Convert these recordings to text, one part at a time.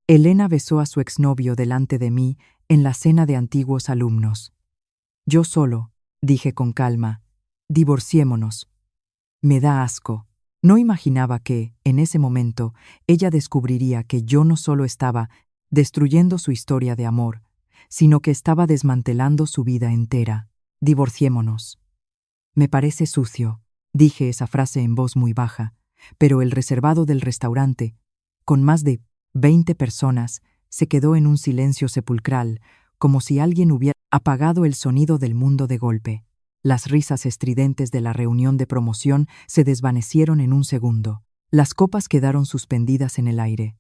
Elena besó a su exnovio delante de mí en la cena de antiguos alumnos. Yo solo, dije con calma, divorciémonos. Me da asco. No imaginaba que, en ese momento, ella descubriría que yo no solo estaba destruyendo su historia de amor, sino que estaba desmantelando su vida entera. Divorciémonos. Me parece sucio, dije esa frase en voz muy baja, pero el reservado del restaurante, con más de 20 personas, se quedó en un silencio sepulcral, como si alguien hubiera apagado el sonido del mundo de golpe. Las risas estridentes de la reunión de promoción se desvanecieron en un segundo. Las copas quedaron suspendidas en el aire.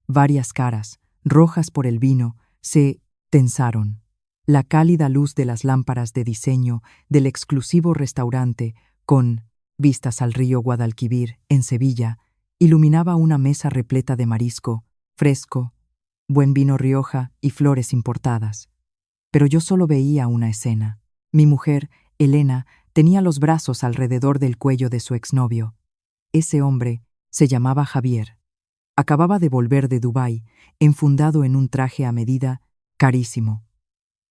Varias caras, rojas por el vino, se tensaron. La cálida luz de las lámparas de diseño del exclusivo restaurante, con vistas al río Guadalquivir, en Sevilla, iluminaba una mesa repleta de marisco, fresco, buen vino Rioja y flores importadas. Pero yo solo veía una escena. Mi mujer, Elena, tenía los brazos alrededor del cuello de su exnovio. Ese hombre se llamaba Javier. Acababa de volver de Dubái, enfundado en un traje a medida carísimo.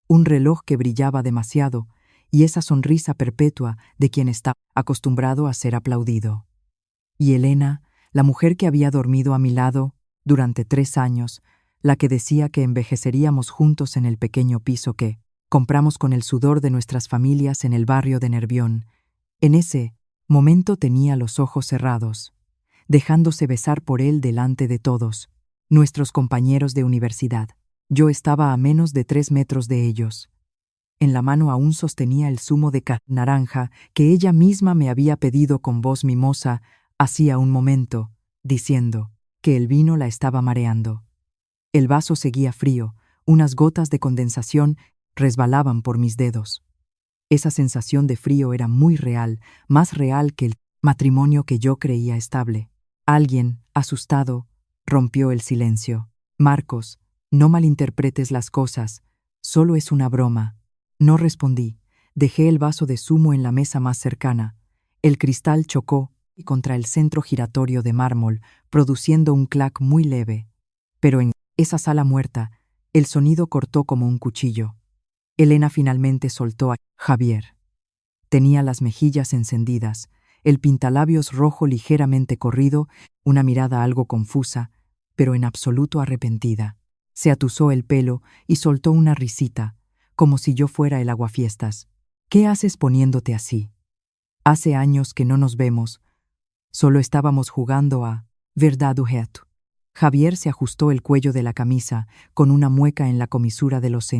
Un reloj que brillaba demasiado y esa sonrisa perpetua de quien está acostumbrado a ser aplaudido. Y Elena, la mujer que había dormido a mi lado durante 3 años, la que decía que envejeceríamos juntos en el pequeño piso que compramos con el sudor de nuestras familias en el barrio de Nervión. En ese momento tenía los ojos cerrados, dejándose besar por él delante de todos, nuestros compañeros de universidad. Yo estaba a menos de 3 metros de ellos. En la mano aún sostenía el zumo de naranja que ella misma me había pedido con voz mimosa hacía un momento, diciendo que el vino la estaba mareando. El vaso seguía frío, unas gotas de condensación resbalaban por mis dedos. Esa sensación de frío era muy real, más real que el matrimonio que yo creía estable. Alguien, asustado, rompió el silencio. Marcos, no malinterpretes las cosas, solo es una broma. No respondí. Dejé el vaso de zumo en la mesa más cercana. El cristal chocó contra el centro giratorio de mármol, produciendo un clac muy leve. Pero en esa sala muerta, el sonido cortó como un cuchillo. Elena finalmente soltó a Javier. Tenía las mejillas encendidas, el pintalabios rojo ligeramente corrido, una mirada algo confusa, pero en absoluto arrepentida. Se atusó el pelo y soltó una risita, como si yo fuera el aguafiestas. ¿Qué haces poniéndote así? Hace años que no nos vemos. Solo estábamos jugando a ¿verdad, Ujeatu? Javier se ajustó el cuello de la camisa, con una mueca en la comisura de los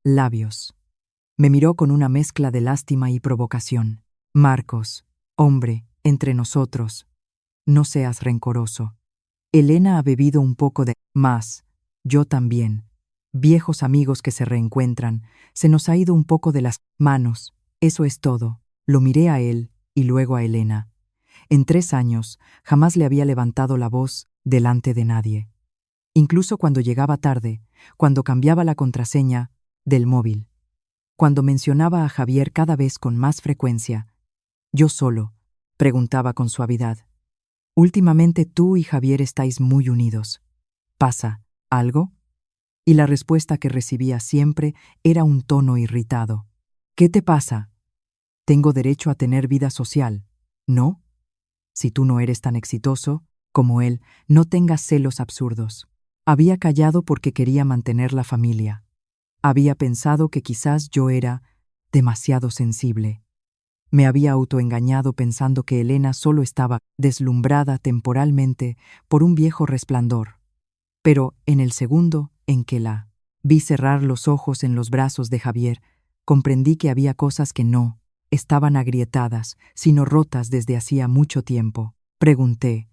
labios. Me miró con una mezcla de lástima y provocación. Marcos, hombre, entre nosotros, no seas rencoroso. Elena ha bebido un poco de más, yo también. Viejos amigos que se reencuentran, se nos ha ido un poco de las manos, eso es todo. Lo miré a él y luego a Elena. En 3 años jamás le había levantado la voz delante de nadie. Incluso cuando llegaba tarde, cuando cambiaba la contraseña del móvil, cuando mencionaba a Javier cada vez con más frecuencia. Yo solo preguntaba con suavidad. Últimamente tú y Javier estáis muy unidos. ¿Pasa algo? Y la respuesta que recibía siempre era un tono irritado. ¿Qué te pasa? Tengo derecho a tener vida social, ¿no? Si tú no eres tan exitoso como él, no tengas celos absurdos. Había callado porque quería mantener la familia. Había pensado que quizás yo era demasiado sensible. Me había autoengañado pensando que Elena solo estaba deslumbrada temporalmente por un viejo resplandor. Pero en el segundo en que la vi cerrar los ojos en los brazos de Javier, comprendí que había cosas que no estaban agrietadas, sino rotas desde hacía mucho tiempo. Pregunté,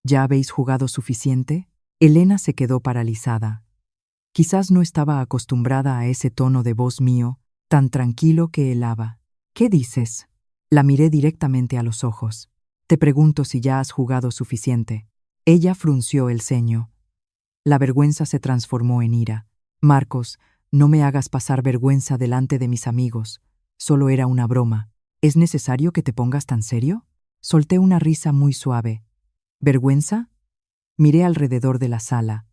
¿ya habéis jugado suficiente? Elena se quedó paralizada. Quizás no estaba acostumbrada a ese tono de voz mío, tan tranquilo que helaba. ¿Qué dices? La miré directamente a los ojos. Te pregunto si ya has jugado suficiente. Ella frunció el ceño. La vergüenza se transformó en ira. Marcos, no me hagas pasar vergüenza delante de mis amigos. Solo era una broma. ¿Es necesario que te pongas tan serio? Solté una risa muy suave. ¿Vergüenza? Miré alrededor de la sala.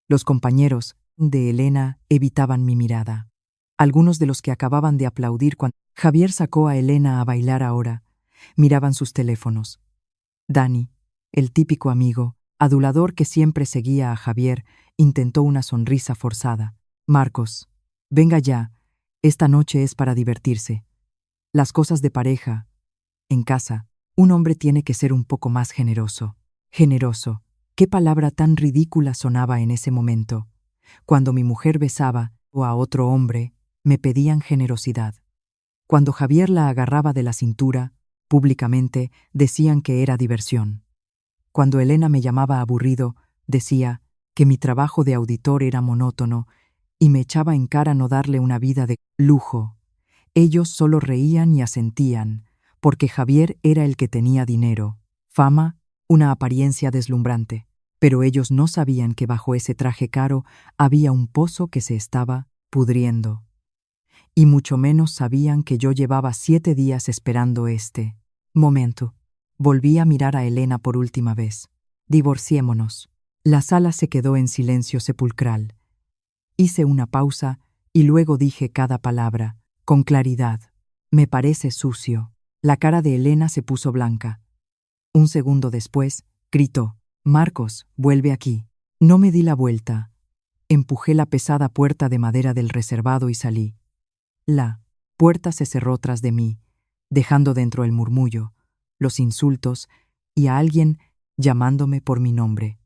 Los compañeros de Elena evitaban mi mirada. Algunos de los que acababan de aplaudir cuando Javier sacó a Elena a bailar ahora, miraban sus teléfonos. Dani, el típico amigo, adulador que siempre seguía a Javier, intentó una sonrisa forzada. Marcos, venga ya, esta noche es para divertirse. Las cosas de pareja, en casa, un hombre tiene que ser un poco más generoso. Generoso, qué palabra tan ridícula sonaba en ese momento. Cuando mi mujer besaba a otro hombre, me pedían generosidad. Cuando Javier la agarraba de la cintura, públicamente decían que era diversión. Cuando Elena me llamaba aburrido, decía que mi trabajo de auditor era monótono y me echaba en cara no darle una vida de lujo. Ellos solo reían y asentían, porque Javier era el que tenía dinero, fama, una apariencia deslumbrante. Pero ellos no sabían que bajo ese traje caro había un pozo que se estaba pudriendo. Y mucho menos sabían que yo llevaba 7 días esperando este momento. Volví a mirar a Elena por última vez. Divorciémonos. La sala se quedó en silencio sepulcral. Hice una pausa y luego dije cada palabra, con claridad. Me parece sucio. La cara de Elena se puso blanca. Un segundo después, gritó: Marcos, vuelve aquí. No me di la vuelta. Empujé la pesada puerta de madera del reservado y salí. La puerta se cerró tras de mí, dejando dentro el murmullo, los insultos y a alguien llamándome por mi nombre.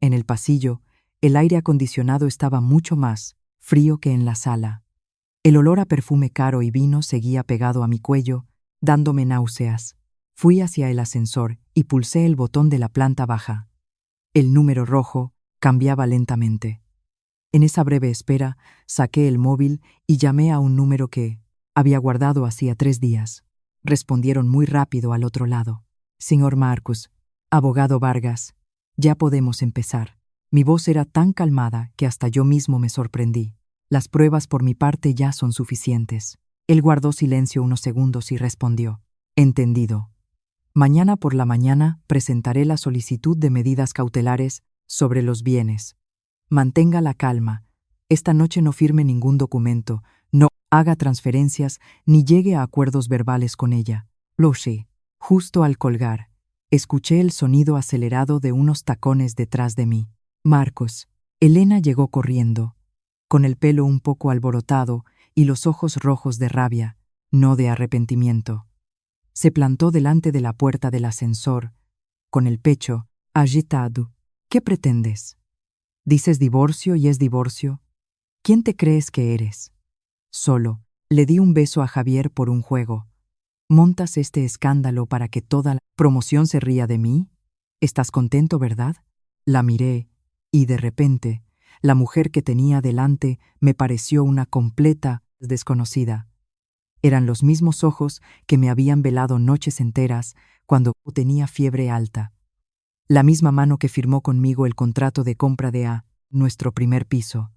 En el pasillo, el aire acondicionado estaba mucho más frío que en la sala. El olor a perfume caro y vino seguía pegado a mi cuello, dándome náuseas. Fui hacia el ascensor y pulsé el botón de la planta baja. El número rojo cambiaba lentamente. En esa breve espera, saqué el móvil y llamé a un número que había guardado hacía 3 días. Respondieron muy rápido al otro lado. Señor Marcus, abogado Vargas, ya podemos empezar. Mi voz era tan calmada que hasta yo mismo me sorprendí. Las pruebas por mi parte ya son suficientes. Él guardó silencio unos segundos y respondió: Entendido. Mañana por la mañana presentaré la solicitud de medidas cautelares sobre los bienes. Mantenga la calma. Esta noche no firme ningún documento, no haga transferencias ni llegue a acuerdos verbales con ella. Lo sé. Justo al colgar, escuché el sonido acelerado de unos tacones detrás de mí. Marcos. Elena llegó corriendo, con el pelo un poco alborotado y los ojos rojos de rabia, no de arrepentimiento. Se plantó delante de la puerta del ascensor, con el pecho agitado. ¿Qué pretendes? ¿Dices divorcio y es divorcio? ¿Quién te crees que eres? Solo le di un beso a Javier por un juego. ¿Montas este escándalo para que toda la promoción se ría de mí? ¿Estás contento, verdad? La miré, y de repente, la mujer que tenía delante me pareció una completa desconocida. Eran los mismos ojos que me habían velado noches enteras cuando tenía fiebre alta. La misma mano que firmó conmigo el contrato de compra de nuestro primer piso.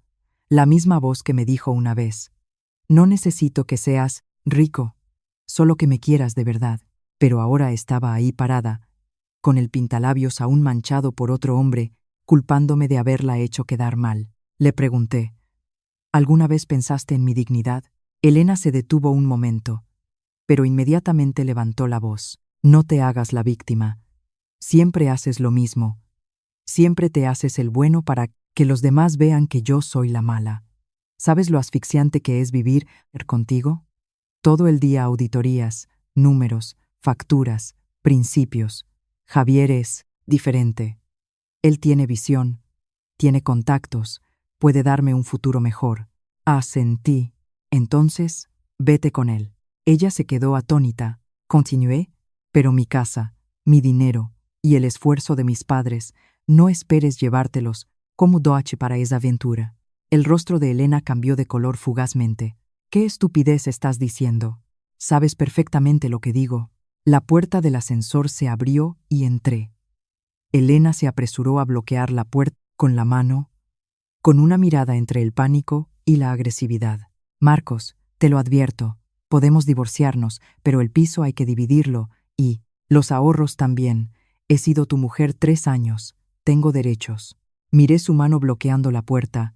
La misma voz que me dijo una vez: No necesito que seas rico, solo que me quieras de verdad. Pero ahora estaba ahí parada, con el pintalabios aún manchado por otro hombre, culpándome de haberla hecho quedar mal. Le pregunté: ¿Alguna vez pensaste en mi dignidad? Elena se detuvo un momento, pero inmediatamente levantó la voz. No te hagas la víctima. Siempre haces lo mismo. Siempre te haces el bueno para que los demás vean que yo soy la mala. ¿Sabes lo asfixiante que es vivir contigo? Todo el día auditorías, números, facturas, principios. Javier es diferente. Él tiene visión, tiene contactos, puede darme un futuro mejor. Asentí. Entonces, vete con él. Ella se quedó atónita. Continué: pero mi casa, mi dinero y el esfuerzo de mis padres, no esperes llevártelos como doache para esa aventura. El rostro de Elena cambió de color fugazmente. ¿Qué estupidez estás diciendo? Sabes perfectamente lo que digo. La puerta del ascensor se abrió y entré. Elena se apresuró a bloquear la puerta con la mano, con una mirada entre el pánico y la agresividad. Marcos, te lo advierto, podemos divorciarnos, pero el piso hay que dividirlo, y los ahorros también. He sido tu mujer 3 años, tengo derechos. Miré su mano bloqueando la puerta,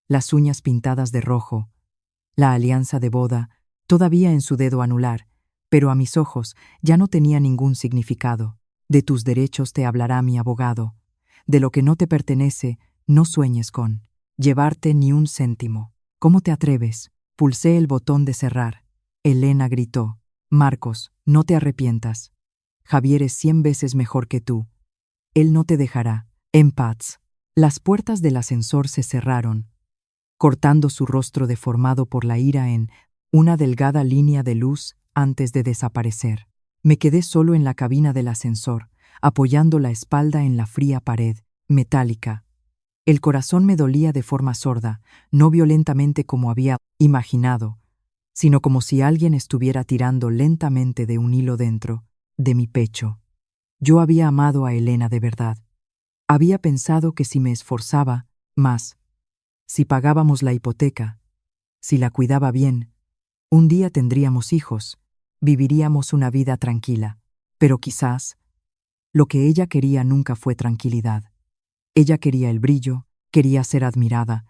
las uñas pintadas de rojo, la alianza de boda, todavía en su dedo anular, pero a mis ojos ya no tenía ningún significado. De tus derechos te hablará mi abogado. De lo que no te pertenece, no sueñes con llevarte ni un céntimo. ¿Cómo te atreves? Pulsé el botón de cerrar. Elena gritó. Marcos, no te arrepientas. Javier es 100 veces mejor que tú. Él no te dejará. En paz. Las puertas del ascensor se cerraron, cortando su rostro deformado por la ira en una delgada línea de luz antes de desaparecer. Me quedé solo en la cabina del ascensor, apoyando la espalda en la fría pared, metálica. El corazón me dolía de forma sorda, no violentamente como había imaginado, sino como si alguien estuviera tirando lentamente de un hilo dentro de mi pecho. Yo había amado a Elena de verdad. Había pensado que si me esforzaba más, si pagábamos la hipoteca, si la cuidaba bien, un día tendríamos hijos, viviríamos una vida tranquila. Pero quizás, lo que ella quería nunca fue tranquilidad. Ella quería el brillo, quería ser admirada,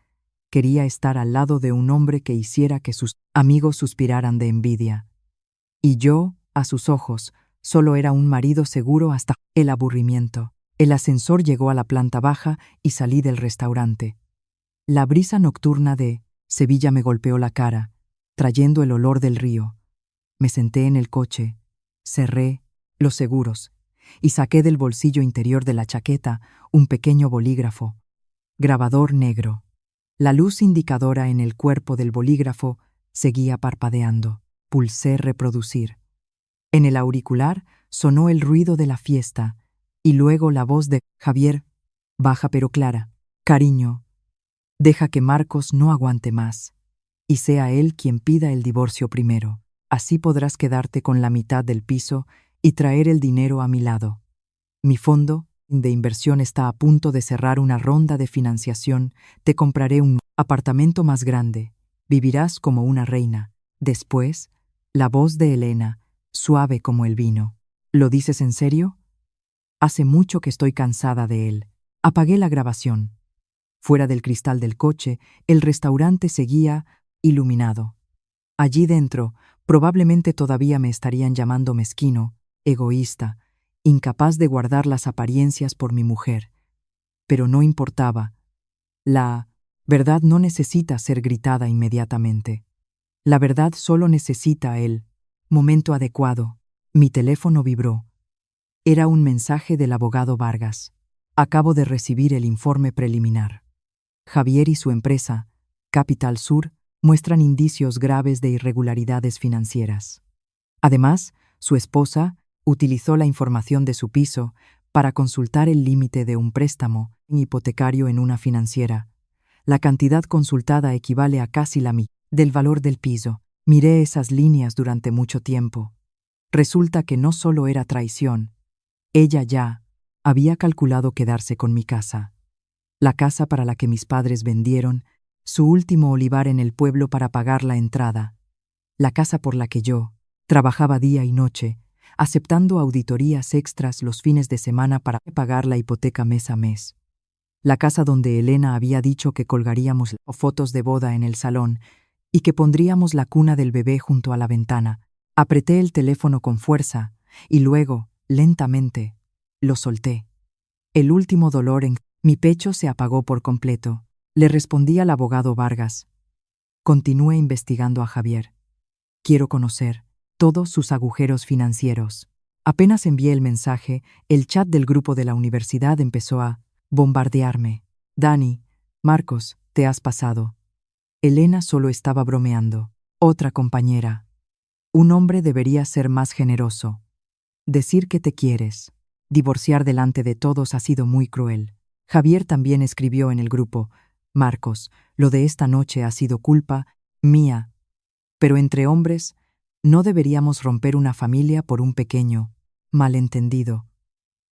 quería estar al lado de un hombre que hiciera que sus amigos suspiraran de envidia. Y yo, a sus ojos, solo era un marido seguro hasta el aburrimiento. El ascensor llegó a la planta baja y salí del restaurante. La brisa nocturna de Sevilla me golpeó la cara, trayendo el olor del río. Me senté en el coche, cerré los seguros y saqué del bolsillo interior de la chaqueta un pequeño bolígrafo, grabador negro. La luz indicadora en el cuerpo del bolígrafo seguía parpadeando. Pulsé reproducir. En el auricular sonó el ruido de la fiesta y luego la voz de Javier, baja pero clara. Cariño, deja que Marcos no aguante más y sea él quien pida el divorcio primero. Así podrás quedarte con la mitad del piso y traer el dinero a mi lado. Mi fondo de inversión está a punto de cerrar una ronda de financiación. Te compraré un apartamento más grande. Vivirás como una reina. Después, la voz de Elena, suave como el vino. ¿Lo dices en serio? Hace mucho que estoy cansada de él. Apagué la grabación. Fuera del cristal del coche, el restaurante seguía iluminado. Allí dentro, probablemente todavía me estarían llamando mezquino, egoísta, incapaz de guardar las apariencias por mi mujer. Pero no importaba. La verdad no necesita ser gritada inmediatamente. La verdad solo necesita el momento adecuado. Mi teléfono vibró. Era un mensaje del abogado Vargas. Acabo de recibir el informe preliminar. Javier y su empresa, Capital Sur, muestran indicios graves de irregularidades financieras. Además, su esposa utilizó la información de su piso para consultar el límite de un préstamo hipotecario en una financiera. La cantidad consultada equivale a casi la mitad del valor del piso. Miré esas líneas durante mucho tiempo. Resulta que no solo era traición. Ella ya había calculado quedarse con mi casa. La casa para la que mis padres vendieron su último olivar en el pueblo para pagar la entrada. La casa por la que yo trabajaba día y noche, aceptando auditorías extras los fines de semana para pagar la hipoteca mes a mes. La casa donde Elena había dicho que colgaríamos fotos de boda en el salón y que pondríamos la cuna del bebé junto a la ventana. Apreté el teléfono con fuerza y luego, lentamente, lo solté. El último dolor en mi pecho se apagó por completo. Le respondí al abogado Vargas. Continúe investigando a Javier. Quiero conocer todos sus agujeros financieros. Apenas envié el mensaje, el chat del grupo de la universidad empezó a bombardearme. Dani, Marcos, te has pasado. Elena solo estaba bromeando. Otra compañera. Un hombre debería ser más generoso. Decir que te quieres. Divorciar delante de todos ha sido muy cruel. Javier también escribió en el grupo. Marcos, lo de esta noche ha sido culpa mía. Pero entre hombres, no deberíamos romper una familia por un pequeño malentendido.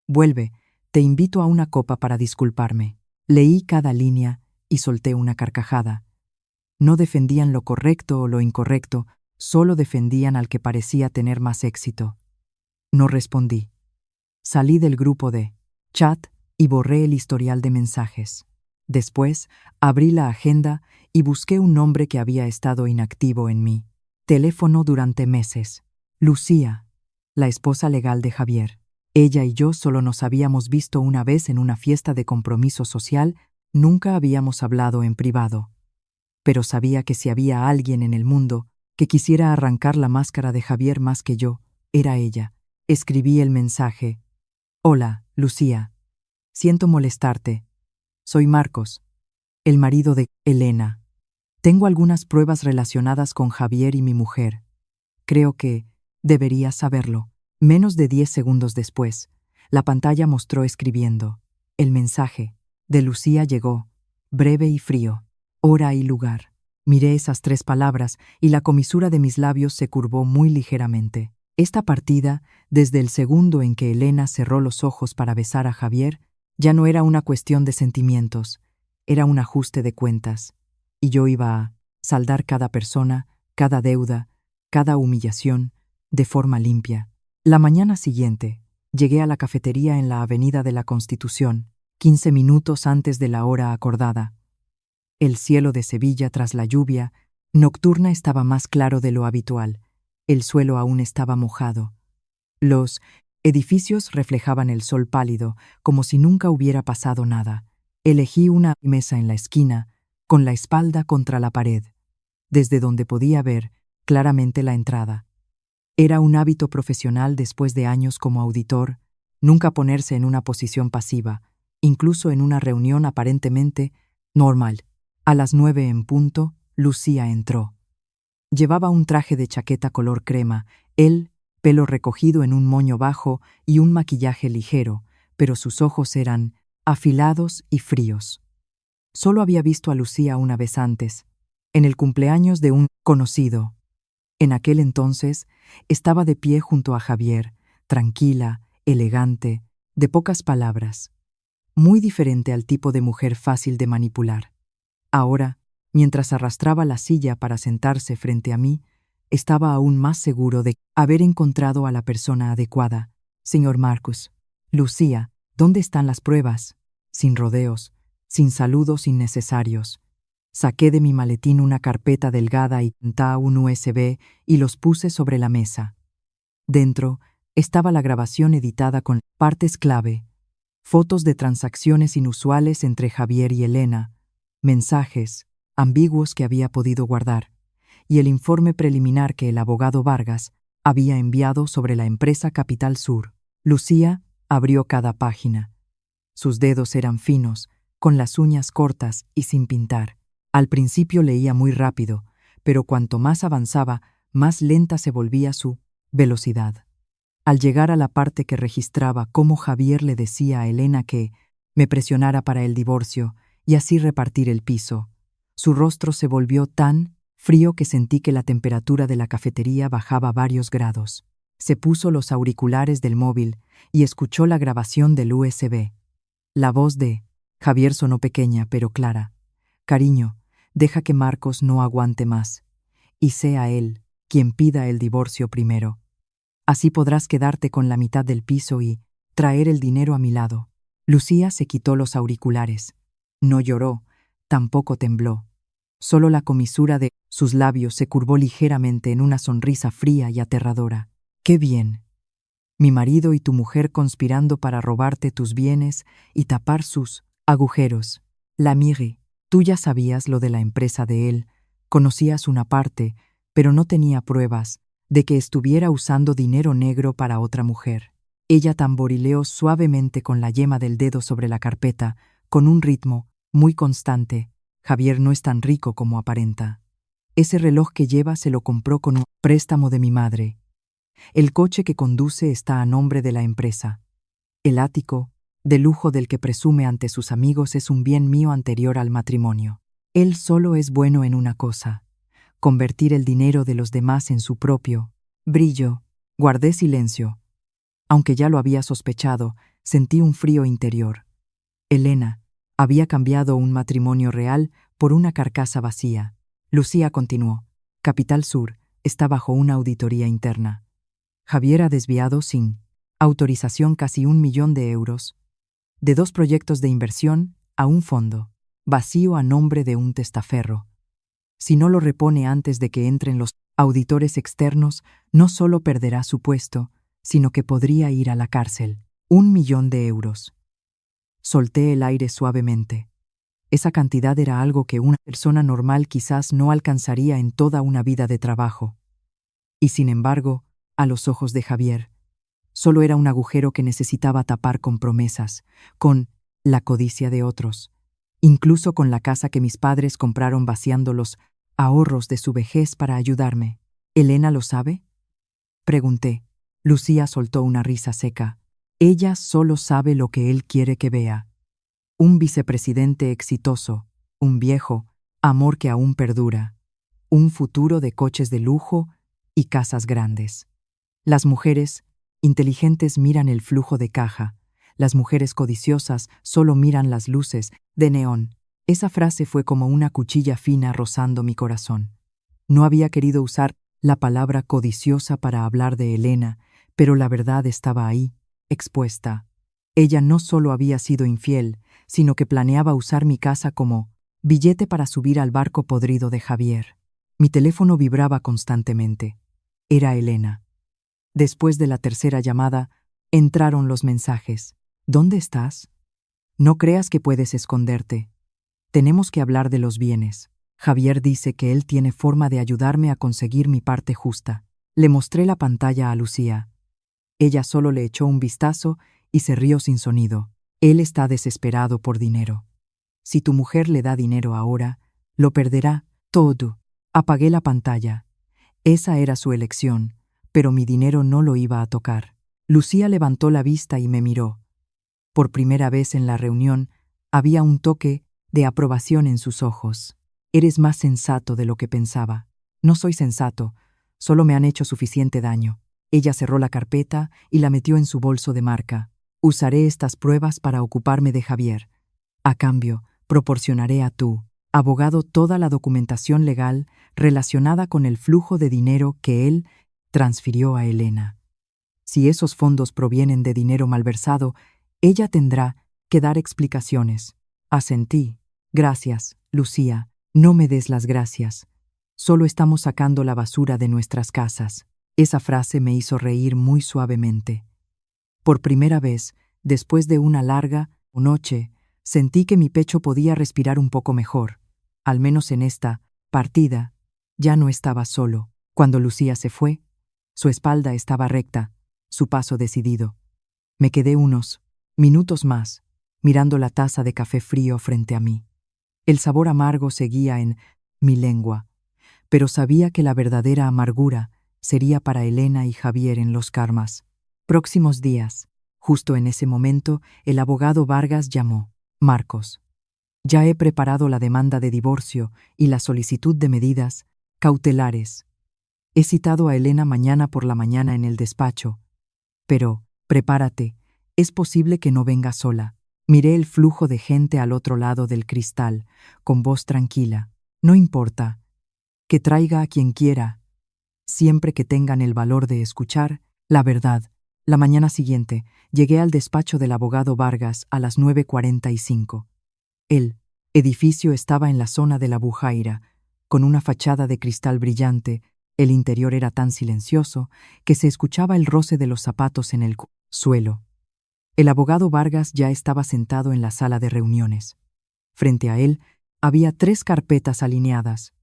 Vuelve, te invito a una copa para disculparme. Leí cada línea y solté una carcajada. No defendían lo correcto o lo incorrecto, solo defendían al que parecía tener más éxito. No respondí. Salí del grupo de chat y borré el historial de mensajes. Después, abrí la agenda y busqué un nombre que había estado inactivo en mi teléfono durante meses. Lucía, la esposa legal de Javier. Ella y yo solo nos habíamos visto una vez en una fiesta de compromiso social, nunca habíamos hablado en privado. Pero sabía que si había alguien en el mundo que quisiera arrancar la máscara de Javier más que yo, era ella. Escribí el mensaje. Hola, Lucía. Siento molestarte. Soy Marcos, el marido de Elena. Tengo algunas pruebas relacionadas con Javier y mi mujer. Creo que deberías saberlo. Menos de 10 segundos después, la pantalla mostró escribiendo. El mensaje de Lucía llegó, breve y frío. Hora y lugar. Miré esas 3 palabras y la comisura de mis labios se curvó muy ligeramente. Esta partida, desde el segundo en que Elena cerró los ojos para besar a Javier, ya no era una cuestión de sentimientos, era un ajuste de cuentas. Y yo iba a saldar cada persona, cada deuda, cada humillación, de forma limpia. La mañana siguiente, llegué a la cafetería en la Avenida de la Constitución, 15 minutos antes de la hora acordada. El cielo de Sevilla, tras la lluvia nocturna, estaba más claro de lo habitual. El suelo aún estaba mojado. Los edificios reflejaban el sol pálido, como si nunca hubiera pasado nada. Elegí una mesa en la esquina, con la espalda contra la pared, desde donde podía ver claramente la entrada. Era un hábito profesional después de años como auditor, nunca ponerse en una posición pasiva, incluso en una reunión aparentemente normal. A las 9 en punto, Lucía entró. Llevaba un traje de chaqueta color crema, el pelo recogido en un moño bajo y un maquillaje ligero, pero sus ojos eran afilados y fríos. Solo había visto a Lucía una vez antes, en el cumpleaños de un conocido. En aquel entonces, estaba de pie junto a Javier, tranquila, elegante, de pocas palabras. Muy diferente al tipo de mujer fácil de manipular. Ahora, mientras arrastraba la silla para sentarse frente a mí, estaba aún más seguro de haber encontrado a la persona adecuada. Señor Marcus. Lucía, ¿dónde están las pruebas? Sin rodeos, sin saludos innecesarios. Saqué de mi maletín una carpeta delgada y un USB y los puse sobre la mesa. Dentro estaba la grabación editada con partes clave, fotos de transacciones inusuales entre Javier y Elena, mensajes ambiguos que había podido guardar, y el informe preliminar que el abogado Vargas había enviado sobre la empresa Capital Sur. Lucía abrió cada página. Sus dedos eran finos, con las uñas cortas y sin pintar. Al principio leía muy rápido, pero cuanto más avanzaba, más lenta se volvía su velocidad. Al llegar a la parte que registraba cómo Javier le decía a Elena que me presionara para el divorcio y así repartir el piso, su rostro se volvió tan frío que sentí que la temperatura de la cafetería bajaba varios grados. Se puso los auriculares del móvil y escuchó la grabación del USB. La voz de Javier sonó pequeña pero clara. Cariño, deja que Marcos no aguante más, y sea él quien pida el divorcio primero. Así podrás quedarte con la mitad del piso y traer el dinero a mi lado. Lucía se quitó los auriculares. No lloró, tampoco tembló. Solo la comisura de sus labios se curvó ligeramente en una sonrisa fría y aterradora. ¡Qué bien! Mi marido y tu mujer conspirando para robarte tus bienes y tapar sus agujeros. La mire. Tú ya sabías lo de la empresa de él, conocías una parte, pero no tenía pruebas de que estuviera usando dinero negro para otra mujer. Ella tamborileó suavemente con la yema del dedo sobre la carpeta, con un ritmo muy constante. Javier no es tan rico como aparenta. Ese reloj que lleva se lo compró con un préstamo de mi madre. El coche que conduce está a nombre de la empresa. El ático de lujo del que presume ante sus amigos es un bien mío anterior al matrimonio. Él solo es bueno en una cosa: convertir el dinero de los demás en su propio brillo. Guardé silencio. Aunque ya lo había sospechado, sentí un frío interior. Elena había cambiado un matrimonio real por una carcasa vacía. Lucía continuó. Capital Sur está bajo una auditoría interna. Javier ha desviado sin autorización casi 1 millón de euros de 2 proyectos de inversión a un fondo. vacío a nombre de un testaferro. Si no lo repone antes de que entren los auditores externos, no solo perderá su puesto, sino que podría ir a la cárcel. 1.000.000 de euros. Solté el aire suavemente. Esa cantidad era algo que una persona normal quizás no alcanzaría en toda una vida de trabajo. Y sin embargo, a los ojos de Javier, solo era un agujero que necesitaba tapar con promesas, con la codicia de otros, incluso con la casa que mis padres compraron vaciando los ahorros de su vejez para ayudarme. ¿Elena lo sabe?, pregunté. Lucía soltó una risa seca. Ella solo sabe lo que él quiere que vea. Un vicepresidente exitoso, un viejo, amor que aún perdura, un futuro de coches de lujo y casas grandes. Las mujeres inteligentes miran el flujo de caja. Las mujeres codiciosas solo miran las luces de neón. Esa frase fue como una cuchilla fina rozando mi corazón. No había querido usar la palabra codiciosa para hablar de Elena, pero la verdad estaba ahí, expuesta. Ella no solo había sido infiel, sino que planeaba usar mi casa como billete para subir al barco podrido de Javier. Mi teléfono vibraba constantemente. Era Elena. Después de la tercera llamada, entraron los mensajes. ¿Dónde estás? No creas que puedes esconderte. Tenemos que hablar de los bienes. Javier dice que él tiene forma de ayudarme a conseguir mi parte justa. Le mostré la pantalla a Lucía. Ella solo le echó un vistazo y se rió sin sonido. Él está desesperado por dinero. Si tu mujer le da dinero ahora, lo perderá todo. Apagué la pantalla. Esa era su elección, pero mi dinero no lo iba a tocar. Lucía levantó la vista y me miró. Por primera vez en la reunión, había un toque de aprobación en sus ojos. Eres más sensato de lo que pensaba. No soy sensato, solo me han hecho suficiente daño. Ella cerró la carpeta y la metió en su bolso de marca. Usaré estas pruebas para ocuparme de Javier. A cambio, proporcionaré a tu abogado toda la documentación legal relacionada con el flujo de dinero que él transfirió a Elena. Si esos fondos provienen de dinero malversado, ella tendrá que dar explicaciones. Asentí. Gracias, Lucía. No me des las gracias. Solo estamos sacando la basura de nuestras casas. Esa frase me hizo reír muy suavemente. Por primera vez, después de una larga noche, sentí que mi pecho podía respirar un poco mejor. Al menos en esta partida, ya no estaba solo. Cuando Lucía se fue, su espalda estaba recta, su paso decidido. Me quedé unos minutos más, mirando la taza de café frío frente a mí. El sabor amargo seguía en mi lengua, pero sabía que la verdadera amargura sería para Elena y Javier en los karmas. Próximos días. Justo en ese momento, el abogado Vargas llamó. Marcos. Ya he preparado la demanda de divorcio y la solicitud de medidas cautelares. He citado a Elena mañana por la mañana en el despacho. Pero, prepárate, es posible que no venga sola. Miré el flujo de gente al otro lado del cristal, con voz tranquila. No importa. Que traiga a quien quiera, siempre que tengan el valor de escuchar la verdad. La mañana siguiente, llegué al despacho del abogado Vargas a las 9:45. El edificio estaba en la zona de la Bujaira, con una fachada de cristal brillante. El interior era tan silencioso que se escuchaba el roce de los zapatos en el suelo. El abogado Vargas ya estaba sentado en la sala de reuniones. Frente a él había 3 carpetas alineadas,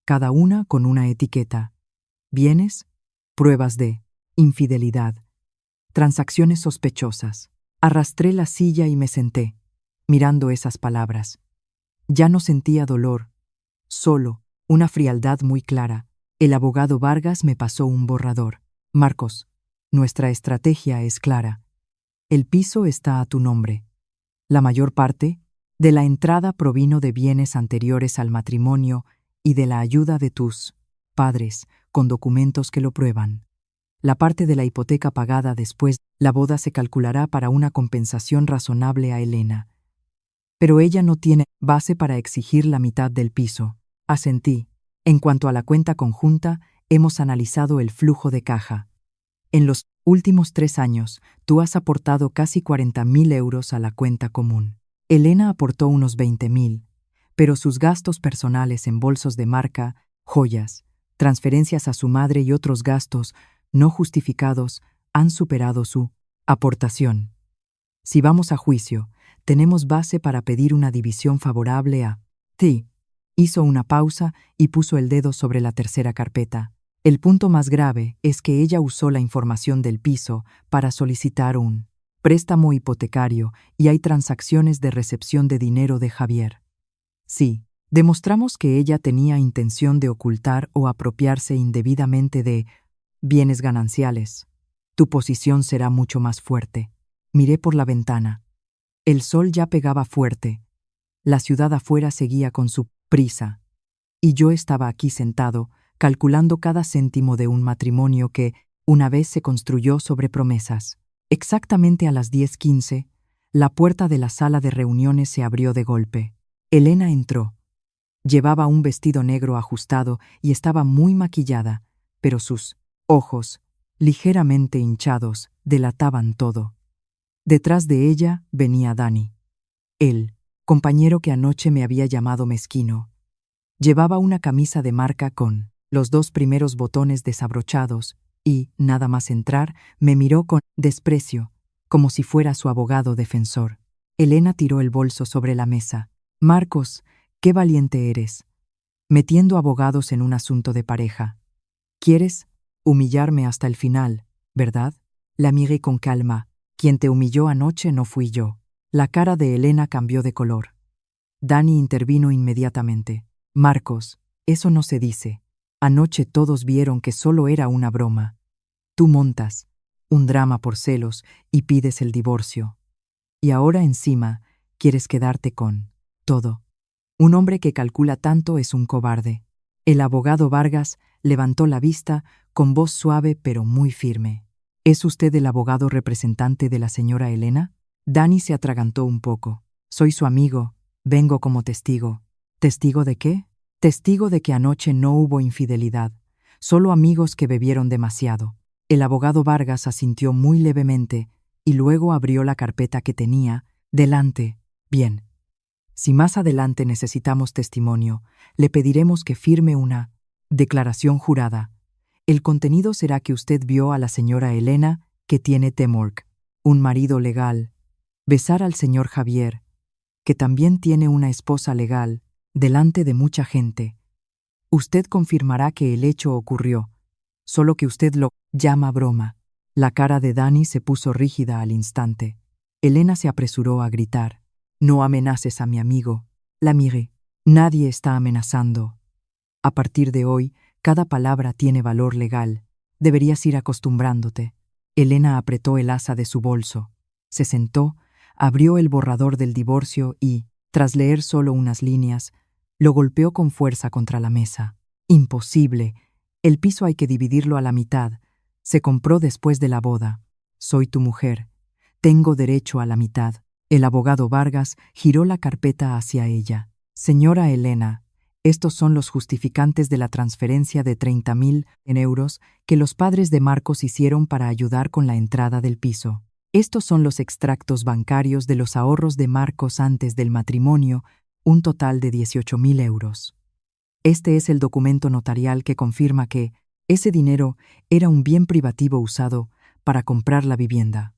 cada una con una etiqueta: bienes, pruebas de infidelidad, transacciones sospechosas. Arrastré la silla y me senté, mirando esas palabras. Ya no sentía dolor, solo una frialdad muy clara. El abogado Vargas me pasó un borrador. Marcos, nuestra estrategia es clara. El piso está a tu nombre. La mayor parte de la entrada provino de bienes anteriores al matrimonio y de la ayuda de tus padres, con documentos que lo prueban. La parte de la hipoteca pagada después de la boda se calculará para una compensación razonable a Elena. Pero ella no tiene base para exigir la mitad del piso. Asentí. En cuanto a la cuenta conjunta, hemos analizado el flujo de caja. En los últimos 3 años, tú has aportado casi 40.000 euros a la cuenta común. Elena aportó unos 20.000, pero sus gastos personales en bolsos de marca, joyas, transferencias a su madre y otros gastos no justificados han superado su aportación. Si vamos a juicio, tenemos base para pedir una división favorable a ti. Hizo una pausa y puso el dedo sobre la tercera carpeta. El punto más grave es que ella usó la información del piso para solicitar un préstamo hipotecario y hay transacciones de recepción de dinero de Javier. Sí, demostramos que ella tenía intención de ocultar o apropiarse indebidamente de bienes gananciales. Tu posición será mucho más fuerte. Miré por la ventana. El sol ya pegaba fuerte. La ciudad afuera seguía con su prisa. Y yo estaba aquí sentado, calculando cada céntimo de un matrimonio que, una vez se construyó sobre promesas. Exactamente a las 10:15, la puerta de la sala de reuniones se abrió de golpe. Elena entró. Llevaba un vestido negro ajustado y estaba muy maquillada, pero sus ojos, ligeramente hinchados, delataban todo. Detrás de ella venía Dani, el compañero que anoche me había llamado mezquino. Llevaba una camisa de marca con los 2 primeros botones desabrochados y, nada más entrar, me miró con desprecio, como si fuera su abogado defensor. Elena tiró el bolso sobre la mesa. Marcos, qué valiente eres, metiendo abogados en un asunto de pareja. ¿Quieres humillarme hasta el final, verdad? La miré con calma. Quien te humilló anoche no fui yo. La cara de Elena cambió de color. Dani intervino inmediatamente. Marcos, eso no se dice. Anoche todos vieron que solo era una broma. Tú montas un drama por celos y pides el divorcio. Y ahora encima quieres quedarte con todo. Un hombre que calcula tanto es un cobarde. El abogado Vargas levantó la vista con voz suave pero muy firme. ¿Es usted el abogado representante de la señora Elena? Dani se atragantó un poco. Soy su amigo. Vengo como testigo. ¿Testigo de qué? Testigo de que anoche no hubo infidelidad. Solo amigos que bebieron demasiado. El abogado Vargas asintió muy levemente y luego abrió la carpeta que tenía delante. Bien. Si más adelante necesitamos testimonio, le pediremos que firme una declaración jurada. El contenido será que usted vio a la señora Elena, que tiene Temorc, un marido legal, besar al señor Javier, que también tiene una esposa legal, delante de mucha gente. Usted confirmará que el hecho ocurrió, solo que usted lo llama broma. La cara de Dani se puso rígida al instante. Elena se apresuró a gritar. No amenaces a mi amigo. La miré. Nadie está amenazando. A partir de hoy, cada palabra tiene valor legal. Deberías ir acostumbrándote. Elena apretó el asa de su bolso. Se sentó, abrió el borrador del divorcio y, tras leer solo unas líneas, lo golpeó con fuerza contra la mesa. Imposible. El piso hay que dividirlo a la mitad. Se compró después de la boda. Soy tu mujer. Tengo derecho a la mitad. El abogado Vargas giró la carpeta hacia ella. Señora Elena, estos son los justificantes de la transferencia de 30.000 euros que los padres de Marcos hicieron para ayudar con la entrada del piso. Estos son los extractos bancarios de los ahorros de Marcos antes del matrimonio, un total de 18.000 euros. Este es el documento notarial que confirma que ese dinero era un bien privativo usado para comprar la vivienda.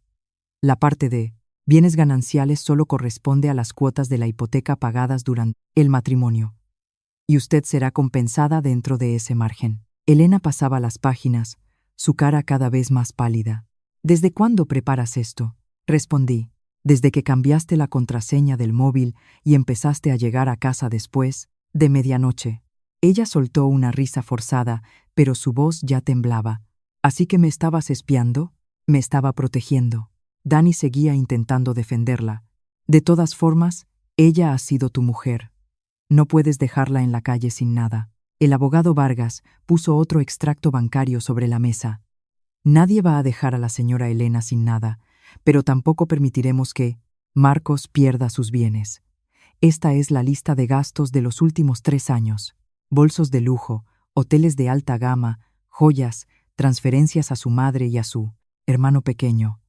La parte de bienes gananciales solo corresponde a las cuotas de la hipoteca pagadas durante el matrimonio. Y usted será compensada dentro de ese margen. Elena pasaba las páginas, su cara cada vez más pálida. ¿Desde cuándo preparas esto? Respondí. Desde que cambiaste la contraseña del móvil y empezaste a llegar a casa después de medianoche. Ella soltó una risa forzada, pero su voz ya temblaba. ¿Así que me estabas espiando? Me estaba protegiendo. Dani seguía intentando defenderla. De todas formas, ella ha sido tu mujer. No puedes dejarla en la calle sin nada. El abogado Vargas puso otro extracto bancario sobre la mesa. Nadie va a dejar a la señora Elena sin nada, pero tampoco permitiremos que Marcos pierda sus bienes. Esta es la lista de gastos de los últimos 3 años. Bolsos de lujo, hoteles de alta gama, joyas, transferencias a su madre y a su hermano pequeño.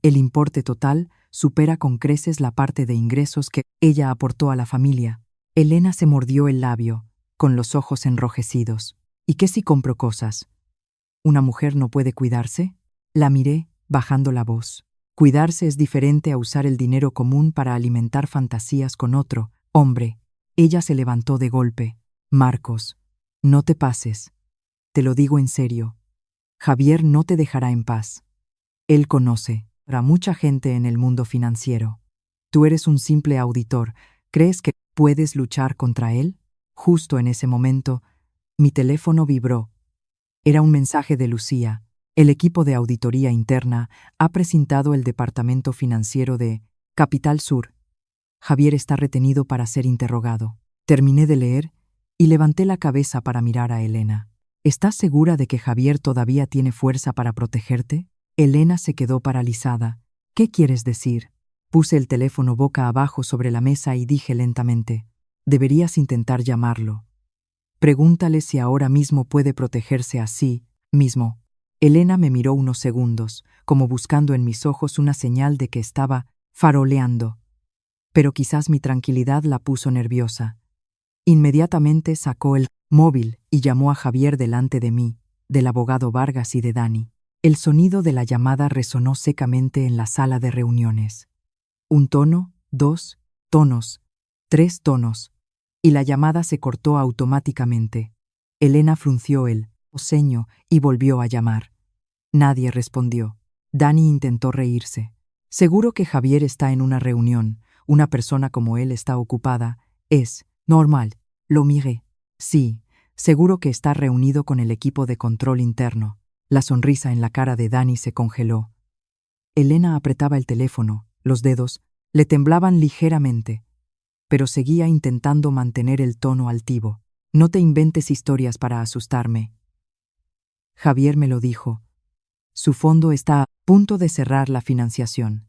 El importe total supera con creces la parte de ingresos que ella aportó a la familia. Elena se mordió el labio, con los ojos enrojecidos. ¿Y qué si compro cosas? ¿Una mujer no puede cuidarse? La miré, bajando la voz. Cuidarse es diferente a usar el dinero común para alimentar fantasías con otro hombre. Ella se levantó de golpe. Marcos, no te pases. Te lo digo en serio. Javier no te dejará en paz. Él conoce a mucha gente en el mundo financiero. Tú eres un simple auditor. ¿Crees que puedes luchar contra él? Justo en ese momento, mi teléfono vibró. Era un mensaje de Lucía. El equipo de auditoría interna ha presentado el departamento financiero de Capital Sur. Javier está retenido para ser interrogado. Terminé de leer y levanté la cabeza para mirar a Elena. ¿Estás segura de que Javier todavía tiene fuerza para protegerte? Elena se quedó paralizada. ¿Qué quieres decir? Puse el teléfono boca abajo sobre la mesa y dije lentamente: deberías intentar llamarlo. Pregúntale si ahora mismo puede protegerse a sí mismo. Elena me miró unos segundos, como buscando en mis ojos una señal de que estaba faroleando. Pero quizás mi tranquilidad la puso nerviosa. Inmediatamente sacó el móvil y llamó a Javier delante de mí, del abogado Vargas y de Dani. El sonido de la llamada resonó secamente en la sala de reuniones. Un tono, 2 tonos, 3 tonos, y la llamada se cortó automáticamente. Elena frunció el ceño y volvió a llamar. Nadie respondió. Dani intentó reírse. Seguro que Javier está en una reunión. Una persona como él está ocupada. Es normal. Lo miré. Sí, seguro que está reunido con el equipo de control interno. La sonrisa en la cara de Dani se congeló. Elena apretaba el teléfono. Los dedos le temblaban ligeramente, pero seguía intentando mantener el tono altivo. No te inventes historias para asustarme. Javier me lo dijo. Su fondo está a punto de cerrar la financiación.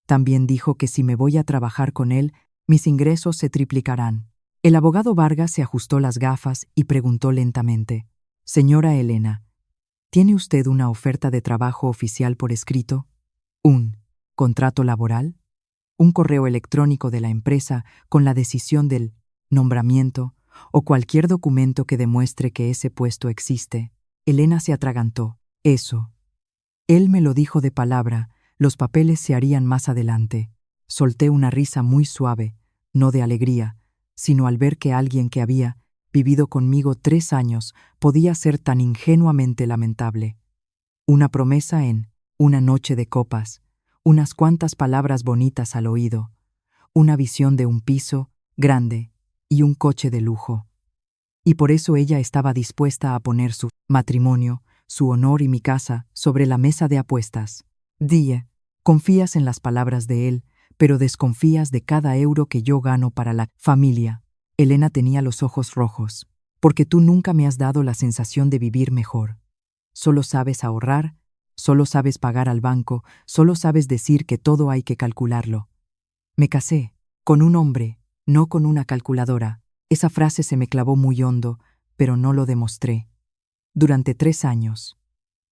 También dijo que si me voy a trabajar con él, mis ingresos se triplicarán. El abogado Vargas se ajustó las gafas y preguntó lentamente: Señora Elena, ¿tiene usted una oferta de trabajo oficial por escrito? ¿Un contrato laboral? ¿Un correo electrónico de la empresa con la decisión del nombramiento o cualquier documento que demuestre que ese puesto existe? Elena se atragantó. Eso. Él me lo dijo de palabra. Los papeles se harían más adelante. Solté una risa muy suave, no de alegría, sino al ver que alguien que había vivido conmigo 3 años podía ser tan ingenuamente lamentable. Una promesa en una noche de copas, unas cuantas palabras bonitas al oído, una visión de un piso grande y un coche de lujo. Y por eso ella estaba dispuesta a poner su matrimonio, su honor y mi casa sobre la mesa de apuestas. Die, confías en las palabras de él, pero desconfías de cada euro que yo gano para la familia. Elena tenía los ojos rojos. Porque tú nunca me has dado la sensación de vivir mejor. Solo sabes ahorrar, solo sabes pagar al banco, solo sabes decir que todo hay que calcularlo. Me casé con un hombre, no con una calculadora. Esa frase se me clavó muy hondo, pero no lo demostré. Durante 3 años.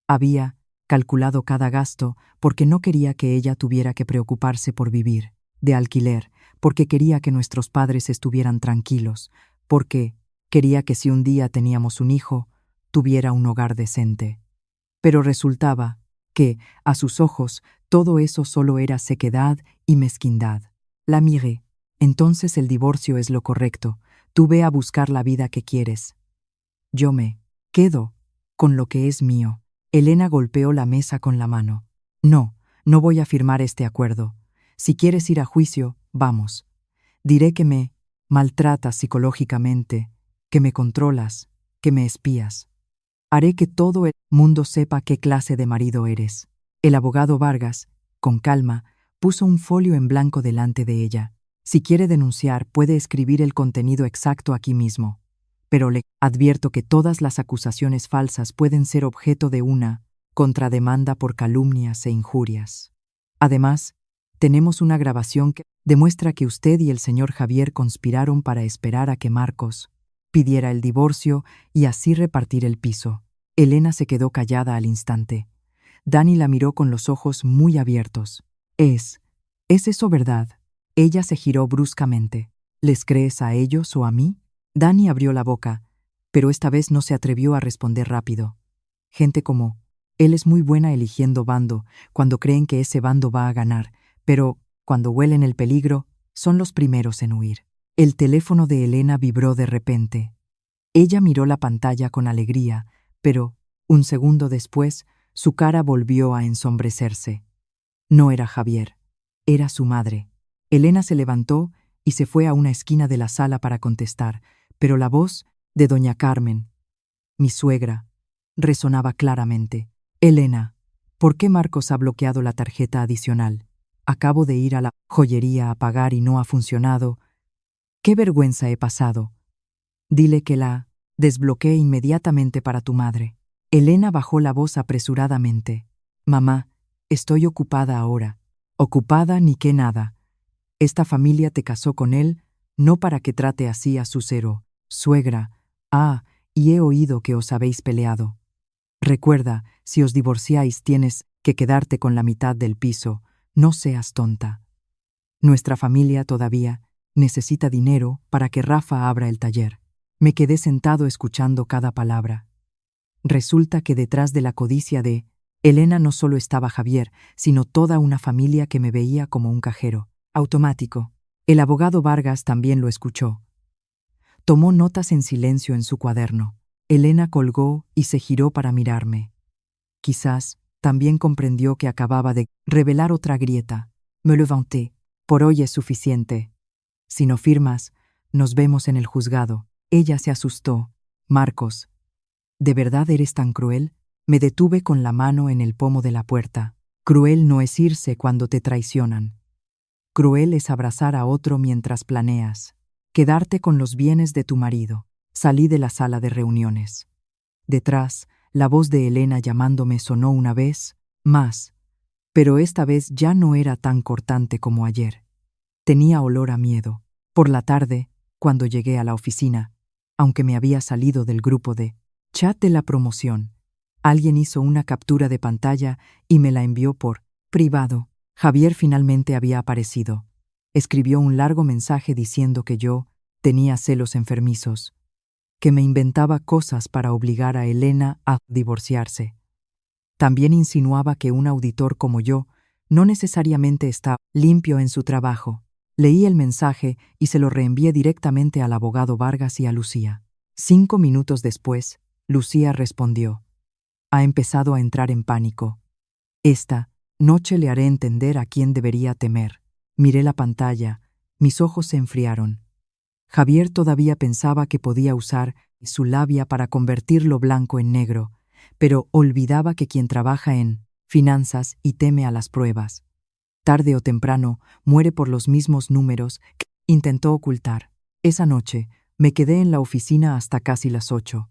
Había calculado cada gasto porque no quería que ella tuviera que preocuparse por vivir de alquiler, porque quería que nuestros padres estuvieran tranquilos, porque quería que si un día teníamos un hijo, tuviera un hogar decente. Pero resultaba que, a sus ojos, todo eso solo era sequedad y mezquindad. La miré. Entonces el divorcio es lo correcto. Tú ve a buscar la vida que quieres. Yo me quedo con lo que es mío. Elena golpeó la mesa con la mano. No, no voy a firmar este acuerdo. Si quieres ir a juicio, vamos. Diré que me maltratas psicológicamente, que me controlas, que me espías. Haré que todo el mundo sepa qué clase de marido eres. El abogado Vargas, con calma, puso un folio en blanco delante de ella. Si quiere denunciar, puede escribir el contenido exacto aquí mismo. Pero le advierto que todas las acusaciones falsas pueden ser objeto de una contrademanda por calumnias e injurias. Además, tenemos una grabación que demuestra que usted y el señor Javier conspiraron para esperar a que Marcos pidiera el divorcio y así repartir el piso. Elena se quedó callada al instante. Dani la miró con los ojos muy abiertos. ¿Es eso verdad? Ella se giró bruscamente. ¿Les crees a ellos o a mí? Dani abrió la boca, pero esta vez no se atrevió a responder rápido. Gente como él es muy buena eligiendo bando cuando creen que ese bando va a ganar, pero cuando huelen el peligro, son los primeros en huir. El teléfono de Elena vibró de repente. Ella miró la pantalla con alegría, pero, un segundo después, su cara volvió a ensombrecerse. No era Javier, era su madre. Elena se levantó y se fue a una esquina de la sala para contestar, pero la voz de doña Carmen, mi suegra, resonaba claramente. Elena, ¿por qué Marcos ha bloqueado la tarjeta adicional? Acabo de ir a la joyería a pagar y no ha funcionado. ¡Qué vergüenza he pasado! Dile que la desbloquee inmediatamente para tu madre. Elena bajó la voz apresuradamente. Mamá, estoy ocupada ahora. Ocupada ni qué nada. Esta familia te casó con él, no para que trate así a su suegra. Y he oído que os habéis peleado. Recuerda, si os divorciáis tienes que quedarte con la mitad del piso. No seas tonta. Nuestra familia todavía necesita dinero para que Rafa abra el taller. Me quedé sentado escuchando cada palabra. Resulta que detrás de la codicia de Elena no solo estaba Javier, sino toda una familia que me veía como un cajero automático. El abogado Vargas también lo escuchó. Tomó notas en silencio en su cuaderno. Elena colgó y se giró para mirarme. Quizás también comprendió que acababa de revelar otra grieta. Me levanté. Por hoy es suficiente. Si no firmas, nos vemos en el juzgado. Ella se asustó. Marcos, ¿de verdad eres tan cruel? Me detuve con la mano en el pomo de la puerta. Cruel no es irse cuando te traicionan. Cruel es abrazar a otro mientras planeas. Quedarte con los bienes de tu marido. Salí de la sala de reuniones. Detrás, la voz de Elena llamándome sonó una vez más, pero esta vez ya no era tan cortante como ayer. Tenía olor a miedo. Por la tarde, cuando llegué a la oficina, aunque me había salido del grupo de chat de la promoción, alguien hizo una captura de pantalla y me la envió por privado. Javier finalmente había aparecido. Escribió un largo mensaje diciendo que yo tenía celos enfermizos, que me inventaba cosas para obligar a Elena a divorciarse. También insinuaba que un auditor como yo no necesariamente está limpio en su trabajo. Leí el mensaje y se lo reenvié directamente al abogado Vargas y a Lucía. 5 minutos después, Lucía respondió. Ha empezado a entrar en pánico. Esta noche le haré entender a quién debería temer. Miré la pantalla, mis ojos se enfriaron. Javier todavía pensaba que podía usar su labia para convertir lo blanco en negro, pero olvidaba que quien trabaja en finanzas y teme a las pruebas, tarde o temprano muere por los mismos números que intentó ocultar. Esa noche me quedé en la oficina hasta casi las 8.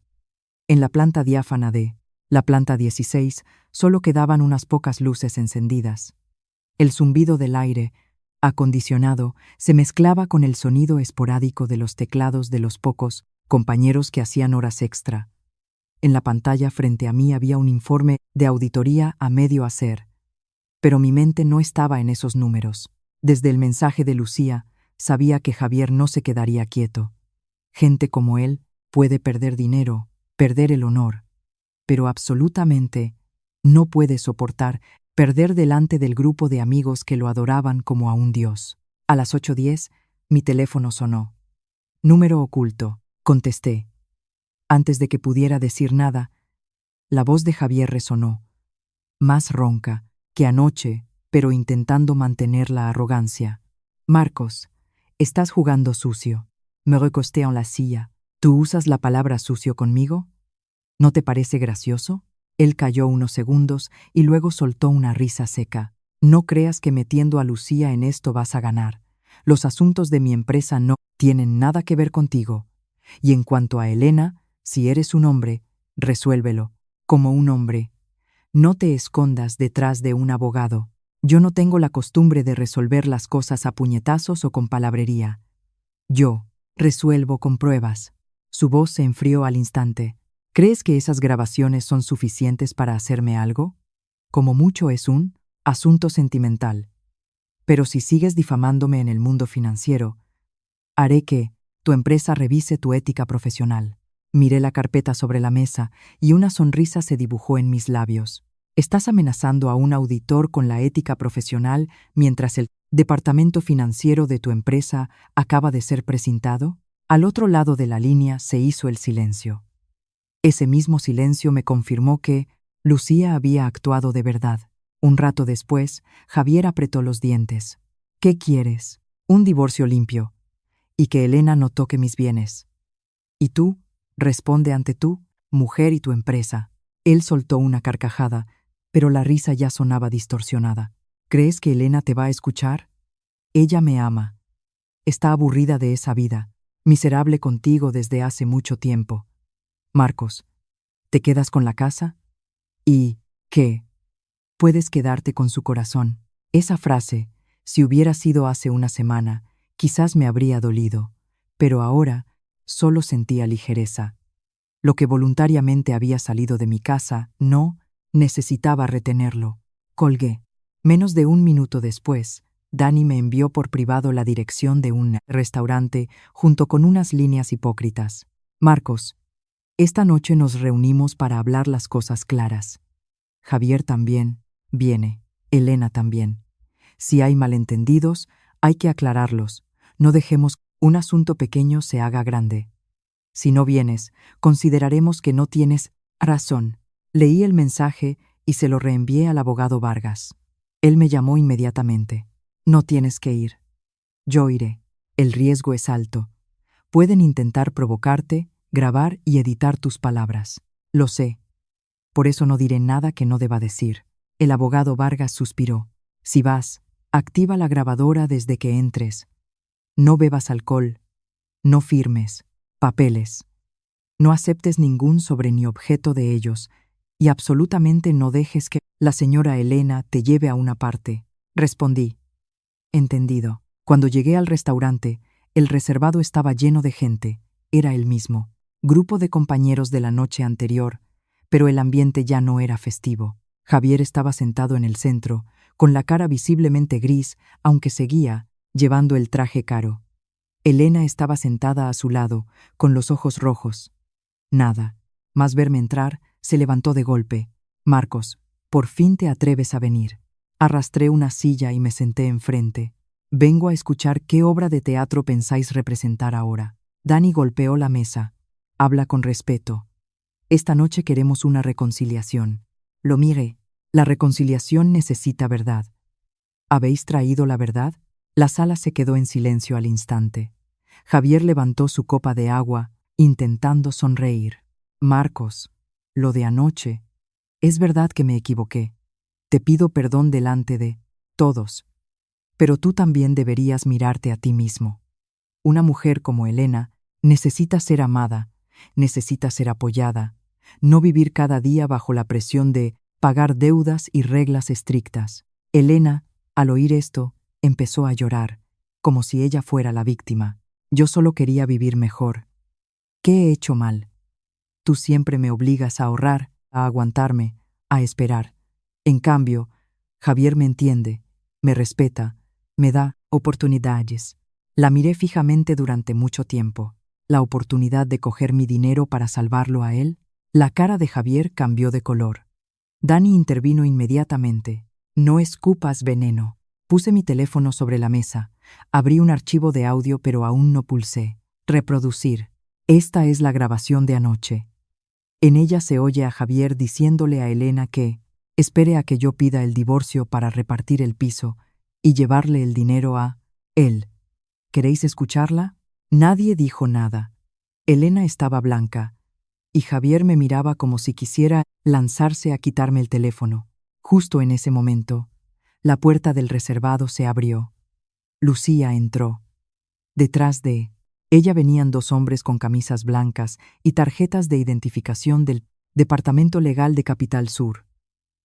En la planta diáfana de la planta 16 solo quedaban unas pocas luces encendidas. El zumbido del aire acondicionado se mezclaba con el sonido esporádico de los teclados de los pocos compañeros que hacían horas extra. En la pantalla frente a mí había un informe de auditoría a medio hacer, pero mi mente no estaba en esos números. Desde el mensaje de Lucía, sabía que Javier no se quedaría quieto. Gente como él puede perder dinero, perder el honor, pero absolutamente no puede soportar perder delante del grupo de amigos que lo adoraban como a un dios. A las 8:10, mi teléfono sonó. Número oculto, contesté. Antes de que pudiera decir nada, la voz de Javier resonó, más ronca que anoche, pero intentando mantener la arrogancia. Marcos, estás jugando sucio. Me recosté en la silla. ¿Tú usas la palabra sucio conmigo? ¿No te parece gracioso? Él calló unos segundos y luego soltó una risa seca. No creas que metiendo a Lucía en esto vas a ganar. Los asuntos de mi empresa no tienen nada que ver contigo. Y en cuanto a Elena, si eres un hombre, resuélvelo, como un hombre. No te escondas detrás de un abogado. Yo no tengo la costumbre de resolver las cosas a puñetazos o con palabrería. Yo resuelvo con pruebas. Su voz se enfrió al instante. ¿Crees que esas grabaciones son suficientes para hacerme algo? Como mucho es un asunto sentimental. Pero si sigues difamándome en el mundo financiero, Haré que tu empresa revise tu ética profesional. Miré la carpeta sobre la mesa y una sonrisa se dibujó en mis labios. ¿Estás amenazando a un auditor con la ética profesional mientras el departamento financiero de tu empresa acaba de ser presentado? Al otro lado de la línea se hizo el silencio. Ese mismo silencio me confirmó que Lucía había actuado de verdad. Un rato después, Javier apretó los dientes. ¿Qué quieres? Un divorcio limpio. Y que Elena no toque mis bienes. ¿Y tú? Responde ante tú, mujer y tu empresa. Él soltó una carcajada, pero la risa ya sonaba distorsionada. ¿Crees que Elena te va a escuchar? Ella me ama. Está aburrida de esa vida, miserable contigo desde hace mucho tiempo. Marcos, ¿te quedas con la casa? ¿Y qué? Puedes quedarte con su corazón. Esa frase, si hubiera sido hace una semana, quizás me habría dolido, pero ahora solo sentía ligereza. Lo que voluntariamente había salido de mi casa no necesitaba retenerlo. Colgué. Menos de un minuto después, Dani me envió por privado la dirección de un restaurante junto con unas líneas hipócritas. Marcos, esta noche nos reunimos para hablar las cosas claras. Javier también viene, Elena también. Si hay malentendidos, hay que aclararlos. No dejemos que un asunto pequeño se haga grande. Si no vienes, consideraremos que no tienes razón. Leí el mensaje y se lo reenvié al abogado Vargas. Él me llamó inmediatamente. No tienes que ir. Yo iré. El riesgo es alto. Pueden intentar provocarte, grabar y editar tus palabras. Lo sé. Por eso no diré nada que no deba decir. El abogado Vargas suspiró. Si vas, activa la grabadora desde que entres. No bebas alcohol. No firmes papeles. No aceptes ningún sobre ni objeto de ellos, y absolutamente no dejes que la señora Elena te lleve a una parte. Respondí. Entendido. Cuando llegué al restaurante, el reservado estaba lleno de gente. Era el mismo grupo de compañeros de la noche anterior, pero el ambiente ya no era festivo. Javier estaba sentado en el centro, con la cara visiblemente gris, aunque seguía llevando el traje caro. Elena estaba sentada a su lado, con los ojos rojos. Nada más verme entrar, se levantó de golpe. Marcos, por fin te atreves a venir. Arrastré una silla y me senté enfrente. Vengo a escuchar qué obra de teatro pensáis representar ahora. Dani golpeó la mesa. Habla con respeto. Esta noche queremos una reconciliación. Lo miré. La reconciliación necesita verdad. ¿Habéis traído la verdad? La sala se quedó en silencio al instante. Javier levantó su copa de agua, intentando sonreír. Marcos, lo de anoche. Es verdad que me equivoqué. Te pido perdón delante de todos. Pero tú también deberías mirarte a ti mismo. Una mujer como Elena necesita ser amada, necesita ser apoyada, no vivir cada día bajo la presión de pagar deudas y reglas estrictas. Elena, al oír esto, empezó a llorar, como si ella fuera la víctima. Yo solo quería vivir mejor. ¿Qué he hecho mal? Tú siempre me obligas a ahorrar, a aguantarme, a esperar. En cambio, Javier me entiende, me respeta, me da oportunidades. La miré fijamente durante mucho tiempo. La oportunidad de coger mi dinero para salvarlo a él. La cara de Javier cambió de color. Dani intervino inmediatamente. No escupas veneno. Puse mi teléfono sobre la mesa. Abrí un archivo de audio, pero aún no pulsé. Reproducir. Esta es la grabación de anoche. En ella se oye a Javier diciéndole a Elena que espere a que yo pida el divorcio para repartir el piso y llevarle el dinero a él. ¿Queréis escucharla? Nadie dijo nada. Elena estaba blanca, y Javier me miraba como si quisiera lanzarse a quitarme el teléfono. Justo en ese momento, la puerta del reservado se abrió. Lucía entró. Detrás de ella venían dos hombres con camisas blancas y tarjetas de identificación del Departamento Legal de Capital Sur.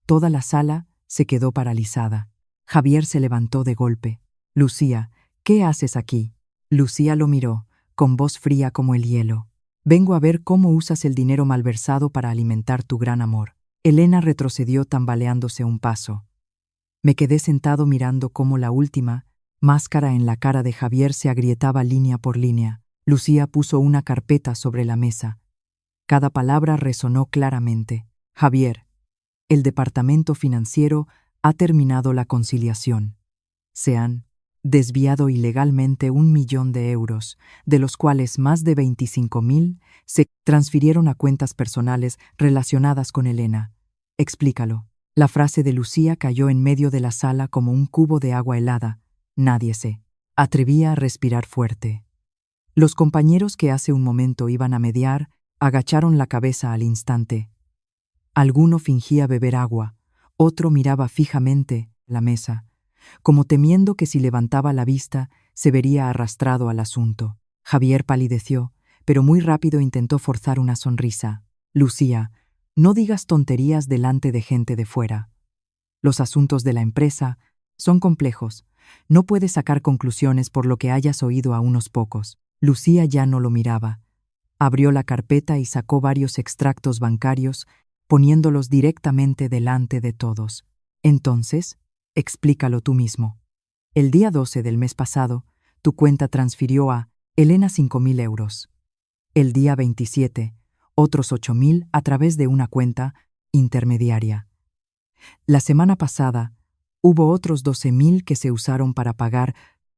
Toda la sala se quedó paralizada. Javier se levantó de golpe. Lucía, ¿qué haces aquí? Lucía lo miró, con voz fría como el hielo. Vengo a ver cómo usas el dinero malversado para alimentar tu gran amor. Elena retrocedió tambaleándose un paso. Me quedé sentado mirando cómo la última máscara en la cara de Javier se agrietaba línea por línea. Lucía puso una carpeta sobre la mesa. Cada palabra resonó claramente. Javier, el departamento financiero ha terminado la conciliación. Se han desviado ilegalmente 1 millón de euros, de los cuales más de 25.000 se transfirieron a cuentas personales relacionadas con Elena. Explícalo. La frase de Lucía cayó en medio de la sala como un cubo de agua helada. Nadie se atrevía a respirar fuerte. Los compañeros que hace un momento iban a mediar agacharon la cabeza al instante. Alguno fingía beber agua, otro miraba fijamente la mesa, como temiendo que si levantaba la vista se vería arrastrado al asunto. Javier palideció, pero muy rápido intentó forzar una sonrisa. Lucía, no digas tonterías delante de gente de fuera. Los asuntos de la empresa son complejos. No puedes sacar conclusiones por lo que hayas oído a unos pocos. Lucía ya no lo miraba. Abrió la carpeta y sacó varios extractos bancarios, poniéndolos directamente delante de todos. Entonces, explícalo tú mismo. El día 12 del mes pasado, tu cuenta transfirió a Elena 5.000 euros. El día 27, otros 8.000 a través de una cuenta intermediaria. La semana pasada, hubo otros 12.000 que se usaron para pagar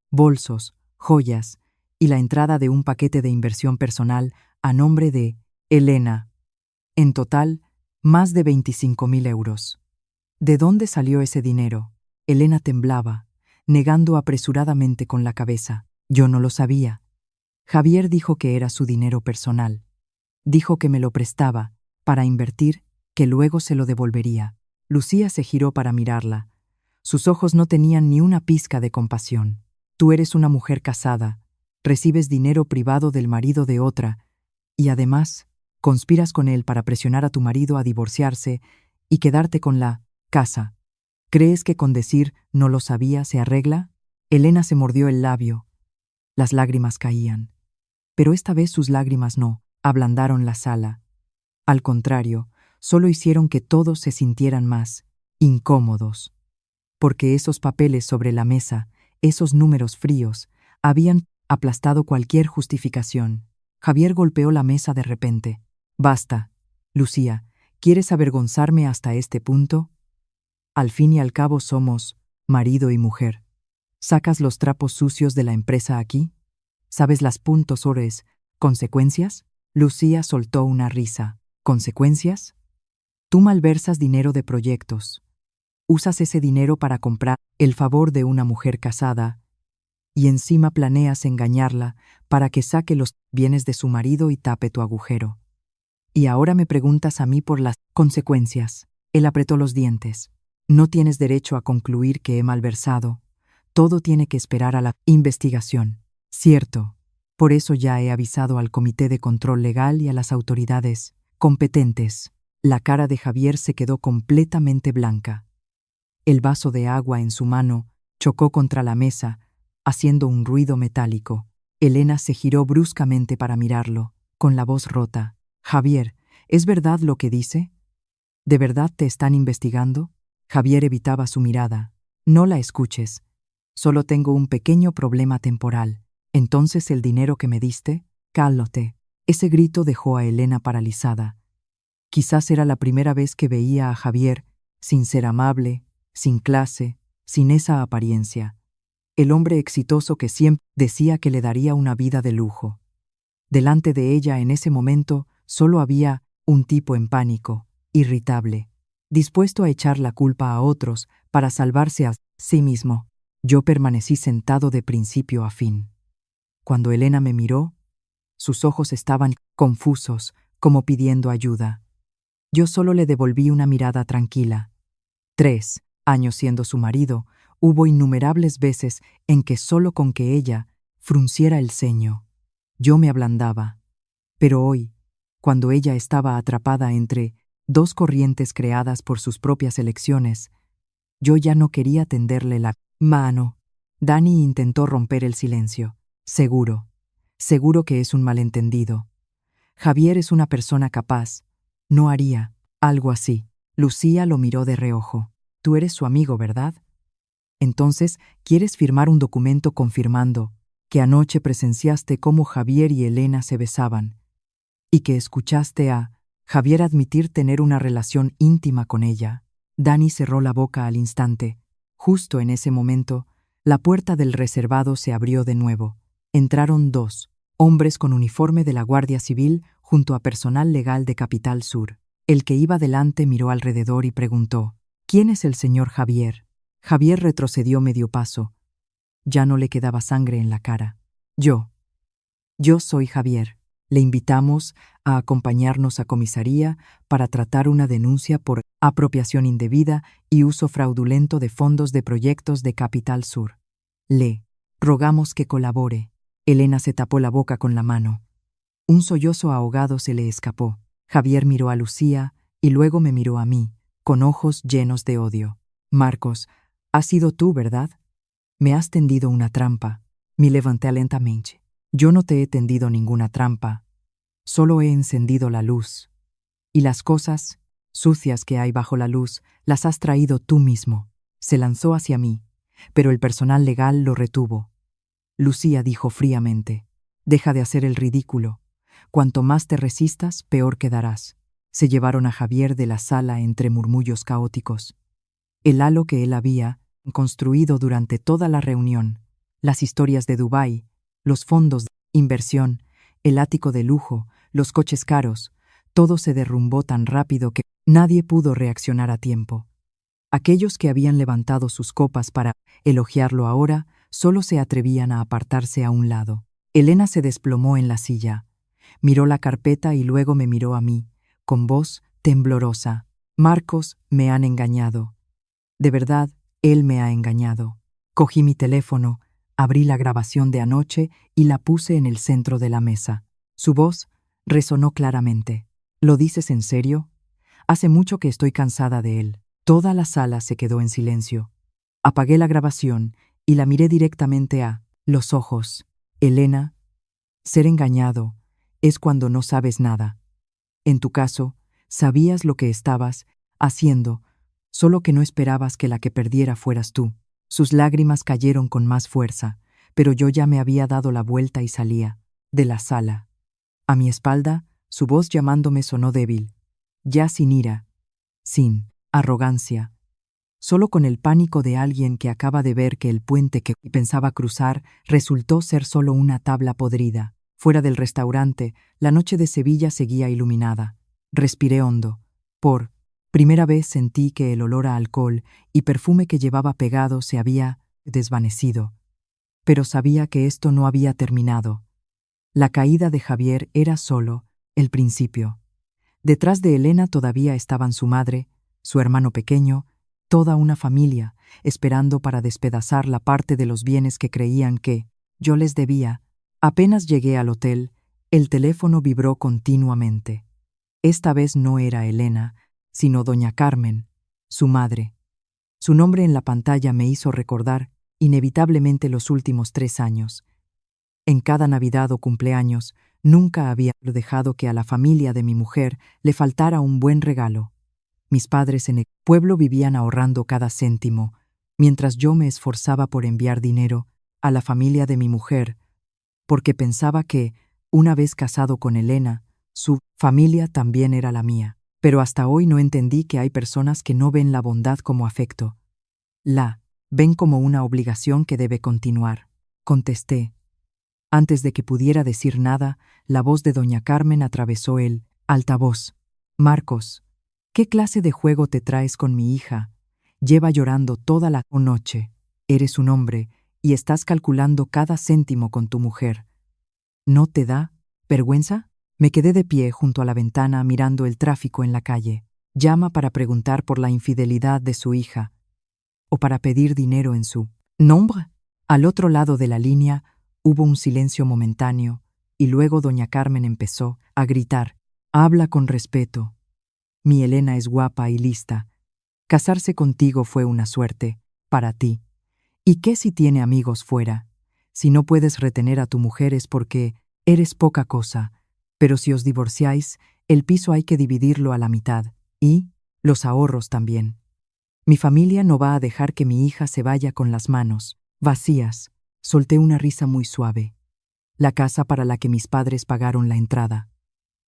bolsos, joyas y la entrada de un paquete de inversión personal a nombre de Elena. En total, más de 25.000 euros. ¿De dónde salió ese dinero? Elena temblaba, negando apresuradamente con la cabeza. Yo no lo sabía. Javier dijo que era su dinero personal. Dijo que me lo prestaba, para invertir, que luego se lo devolvería. Lucía se giró para mirarla. Sus ojos no tenían ni una pizca de compasión. Tú eres una mujer casada, recibes dinero privado del marido de otra, y además, conspiras con él para presionar a tu marido a divorciarse y quedarte con la casa. ¿Crees que con decir no lo sabía se arregla? Elena se mordió el labio. Las lágrimas caían. Pero esta vez sus lágrimas no ablandaron la sala. Al contrario, solo hicieron que todos se sintieran más incómodos. Porque esos papeles sobre la mesa, esos números fríos, habían aplastado cualquier justificación. Javier golpeó la mesa de repente. Basta, Lucía, ¿quieres avergonzarme hasta este punto? Al fin y al cabo somos marido y mujer. ¿Sacas los trapos sucios de la empresa aquí? ¿Sabes las consecuencias? Lucía soltó una risa. ¿Consecuencias? Tú malversas dinero de proyectos. Usas ese dinero para comprar el favor de una mujer casada y encima planeas engañarla para que saque los bienes de su marido y tape tu agujero. Y ahora me preguntas a mí por las consecuencias. Él apretó los dientes. No tienes derecho a concluir que he malversado. Todo tiene que esperar a la investigación. Cierto. Por eso ya he avisado al Comité de Control Legal y a las autoridades competentes. La cara de Javier se quedó completamente blanca. El vaso de agua en su mano chocó contra la mesa, haciendo un ruido metálico. Elena se giró bruscamente para mirarlo, con la voz rota. Javier, ¿es verdad lo que dice? ¿De verdad te están investigando? Javier evitaba su mirada. No la escuches. Solo tengo un pequeño problema temporal. Entonces el dinero que me diste, cálmate. Ese grito dejó a Elena paralizada. Quizás era la primera vez que veía a Javier sin ser amable, sin clase, sin esa apariencia. El hombre exitoso que siempre decía que le daría una vida de lujo. Delante de ella en ese momento solo había un tipo en pánico, irritable, dispuesto a echar la culpa a otros para salvarse a sí mismo. Yo permanecí sentado de principio a fin. Cuando Elena me miró, sus ojos estaban confusos, como pidiendo ayuda. Yo solo le devolví una mirada tranquila. 3 años siendo su marido, hubo innumerables veces en que solo con que ella frunciera el ceño, yo me ablandaba. Pero hoy, cuando ella estaba atrapada entre dos corrientes creadas por sus propias elecciones, yo ya no quería tenderle la mano. Dani intentó romper el silencio. Seguro que es un malentendido. Javier es una persona capaz. No haría algo así. Lucía lo miró de reojo. Tú eres su amigo, ¿verdad? Entonces, ¿quieres firmar un documento confirmando que anoche presenciaste cómo Javier y Elena se besaban y que escuchaste a Javier admitir tener una relación íntima con ella? Dani cerró la boca al instante. Justo en ese momento, la puerta del reservado se abrió de nuevo. Entraron dos hombres con uniforme de la Guardia Civil junto a personal legal de Capital Sur. El que iba delante miró alrededor y preguntó: ¿Quién es el señor Javier? Javier retrocedió medio paso. Ya no le quedaba sangre en la cara. Yo soy Javier. Le invitamos a acompañarnos a comisaría para tratar una denuncia por apropiación indebida y uso fraudulento de fondos de proyectos de Capital Sur. Le rogamos que colabore. Elena se tapó la boca con la mano. Un sollozo ahogado se le escapó. Javier miró a Lucía y luego me miró a mí, con ojos llenos de odio. Marcos, has sido tú, ¿verdad? Me has tendido una trampa. Me levanté lentamente. Yo no te he tendido ninguna trampa. Solo he encendido la luz. Y las cosas sucias que hay bajo la luz las has traído tú mismo. Se lanzó hacia mí, pero el personal legal lo retuvo. Lucía dijo fríamente: deja de hacer el ridículo. Cuanto más te resistas, peor quedarás. Se llevaron a Javier de la sala entre murmullos caóticos. El halo que él había construido durante toda la reunión, las historias de Dubái, los fondos de inversión, el ático de lujo, los coches caros, todo se derrumbó tan rápido que nadie pudo reaccionar a tiempo. Aquellos que habían levantado sus copas para elogiarlo ahora solo se atrevían a apartarse a un lado. Elena se desplomó en la silla, miró la carpeta y luego me miró a mí, con voz temblorosa. Marcos, me han engañado. De verdad, él me ha engañado. Cogí mi teléfono, abrí la grabación de anoche y la puse en el centro de la mesa. Su voz resonó claramente. ¿Lo dices en serio? Hace mucho que estoy cansada de él. Toda la sala se quedó en silencio. Apagué la grabación y la miré directamente a los ojos. Elena, ser engañado es cuando no sabes nada. En tu caso, sabías lo que estabas haciendo, solo que no esperabas que la que perdiera fueras tú. Sus lágrimas cayeron con más fuerza, pero yo ya me había dado la vuelta y salía de la sala. A mi espalda, su voz llamándome sonó débil, ya sin ira, sin arrogancia, solo con el pánico de alguien que acaba de ver que el puente que pensaba cruzar resultó ser solo una tabla podrida. Fuera del restaurante, la noche de Sevilla seguía iluminada. Respiré hondo. Por primera vez sentí que el olor a alcohol y perfume que llevaba pegado se había desvanecido. Pero sabía que esto no había terminado. La caída de Javier era solo el principio. Detrás de Elena todavía estaban su madre, su hermano pequeño, toda una familia, esperando para despedazar la parte de los bienes que creían que yo les debía. Apenas llegué al hotel, el teléfono vibró continuamente. Esta vez no era Elena, sino doña Carmen, su madre. Su nombre en la pantalla me hizo recordar inevitablemente los últimos 3 años. En cada Navidad o cumpleaños, nunca había dejado que a la familia de mi mujer le faltara un buen regalo. Mis padres en el pueblo vivían ahorrando cada céntimo, mientras yo me esforzaba por enviar dinero a la familia de mi mujer, porque pensaba que, una vez casado con Elena, su familia también era la mía. Pero hasta hoy no entendí que hay personas que no ven la bondad como afecto. La ven como una obligación que debe continuar. Contesté. Antes de que pudiera decir nada, la voz de doña Carmen atravesó el altavoz. Marcos, ¿qué clase de juego te traes con mi hija? Lleva llorando toda la noche. Eres un hombre y estás calculando cada céntimo con tu mujer. ¿No te da vergüenza? Me quedé de pie junto a la ventana mirando el tráfico en la calle. Llama para preguntar por la infidelidad de su hija o para pedir dinero en su nombre. Al otro lado de la línea hubo un silencio momentáneo y luego doña Carmen empezó a gritar: «Habla con respeto. Mi Elena es guapa y lista. Casarse contigo fue una suerte, para ti. ¿Y qué si tiene amigos fuera? Si no puedes retener a tu mujer es porque eres poca cosa. Pero si os divorciáis, el piso hay que dividirlo a la mitad. Y los ahorros también. Mi familia no va a dejar que mi hija se vaya con las manos vacías. Solté una risa muy suave. La casa para la que mis padres pagaron la entrada.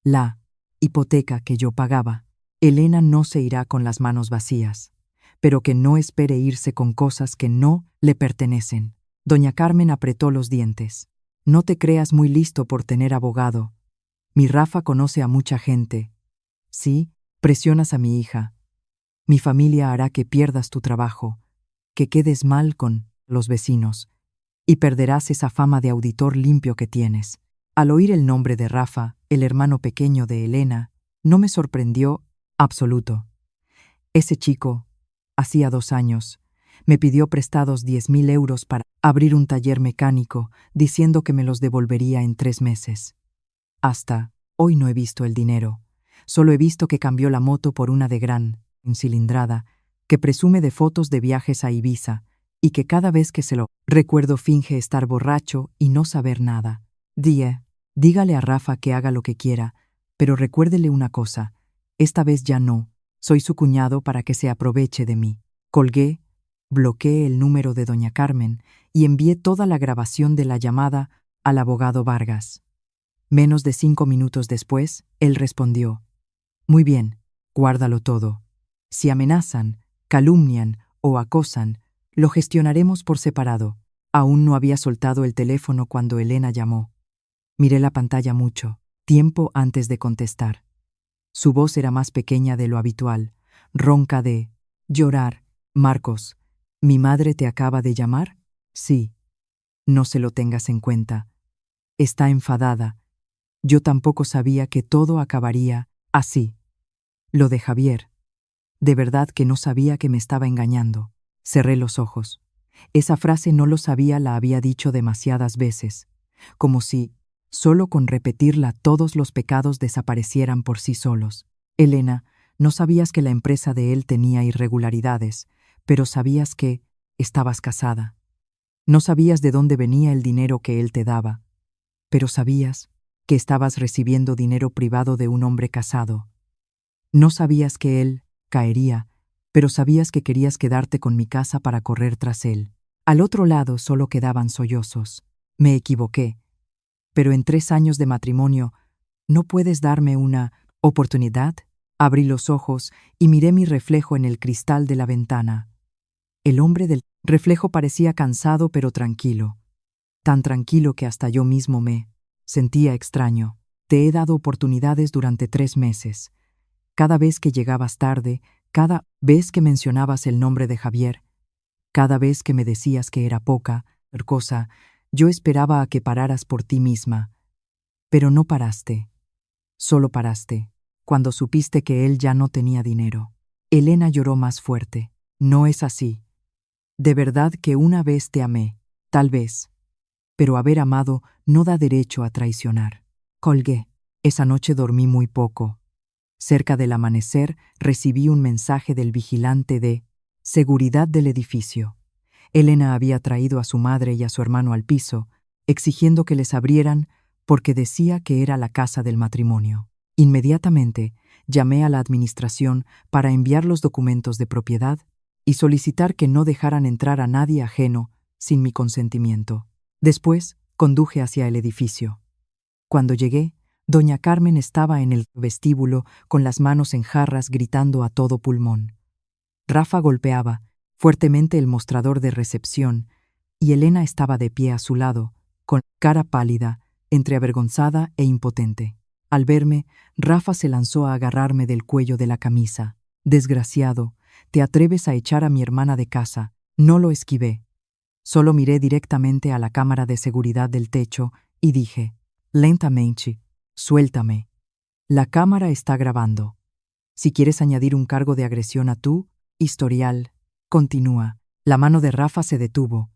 La hipoteca que yo pagaba. Elena no se irá con las manos vacías, pero que no espere irse con cosas que no le pertenecen. Doña Carmen apretó los dientes. No te creas muy listo por tener abogado. Mi Rafa conoce a mucha gente. Sí, presionas a mi hija. Mi familia hará que pierdas tu trabajo, que quedes mal con los vecinos, y perderás esa fama de auditor limpio que tienes. Al oír el nombre de Rafa, el hermano pequeño de Elena, no me sorprendió absoluto. Ese chico, hacía 2 años, me pidió prestados 10.000 euros para abrir un taller mecánico, diciendo que me los devolvería en 3 meses. Hasta hoy no he visto el dinero. Solo he visto que cambió la moto por una de gran cilindrada, que presume de fotos de viajes a Ibiza, y que cada vez que se lo recuerdo finge estar borracho y no saber nada. Dígale a Rafa que haga lo que quiera, pero recuérdele una cosa, esta vez ya no, soy su cuñado para que se aproveche de mí. Colgué, bloqueé el número de doña Carmen y envié toda la grabación de la llamada al abogado Vargas. Menos de 5 minutos después, él respondió: Muy bien, guárdalo todo. Si amenazan, calumnian o acosan, lo gestionaremos por separado. Aún no había soltado el teléfono cuando Elena llamó. Miré la pantalla mucho, tiempo antes de contestar. Su voz era más pequeña de lo habitual, ronca de llorar. Marcos, ¿mi madre te acaba de llamar? Sí. No se lo tengas en cuenta. Está enfadada. Yo tampoco sabía que todo acabaría así. Lo de Javier. De verdad que no sabía que me estaba engañando. Cerré los ojos. Esa frase no lo sabía, la había dicho demasiadas veces, como si, solo con repetirla, todos los pecados desaparecieran por sí solos. Elena, no sabías que la empresa de él tenía irregularidades, pero sabías que estabas casada. No sabías de dónde venía el dinero que él te daba, pero sabías que estabas recibiendo dinero privado de un hombre casado. No sabías que él caería, pero sabías que querías quedarte con mi casa para correr tras él. Al otro lado solo quedaban sollozos. Me equivoqué. Pero en 3 años de matrimonio, ¿no puedes darme una oportunidad? Abrí los ojos y miré mi reflejo en el cristal de la ventana. El hombre del reflejo parecía cansado pero tranquilo. Tan tranquilo que hasta yo mismo me sentía extraño. Te he dado oportunidades durante 3 meses. Cada vez que llegabas tarde, cada vez que mencionabas el nombre de Javier, cada vez que me decías que era poca cosa, yo esperaba a que pararas por ti misma. Pero no paraste. Solo paraste cuando supiste que él ya no tenía dinero. Elena lloró más fuerte. No es así. De verdad que una vez te amé, tal vez. Pero haber amado no da derecho a traicionar. Colgué. Esa noche dormí muy poco. Cerca del amanecer recibí un mensaje del vigilante de seguridad del edificio. Elena había traído a su madre y a su hermano al piso, exigiendo que les abrieran porque decía que era la casa del matrimonio. Inmediatamente llamé a la administración para enviar los documentos de propiedad y solicitar que no dejaran entrar a nadie ajeno sin mi consentimiento. Después conduje hacia el edificio. Cuando llegué, doña Carmen estaba en el vestíbulo con las manos en jarras gritando a todo pulmón. Rafa golpeaba fuertemente el mostrador de recepción y Elena estaba de pie a su lado, con cara pálida, entre avergonzada e impotente. Al verme, Rafa se lanzó a agarrarme del cuello de la camisa. Desgraciado, ¿te atreves a echar a mi hermana de casa? No lo esquivé. Solo miré directamente a la cámara de seguridad del techo y dije, lentamente, suéltame. La cámara está grabando. Si quieres añadir un cargo de agresión a tu historial, continúa. La mano de Rafa se detuvo.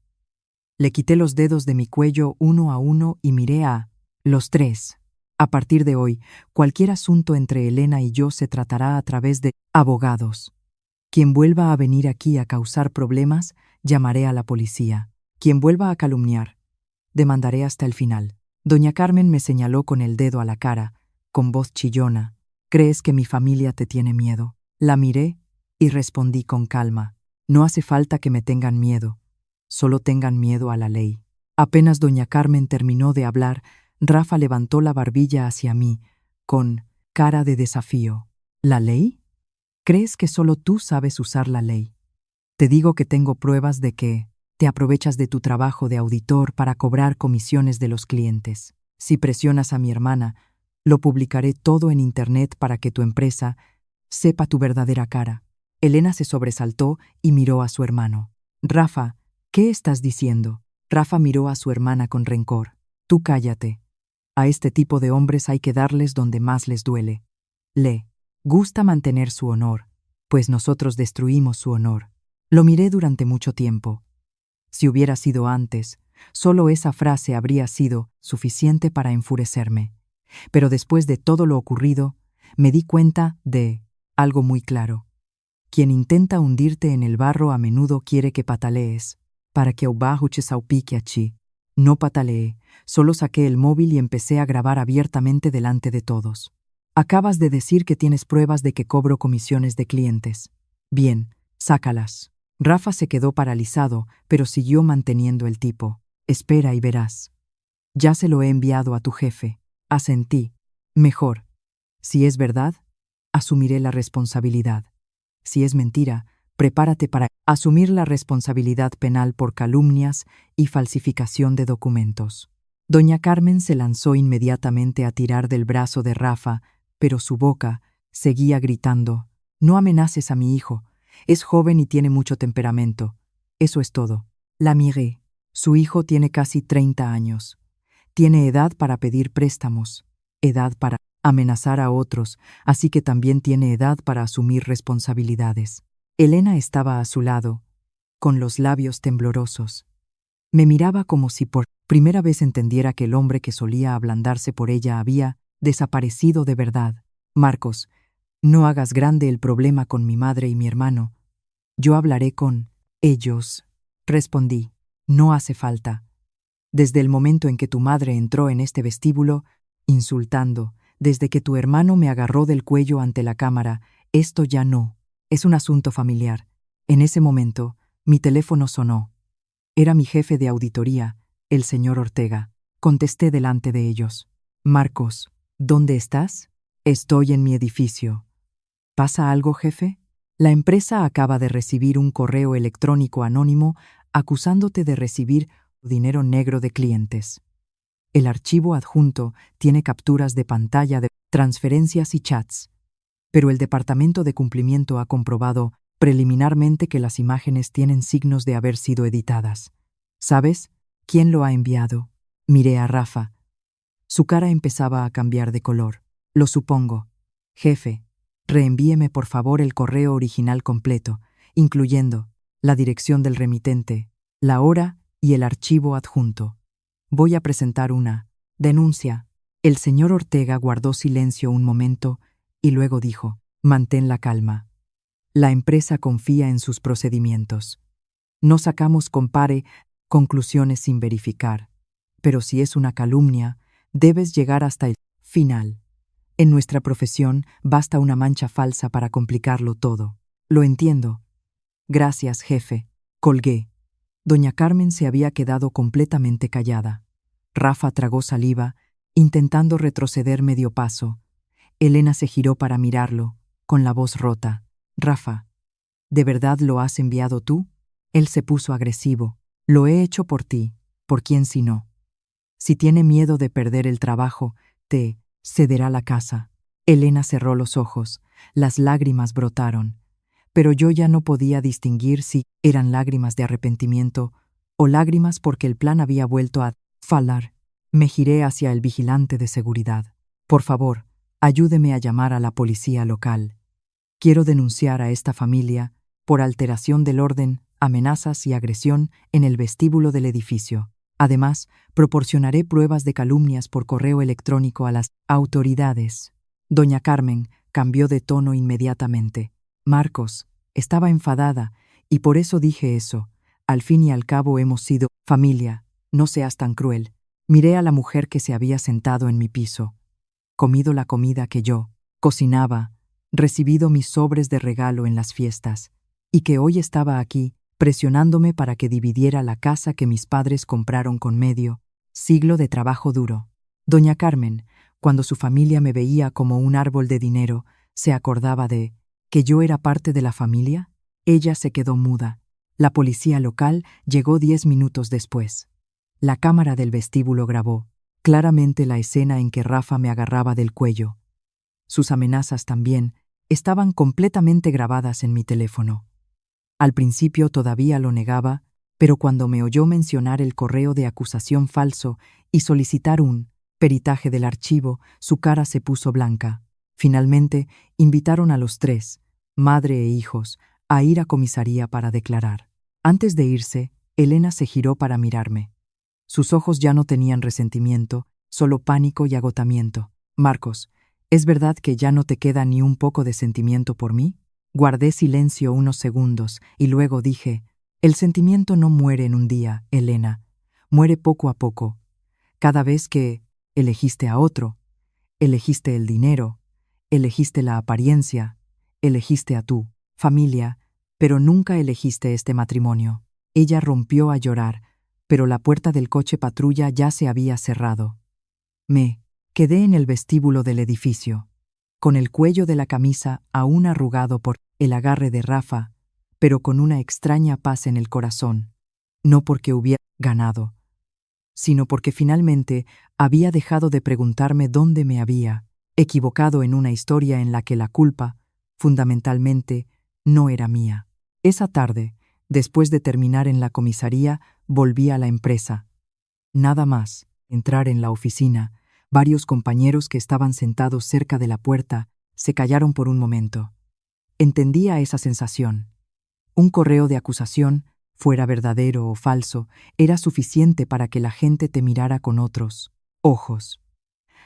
Le quité los dedos de mi cuello uno a uno y miré a los 3. A partir de hoy, cualquier asunto entre Elena y yo se tratará a través de abogados. Quien vuelva a venir aquí a causar problemas, llamaré a la policía. Quien vuelva a calumniar, demandaré hasta el final. Doña Carmen me señaló con el dedo a la cara, con voz chillona. ¿Crees que mi familia te tiene miedo? La miré Y respondí con calma: no hace falta que me tengan miedo, solo tengan miedo a la ley. Apenas doña Carmen terminó de hablar, Rafa levantó la barbilla hacia mí, con cara de desafío. ¿La ley? ¿Crees que solo tú sabes usar la ley? Te digo que tengo pruebas de que te aprovechas de tu trabajo de auditor para cobrar comisiones de los clientes. Si presionas a mi hermana, lo publicaré todo en internet para que tu empresa sepa tu verdadera cara. Elena se sobresaltó y miró a su hermano. Rafa, ¿qué estás diciendo? Rafa miró a su hermana con rencor. Tú cállate. A este tipo de hombres hay que darles donde más les duele. Le gusta mantener su honor, pues nosotros destruimos su honor. Lo miré durante mucho tiempo. Si hubiera sido antes, solo esa frase habría sido suficiente para enfurecerme. Pero después de todo lo ocurrido, me di cuenta de algo muy claro. Quien intenta hundirte en el barro a menudo quiere que patalees, para que obajuches aupiquiachi. No pataleé, solo saqué el móvil y empecé a grabar abiertamente delante de todos. Acabas de decir que tienes pruebas de que cobro comisiones de clientes. Bien, sácalas. Rafa se quedó paralizado, pero siguió manteniendo el tipo. Espera y verás. Ya se lo he enviado a tu jefe. Asentí. Mejor. Si es verdad, asumiré la responsabilidad. Si es mentira, prepárate para asumir la responsabilidad penal por calumnias y falsificación de documentos. Doña Carmen se lanzó inmediatamente a tirar del brazo de Rafa, pero su boca seguía gritando: no amenaces a mi hijo. Es joven y tiene mucho temperamento. Eso es todo. La miré. Su hijo tiene casi 30 años. Tiene edad para pedir préstamos, edad para amenazar a otros, así que también tiene edad para asumir responsabilidades. Elena estaba a su lado, con los labios temblorosos. Me miraba como si por primera vez entendiera que el hombre que solía ablandarse por ella había desaparecido de verdad. Marcos, no hagas grande el problema con mi madre y mi hermano. Yo hablaré con ellos, respondí. No hace falta. Desde el momento en que tu madre entró en este vestíbulo, insultando, desde que tu hermano me agarró del cuello ante la cámara, esto ya no. Es un asunto familiar. En ese momento, mi teléfono sonó. Era mi jefe de auditoría, el señor Ortega. Contesté delante de ellos. Marcos, ¿dónde estás? Estoy en mi edificio. ¿Pasa algo, jefe? La empresa acaba de recibir un correo electrónico anónimo acusándote de recibir dinero negro de clientes. El archivo adjunto tiene capturas de pantalla de transferencias y chats, pero el Departamento de Cumplimiento ha comprobado preliminarmente que las imágenes tienen signos de haber sido editadas. ¿Sabes quién lo ha enviado? Miré a Rafa. Su cara empezaba a cambiar de color. Lo supongo. Jefe, reenvíeme por favor el correo original completo, incluyendo la dirección del remitente, la hora y el archivo adjunto. Voy a presentar una denuncia. El señor Ortega guardó silencio un momento y luego dijo: mantén la calma. La empresa confía en sus procedimientos. No sacamos conclusiones sin verificar. Pero si es una calumnia, debes llegar hasta el final. En nuestra profesión basta una mancha falsa para complicarlo todo. Lo entiendo. Gracias, jefe. Colgué. Doña Carmen se había quedado completamente callada. Rafa tragó saliva, intentando retroceder medio paso. Elena se giró para mirarlo, con la voz rota. Rafa, ¿de verdad lo has enviado tú? Él se puso agresivo. Lo he hecho por ti. ¿Por quién si no? Si tiene miedo de perder el trabajo, te cederá la casa. Elena cerró los ojos. Las lágrimas brotaron. Pero yo ya no podía distinguir si eran lágrimas de arrepentimiento o lágrimas porque el plan había vuelto a fallar. Me giré hacia el vigilante de seguridad. Por favor, ayúdeme a llamar a la policía local. Quiero denunciar a esta familia por alteración del orden, amenazas y agresión en el vestíbulo del edificio. Además, proporcionaré pruebas de calumnias por correo electrónico a las autoridades. Doña Carmen cambió de tono inmediatamente. Marcos, estaba enfadada, y por eso dije eso. Al fin y al cabo hemos sido familia, no seas tan cruel. Miré a la mujer que se había sentado en mi piso. Comido la comida que yo cocinaba, recibido mis sobres de regalo en las fiestas, y que hoy estaba aquí, presionándome para que dividiera la casa que mis padres compraron con medio siglo de trabajo duro. Doña Carmen, cuando su familia me veía como un árbol de dinero, ¿se acordaba de que yo era parte de la familia? Ella se quedó muda. La policía local llegó 10 minutos después. La cámara del vestíbulo grabó claramente la escena en que Rafa me agarraba del cuello. Sus amenazas también estaban completamente grabadas en mi teléfono. Al principio todavía lo negaba, pero cuando me oyó mencionar el correo de acusación falso y solicitar un peritaje del archivo, su cara se puso blanca. Finalmente, invitaron a los tres, madre e hijos, a ir a comisaría para declarar. Antes de irse, Elena se giró para mirarme. Sus ojos ya no tenían resentimiento, solo pánico y agotamiento. Marcos, ¿es verdad que ya no te queda ni un poco de sentimiento por mí? Guardé silencio unos segundos y luego dije, el sentimiento no muere en un día, Elena. Muere poco a poco. Cada vez que elegiste a otro, elegiste el dinero, elegiste la apariencia, elegiste a tu familia, pero nunca elegiste este matrimonio. Ella rompió a llorar, pero la puerta del coche patrulla ya se había cerrado. Me quedé en el vestíbulo del edificio, con el cuello de la camisa aún arrugado por el agarre de Rafa, pero con una extraña paz en el corazón, no porque hubiera ganado, sino porque finalmente había dejado de preguntarme dónde me había equivocado en una historia en la que la culpa, fundamentalmente, no era mía. Esa tarde, después de terminar en la comisaría, volví a la empresa. Nada más entrar en la oficina, varios compañeros que estaban sentados cerca de la puerta se callaron por un momento. Entendía esa sensación. Un correo de acusación, fuera verdadero o falso, era suficiente para que la gente te mirara con otros ojos.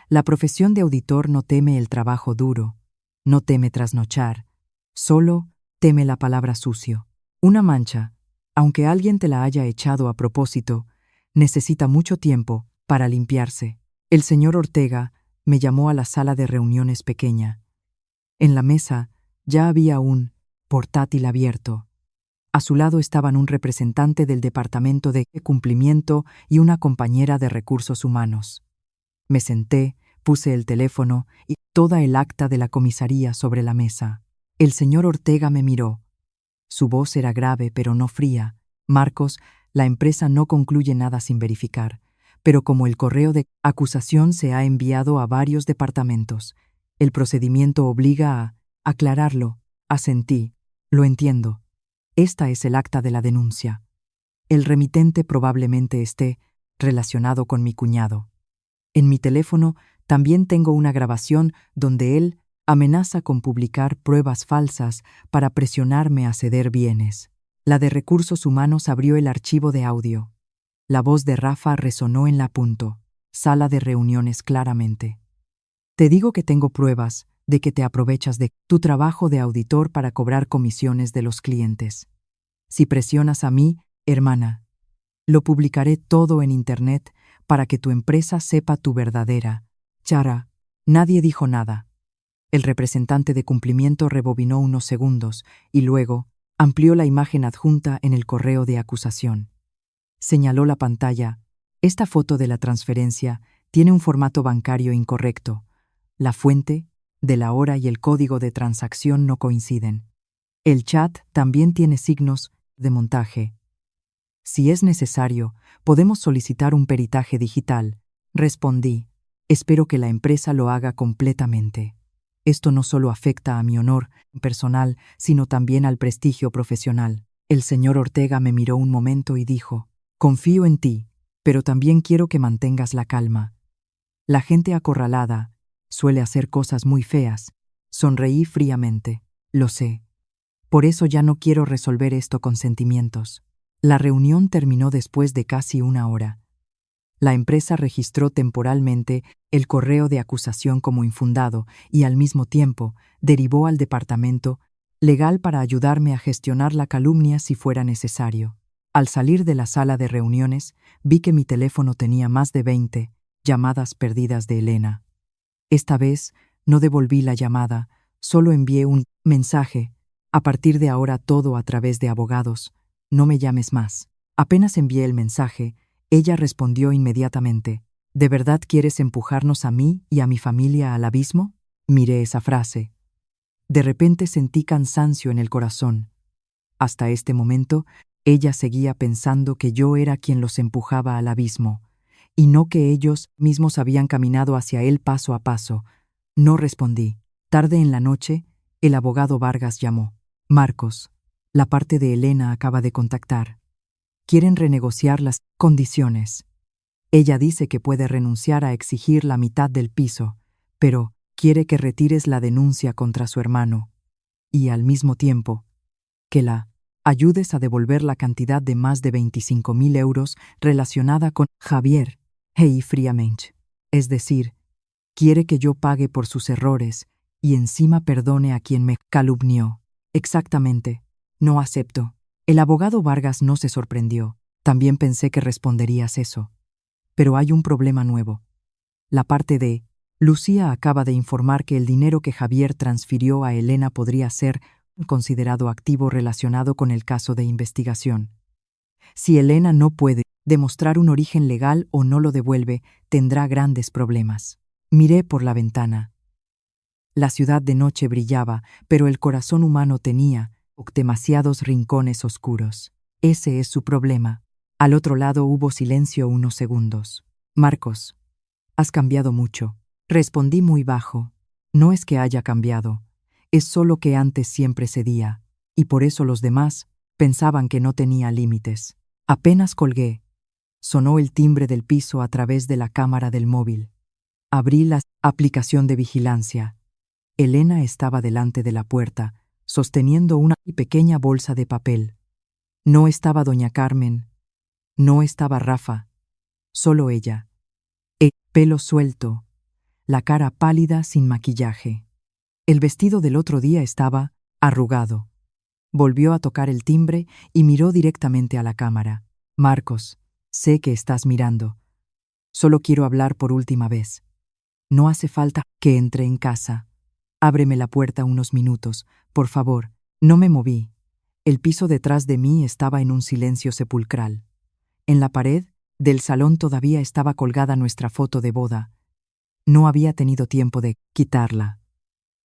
La profesión de auditor no teme el trabajo duro, no teme trasnochar, solo teme la palabra sucio. Una mancha, aunque alguien te la haya echado a propósito, necesita mucho tiempo para limpiarse. El señor Ortega me llamó a la sala de reuniones pequeña. En la mesa ya había un portátil abierto. A su lado estaban un representante del Departamento de Cumplimiento y una compañera de Recursos Humanos. Me senté, puse el teléfono y toda el acta de la comisaría sobre la mesa. El señor Ortega me miró. Su voz era grave pero no fría. Marcos, la empresa no concluye nada sin verificar, pero como el correo de acusación se ha enviado a varios departamentos, el procedimiento obliga a aclararlo. Asentí. Lo entiendo. Esta es el acta de la denuncia. El remitente probablemente esté relacionado con mi cuñado. En mi teléfono también tengo una grabación donde él amenaza con publicar pruebas falsas para presionarme a ceder bienes. La de Recursos Humanos abrió el archivo de audio. La voz de Rafa resonó en la sala de reuniones claramente. Te digo que tengo pruebas de que te aprovechas de tu trabajo de auditor para cobrar comisiones de los clientes. Si presionas a mí, hermana, lo publicaré todo en Internet para que tu empresa sepa tu verdadera cara. Nadie dijo nada. El representante de cumplimiento rebobinó unos segundos y luego amplió la imagen adjunta en el correo de acusación. Señaló la pantalla. Esta foto de la transferencia tiene un formato bancario incorrecto. La fuente, de la hora y el código de transacción no coinciden. El chat también tiene signos de montaje. Si es necesario, podemos solicitar un peritaje digital. Respondí. Espero que la empresa lo haga completamente. Esto no solo afecta a mi honor personal, sino también al prestigio profesional. El señor Ortega me miró un momento y dijo, confío en ti, pero también quiero que mantengas la calma. La gente acorralada suele hacer cosas muy feas. Sonreí fríamente. Lo sé. Por eso ya no quiero resolver esto con sentimientos. La reunión terminó después de casi una hora. La empresa registró temporalmente el correo de acusación como infundado y al mismo tiempo derivó al departamento legal para ayudarme a gestionar la calumnia si fuera necesario. Al salir de la sala de reuniones, vi que mi teléfono tenía más de 20 llamadas perdidas de Elena. Esta vez no devolví la llamada, Solo envié un mensaje. A partir de ahora todo a través de abogados. No me llames más. Apenas envié el mensaje, ella respondió inmediatamente. ¿De verdad quieres empujarnos a mí y a mi familia al abismo? Miré esa frase. De repente sentí cansancio en el corazón. Hasta este momento, ella seguía pensando que yo era quien los empujaba al abismo, y no que ellos mismos habían caminado hacia él paso a paso. No respondí. Tarde en la noche, el abogado Vargas llamó. Marcos, la parte de Elena acaba de contactar. Quieren renegociar las condiciones. Ella dice que puede renunciar a exigir la mitad del piso, pero quiere que retires la denuncia contra su hermano. Y al mismo tiempo, que la ayudes a devolver la cantidad de más de 25.000 euros relacionada con Javier fríamente. Es decir, quiere que yo pague por sus errores y encima perdone a quien me calumnió. Exactamente. No acepto. El abogado Vargas no se sorprendió. También pensé que responderías eso. Pero hay un problema nuevo. La parte de Lucía acaba de informar que el dinero que Javier transfirió a Elena podría ser considerado activo relacionado con el caso de investigación. Si Elena no puede demostrar un origen legal o no lo devuelve, tendrá grandes problemas. Miré por la ventana. La ciudad de noche brillaba, pero el corazón humano tenía demasiados rincones oscuros. Ese es su problema. Al otro lado hubo silencio unos segundos. Marcos, has cambiado mucho. Respondí muy bajo. No es que haya cambiado. Es solo que antes siempre cedía, y por eso los demás pensaban que no tenía límites. Apenas colgué. Sonó el timbre del piso a través de la cámara del móvil. Abrí la aplicación de vigilancia. Elena estaba delante de la puerta, sosteniendo una pequeña bolsa de papel. No estaba doña Carmen, no estaba Rafa, solo ella. Pelo suelto, la cara pálida sin maquillaje. El vestido del otro día estaba arrugado. Volvió a tocar el timbre y miró directamente a la cámara. Marcos, sé que estás mirando. Solo quiero hablar por última vez. No hace falta que entre en casa. Ábreme la puerta unos minutos, por favor. No me moví. El piso detrás de mí estaba en un silencio sepulcral. En la pared del salón todavía estaba colgada nuestra foto de boda. No había tenido tiempo de quitarla.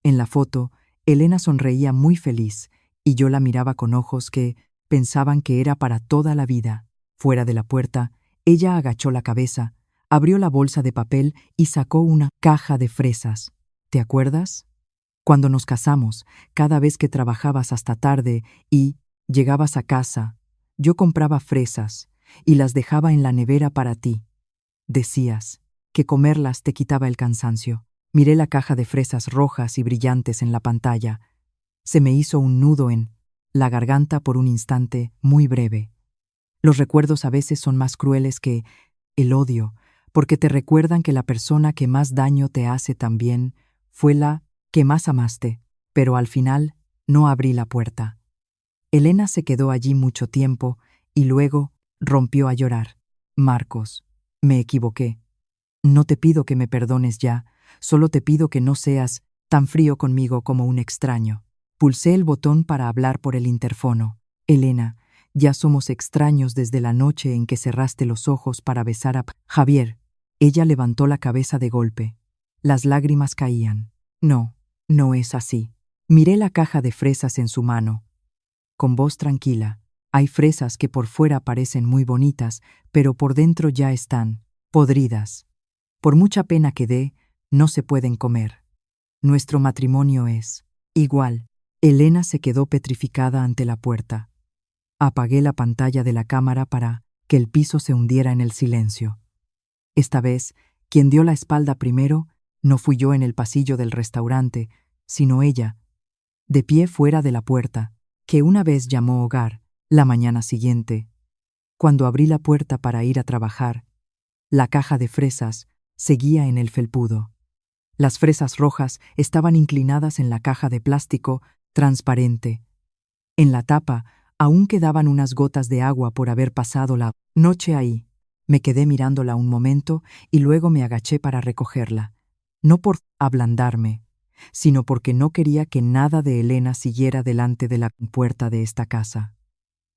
En la foto, Elena sonreía muy feliz y yo la miraba con ojos que pensaban que era para toda la vida. Fuera de la puerta, ella agachó la cabeza, abrió la bolsa de papel y sacó una caja de fresas. ¿Te acuerdas? Cuando nos casamos, cada vez que trabajabas hasta tarde y llegabas a casa, yo compraba fresas y las dejaba en la nevera para ti. Decías que comerlas te quitaba el cansancio. Miré la caja de fresas rojas y brillantes en la pantalla. Se me hizo un nudo en la garganta por un instante muy breve. Los recuerdos a veces son más crueles que el odio, porque te recuerdan que la persona que más daño te hace también fue la que más amaste, pero al final no abrí la puerta. Elena se quedó allí mucho tiempo y luego rompió a llorar. Marcos, me equivoqué. No te pido que me perdones ya, solo te pido que no seas tan frío conmigo como un extraño. Pulsé el botón para hablar por el interfono. Elena, ya somos extraños desde la noche en que cerraste los ojos para besar a Javier. Ella levantó la cabeza de golpe. Las lágrimas caían. No, no es así. Miré la caja de fresas en su mano. Con voz tranquila, hay fresas que por fuera parecen muy bonitas, pero por dentro ya están podridas. Por mucha pena que dé, no se pueden comer. Nuestro matrimonio es igual. Elena se quedó petrificada ante la puerta. Apagué la pantalla de la cámara para que el piso se hundiera en el silencio. Esta vez, quien dio la espalda primero no fui yo en el pasillo del restaurante, sino ella, de pie fuera de la puerta, que una vez llamó hogar. La mañana siguiente, cuando abrí la puerta para ir a trabajar, la caja de fresas seguía en el felpudo. Las fresas rojas estaban inclinadas en la caja de plástico transparente. En la tapa aún quedaban unas gotas de agua por haber pasado la noche ahí. Me quedé mirándola un momento y luego me agaché para recogerla. No por ablandarme, sino porque no quería que nada de Elena siguiera delante de la puerta de esta casa.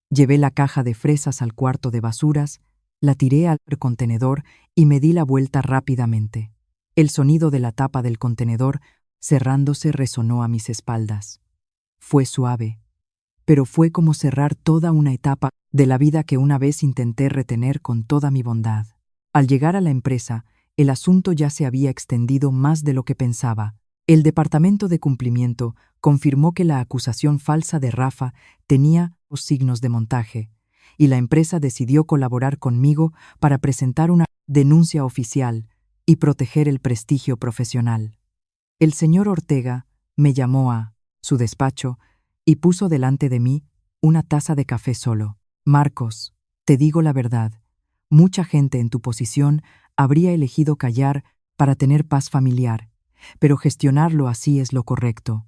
Llevé la caja de fresas al cuarto de basuras, la tiré al contenedor y me di la vuelta rápidamente. El sonido de la tapa del contenedor cerrándose resonó a mis espaldas. Fue suave, pero fue como cerrar toda una etapa de la vida que una vez intenté retener con toda mi bondad. Al llegar a la empresa, el asunto ya se había extendido más de lo que pensaba. El departamento de cumplimiento confirmó que la acusación falsa de Rafa tenía los signos de montaje, y la empresa decidió colaborar conmigo para presentar una denuncia oficial y proteger el prestigio profesional. El señor Ortega me llamó a su despacho y puso delante de mí una taza de café solo. Marcos, te digo la verdad, mucha gente en tu posición habría elegido callar para tener paz familiar, pero gestionarlo así es lo correcto.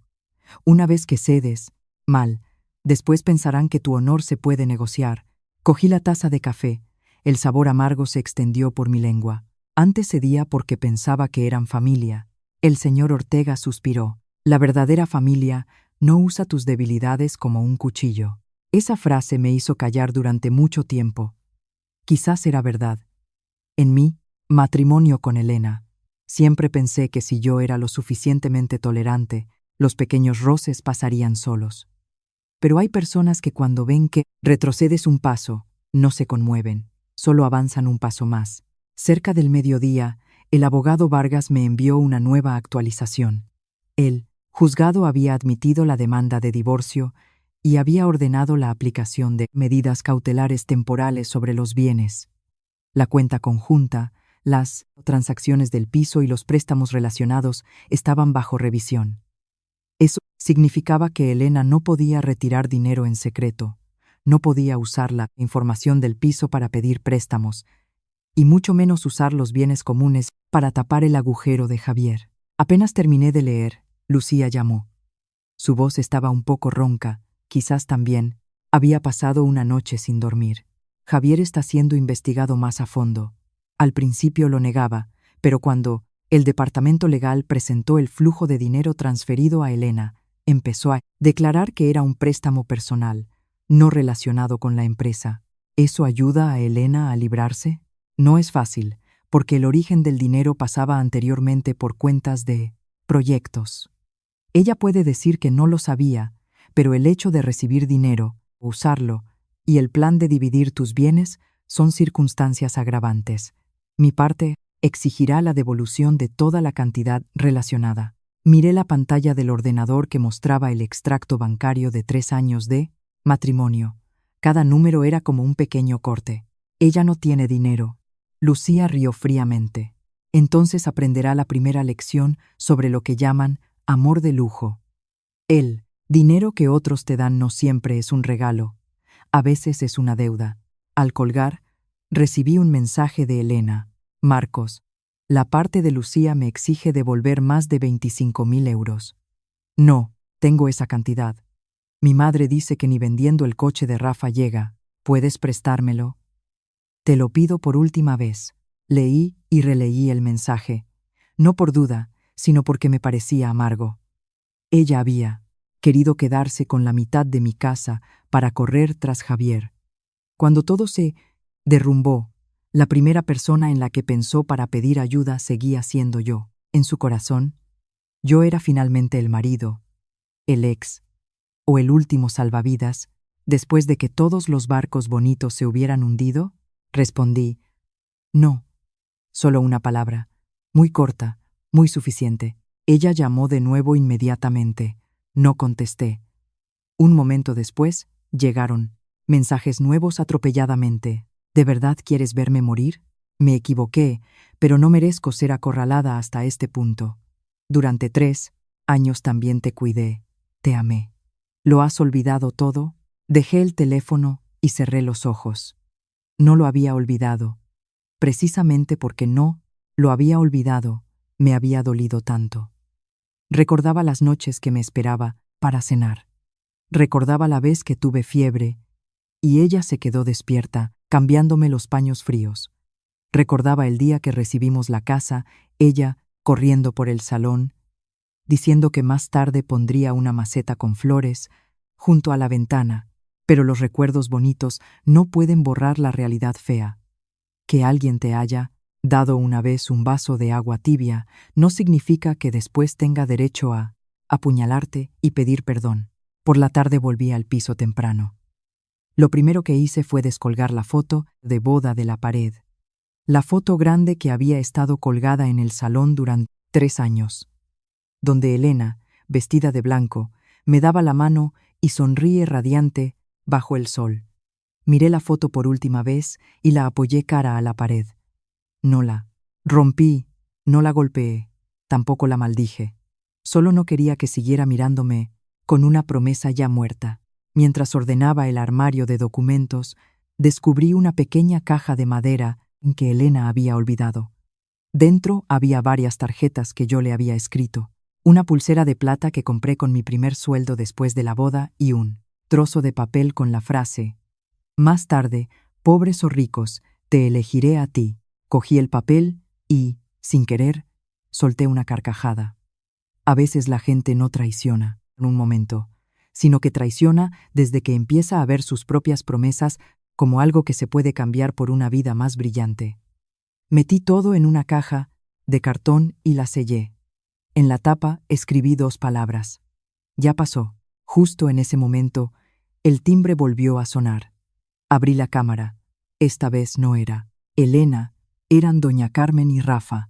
Una vez que cedes, mal, después pensarán que tu honor se puede negociar. Cogí la taza de café, el sabor amargo se extendió por mi lengua. Antes cedía porque pensaba que eran familia. El señor Ortega suspiró. La verdadera familia no usa tus debilidades como un cuchillo. Esa frase me hizo callar durante mucho tiempo. Quizás era verdad. En mi matrimonio con Elena, siempre pensé que si yo era lo suficientemente tolerante, los pequeños roces pasarían solos. Pero hay personas que cuando ven que retrocedes un paso, no se conmueven, solo avanzan un paso más. Cerca del mediodía, el abogado Vargas me envió una nueva actualización. El juzgado había admitido la demanda de divorcio y había ordenado la aplicación de medidas cautelares temporales sobre los bienes. La cuenta conjunta, las transacciones del piso y los préstamos relacionados estaban bajo revisión. Eso significaba que Elena no podía retirar dinero en secreto, no podía usar la información del piso para pedir préstamos, y mucho menos usar los bienes comunes para tapar el agujero de Javier. Apenas terminé de leer, Lucía llamó. Su voz estaba un poco ronca, quizás también había pasado una noche sin dormir. Javier está siendo investigado más a fondo. Al principio lo negaba, pero cuando el departamento legal presentó el flujo de dinero transferido a Elena, empezó a declarar que era un préstamo personal, no relacionado con la empresa. ¿Eso ayuda a Elena a librarse? No es fácil, porque el origen del dinero pasaba anteriormente por cuentas de proyectos. Ella puede decir que no lo sabía, pero el hecho de recibir dinero, usarlo, y el plan de dividir tus bienes son circunstancias agravantes. Mi parte exigirá la devolución de toda la cantidad relacionada. Miré la pantalla del ordenador que mostraba el extracto bancario de 3 años de matrimonio. Cada número era como un pequeño corte. Ella no tiene dinero. Lucía rió fríamente. Entonces aprenderá la primera lección sobre lo que llaman amor de lujo. El dinero que otros te dan no siempre es un regalo. A veces es una deuda. Al colgar, recibí un mensaje de Elena. Marcos, la parte de Lucía me exige devolver más de 25.000 euros. No, tengo esa cantidad. Mi madre dice que ni vendiendo el coche de Rafa llega. ¿Puedes prestármelo? Te lo pido por última vez. Leí y releí el mensaje. No por duda, sino porque me parecía amargo. Ella había querido quedarse con la mitad de mi casa para correr tras Javier. Cuando todo se derrumbó, la primera persona en la que pensó para pedir ayuda seguía siendo yo. En su corazón, yo era finalmente el marido, el ex, o el último salvavidas, después de que todos los barcos bonitos se hubieran hundido. Respondí, no, solo una palabra, muy corta, muy suficiente. Ella llamó de nuevo inmediatamente. No contesté. Un momento después, llegaron mensajes nuevos atropelladamente. ¿De verdad quieres verme morir? Me equivoqué, pero no merezco ser acorralada hasta este punto. Durante 3 años también te cuidé, te amé. ¿Lo has olvidado todo? Dejé el teléfono y cerré los ojos. No lo había olvidado. Precisamente porque no lo había olvidado, me había dolido tanto. Recordaba las noches que me esperaba para cenar. Recordaba la vez que tuve fiebre y ella se quedó despierta, cambiándome los paños fríos. Recordaba el día que recibimos la casa, ella corriendo por el salón diciendo que más tarde pondría una maceta con flores junto a la ventana, pero los recuerdos bonitos no pueden borrar la realidad fea. Que alguien te haya dado una vez un vaso de agua tibia no significa que después tenga derecho a apuñalarte y pedir perdón. Por la tarde volví al piso temprano. Lo primero que hice fue descolgar la foto de boda de la pared. La foto grande que había estado colgada en el salón durante 3 años, donde Elena, vestida de blanco, me daba la mano y sonríe radiante bajo el sol. Miré la foto por última vez y la apoyé cara a la pared. No la rompí, no la golpeé, tampoco la maldije. Solo no quería que siguiera mirándome con una promesa ya muerta. Mientras ordenaba el armario de documentos, descubrí una pequeña caja de madera en que Elena había olvidado. Dentro había varias tarjetas que yo le había escrito, una pulsera de plata que compré con mi primer sueldo después de la boda y un trozo de papel con la frase: «Más tarde, pobres o ricos, te elegiré a ti». Cogí el papel y, sin querer, solté una carcajada. A veces la gente no traiciona en un momento, sino que traiciona desde que empieza a ver sus propias promesas como algo que se puede cambiar por una vida más brillante. Metí todo en una caja de cartón y la sellé. En la tapa escribí 2 palabras. Ya pasó. Justo en ese momento, el timbre volvió a sonar. Abrí la cámara. Esta vez no era Elena, eran doña Carmen y Rafa.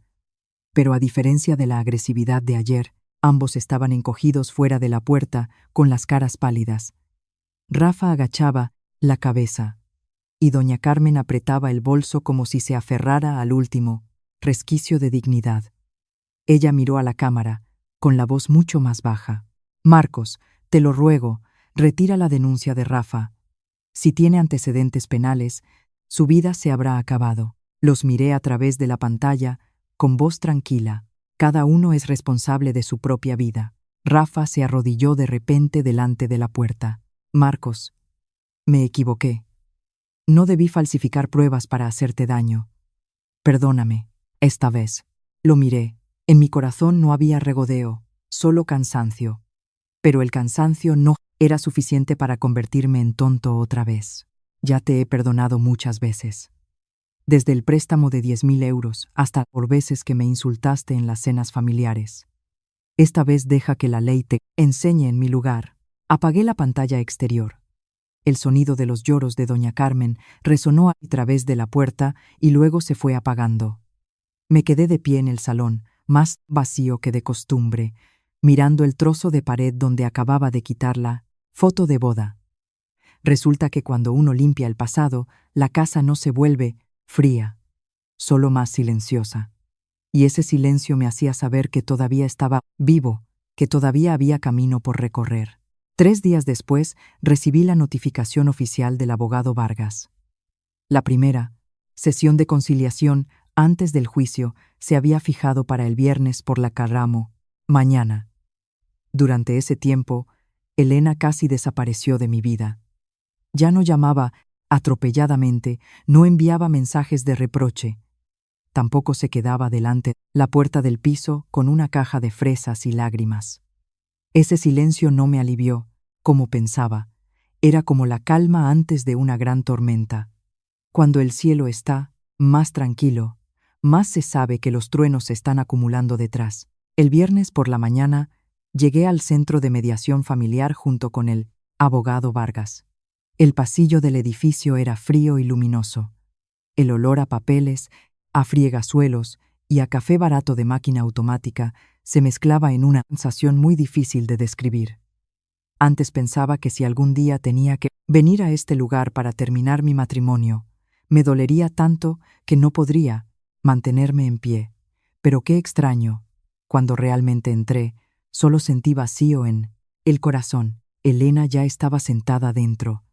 Pero a diferencia de la agresividad de ayer, ambos estaban encogidos fuera de la puerta, con las caras pálidas. Rafa agachaba la cabeza, y doña Carmen apretaba el bolso como si se aferrara al último resquicio de dignidad. Ella miró a la cámara, con la voz mucho más baja. «Marcos, te lo ruego, retira la denuncia de Rafa. Si tiene antecedentes penales, su vida se habrá acabado». Los miré a través de la pantalla, con voz tranquila. Cada uno es responsable de su propia vida. Rafa se arrodilló de repente delante de la puerta. «Marcos, me equivoqué. No debí falsificar pruebas para hacerte daño. Perdóname, esta vez». Lo miré. En mi corazón no había regodeo, solo cansancio. Pero el cansancio no era suficiente para convertirme en tonto otra vez. Ya te he perdonado muchas veces. Desde el préstamo de 10.000 euros hasta por veces que me insultaste en las cenas familiares. Esta vez deja que la ley te enseñe en mi lugar. Apagué la pantalla exterior. El sonido de los lloros de doña Carmen resonó a través de la puerta y luego se fue apagando. Me quedé de pie en el salón, más vacío que de costumbre, mirando el trozo de pared donde acababa de quitar la foto de boda. Resulta que cuando uno limpia el pasado, la casa no se vuelve fría, solo más silenciosa. Y ese silencio me hacía saber que todavía estaba vivo, que todavía había camino por recorrer. 3 días después recibí la notificación oficial del abogado Vargas. La primera sesión de conciliación antes del juicio se había fijado para el viernes por la Carramo, mañana. Durante ese tiempo, Elena casi desapareció de mi vida. Ya no llamaba atropelladamente, no enviaba mensajes de reproche. Tampoco se quedaba delante la puerta del piso con una caja de fresas y lágrimas. Ese silencio no me alivió, como pensaba. Era como la calma antes de una gran tormenta. Cuando el cielo está más tranquilo, más se sabe que los truenos se están acumulando detrás. El viernes por la mañana llegué al centro de mediación familiar junto con el abogado Vargas. El pasillo del edificio era frío y luminoso. El olor a papeles, a friegazuelos y a café barato de máquina automática se mezclaba en una sensación muy difícil de describir. Antes pensaba que si algún día tenía que venir a este lugar para terminar mi matrimonio, me dolería tanto que no podría mantenerme en pie. Pero qué extraño, cuando realmente entré, solo sentí vacío en el corazón. Elena ya estaba sentada dentro.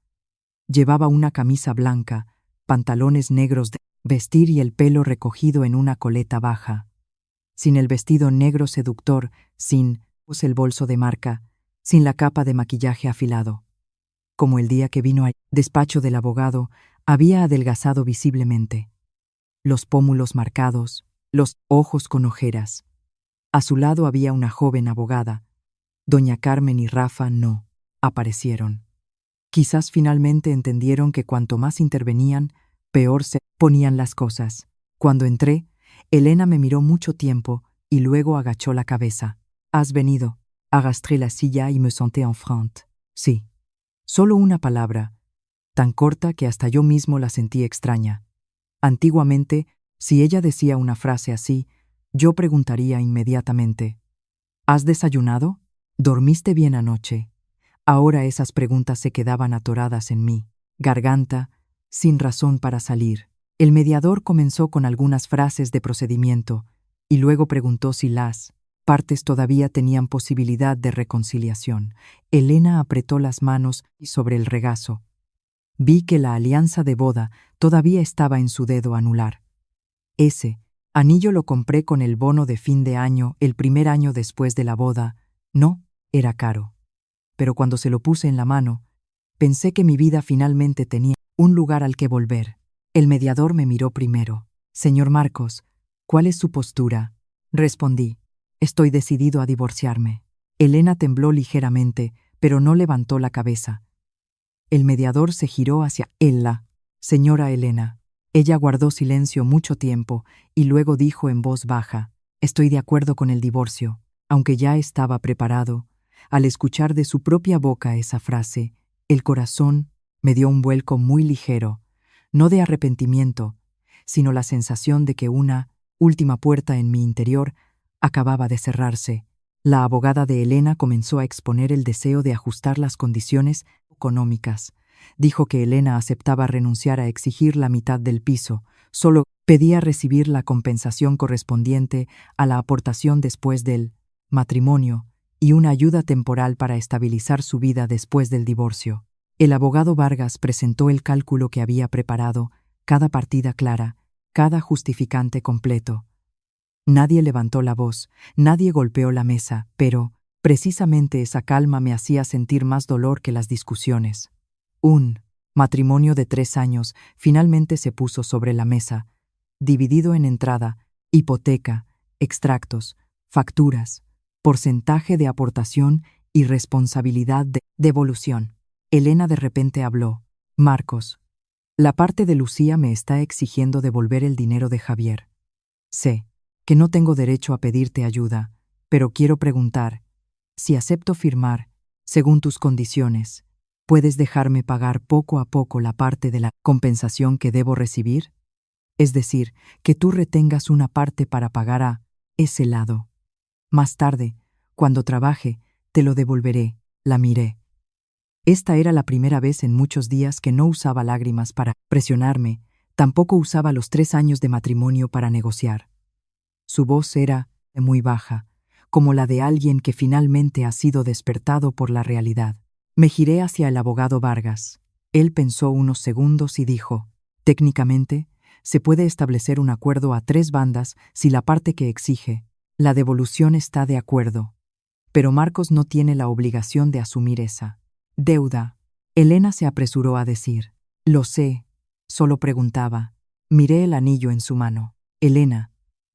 Llevaba una camisa blanca, pantalones negros de vestir y el pelo recogido en una coleta baja. Sin el vestido negro seductor, sin el bolso de marca, sin la capa de maquillaje afilado. Como el día que vino al despacho del abogado, había adelgazado visiblemente. Los pómulos marcados, los ojos con ojeras. A su lado había una joven abogada. Doña Carmen y Rafa no aparecieron. Quizás finalmente entendieron que cuanto más intervenían, peor se ponían las cosas. Cuando entré, Elena me miró mucho tiempo y luego agachó la cabeza. «¿Has venido?» Arrastré la silla y me senté enfrente. Sí. Solo una palabra, tan corta que hasta yo mismo la sentí extraña. Antiguamente, si ella decía una frase así, yo preguntaría inmediatamente: «¿Has desayunado? ¿Dormiste bien anoche?». Ahora esas preguntas se quedaban atoradas en mi garganta, sin razón para salir. El mediador comenzó con algunas frases de procedimiento y luego preguntó si las partes todavía tenían posibilidad de reconciliación. Elena apretó las manos sobre el regazo. Vi que la alianza de boda todavía estaba en su dedo anular. Ese anillo lo compré con el bono de fin de año, el primer año después de la boda. No, era caro. Pero cuando se lo puse en la mano, pensé que mi vida finalmente tenía un lugar al que volver. El mediador me miró primero. «Señor Marcos, ¿cuál es su postura?». Respondí: «Estoy decidido a divorciarme». Elena tembló ligeramente, pero no levantó la cabeza. El mediador se giró hacia ella. «Señora Elena». Ella guardó silencio mucho tiempo y luego dijo en voz baja: «Estoy de acuerdo con el divorcio». Aunque ya estaba preparado, al escuchar de su propia boca esa frase, el corazón me dio un vuelco muy ligero, no de arrepentimiento, sino la sensación de que una última puerta en mi interior acababa de cerrarse. La abogada de Elena comenzó a exponer el deseo de ajustar las condiciones económicas. Dijo que Elena aceptaba renunciar a exigir la mitad del piso, solo pedía recibir la compensación correspondiente a la aportación después del matrimonio y una ayuda temporal para estabilizar su vida después del divorcio. El abogado Vargas presentó el cálculo que había preparado, cada partida clara, cada justificante completo. Nadie levantó la voz, nadie golpeó la mesa, pero precisamente esa calma me hacía sentir más dolor que las discusiones. Un matrimonio de 3 años finalmente se puso sobre la mesa, dividido en entrada, hipoteca, extractos, facturas, porcentaje de aportación y responsabilidad de devolución. Elena de repente habló: «Marcos, la parte de Lucía me está exigiendo devolver el dinero de Javier. Sé que no tengo derecho a pedirte ayuda, pero quiero preguntar, si acepto firmar, según tus condiciones, ¿puedes dejarme pagar poco a poco la parte de la compensación que debo recibir? Es decir, que tú retengas una parte para pagar a ese lado. Más tarde, cuando trabaje, te lo devolveré». La miré. Esta era la primera vez en muchos días que no usaba lágrimas para presionarme, tampoco usaba los 3 años de matrimonio para negociar. Su voz era muy baja, como la de alguien que finalmente ha sido despertado por la realidad. Me giré hacia el abogado Vargas. Él pensó unos segundos y dijo: «Técnicamente, se puede establecer un acuerdo a 3 bandas si la parte que exige la devolución está de acuerdo. Pero Marcos no tiene la obligación de asumir esa deuda». Elena se apresuró a decir: «Lo sé, solo preguntaba». Miré el anillo en su mano. «Elena,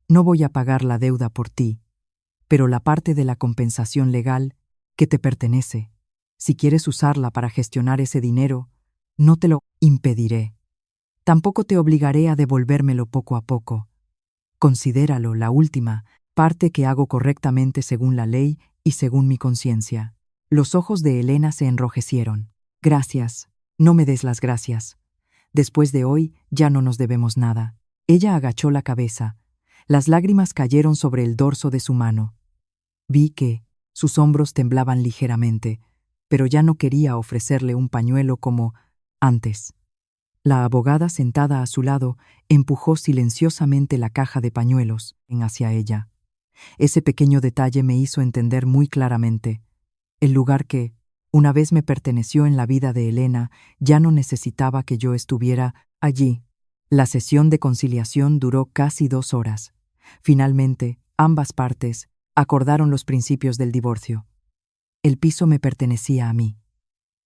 no voy a pagar la deuda por ti, pero la parte de la compensación legal que te pertenece, si quieres usarla para gestionar ese dinero, no te lo impediré. Tampoco te obligaré a devolvérmelo poco a poco. Considéralo la última parte que hago correctamente según la ley y según mi conciencia». Los ojos de Elena se enrojecieron. «Gracias, no me des las gracias. Después de hoy ya no nos debemos nada». Ella agachó la cabeza. Las lágrimas cayeron sobre el dorso de su mano. Vi que sus hombros temblaban ligeramente, pero ya no quería ofrecerle un pañuelo como antes. La abogada sentada a su lado empujó silenciosamente la caja de pañuelos hacia ella. Ese pequeño detalle me hizo entender muy claramente: el lugar que una vez me perteneció en la vida de Elena ya no necesitaba que yo estuviera allí. La sesión de conciliación duró casi 2 horas. Finalmente, ambas partes acordaron los principios del divorcio. El piso me pertenecía a mí.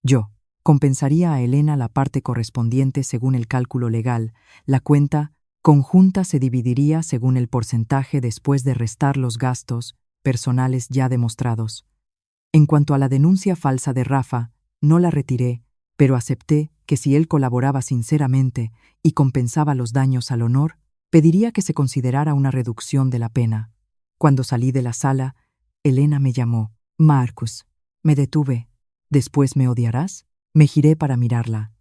Yo compensaría a Elena la parte correspondiente según el cálculo legal, la cuenta conjunta se dividiría según el porcentaje después de restar los gastos personales ya demostrados. En cuanto a la denuncia falsa de Rafa, no la retiré, pero acepté que si él colaboraba sinceramente y compensaba los daños al honor, pediría que se considerara una reducción de la pena. Cuando salí de la sala, Elena me llamó. Marcus. Me detuve. ¿Después me odiarás? Me giré para mirarla.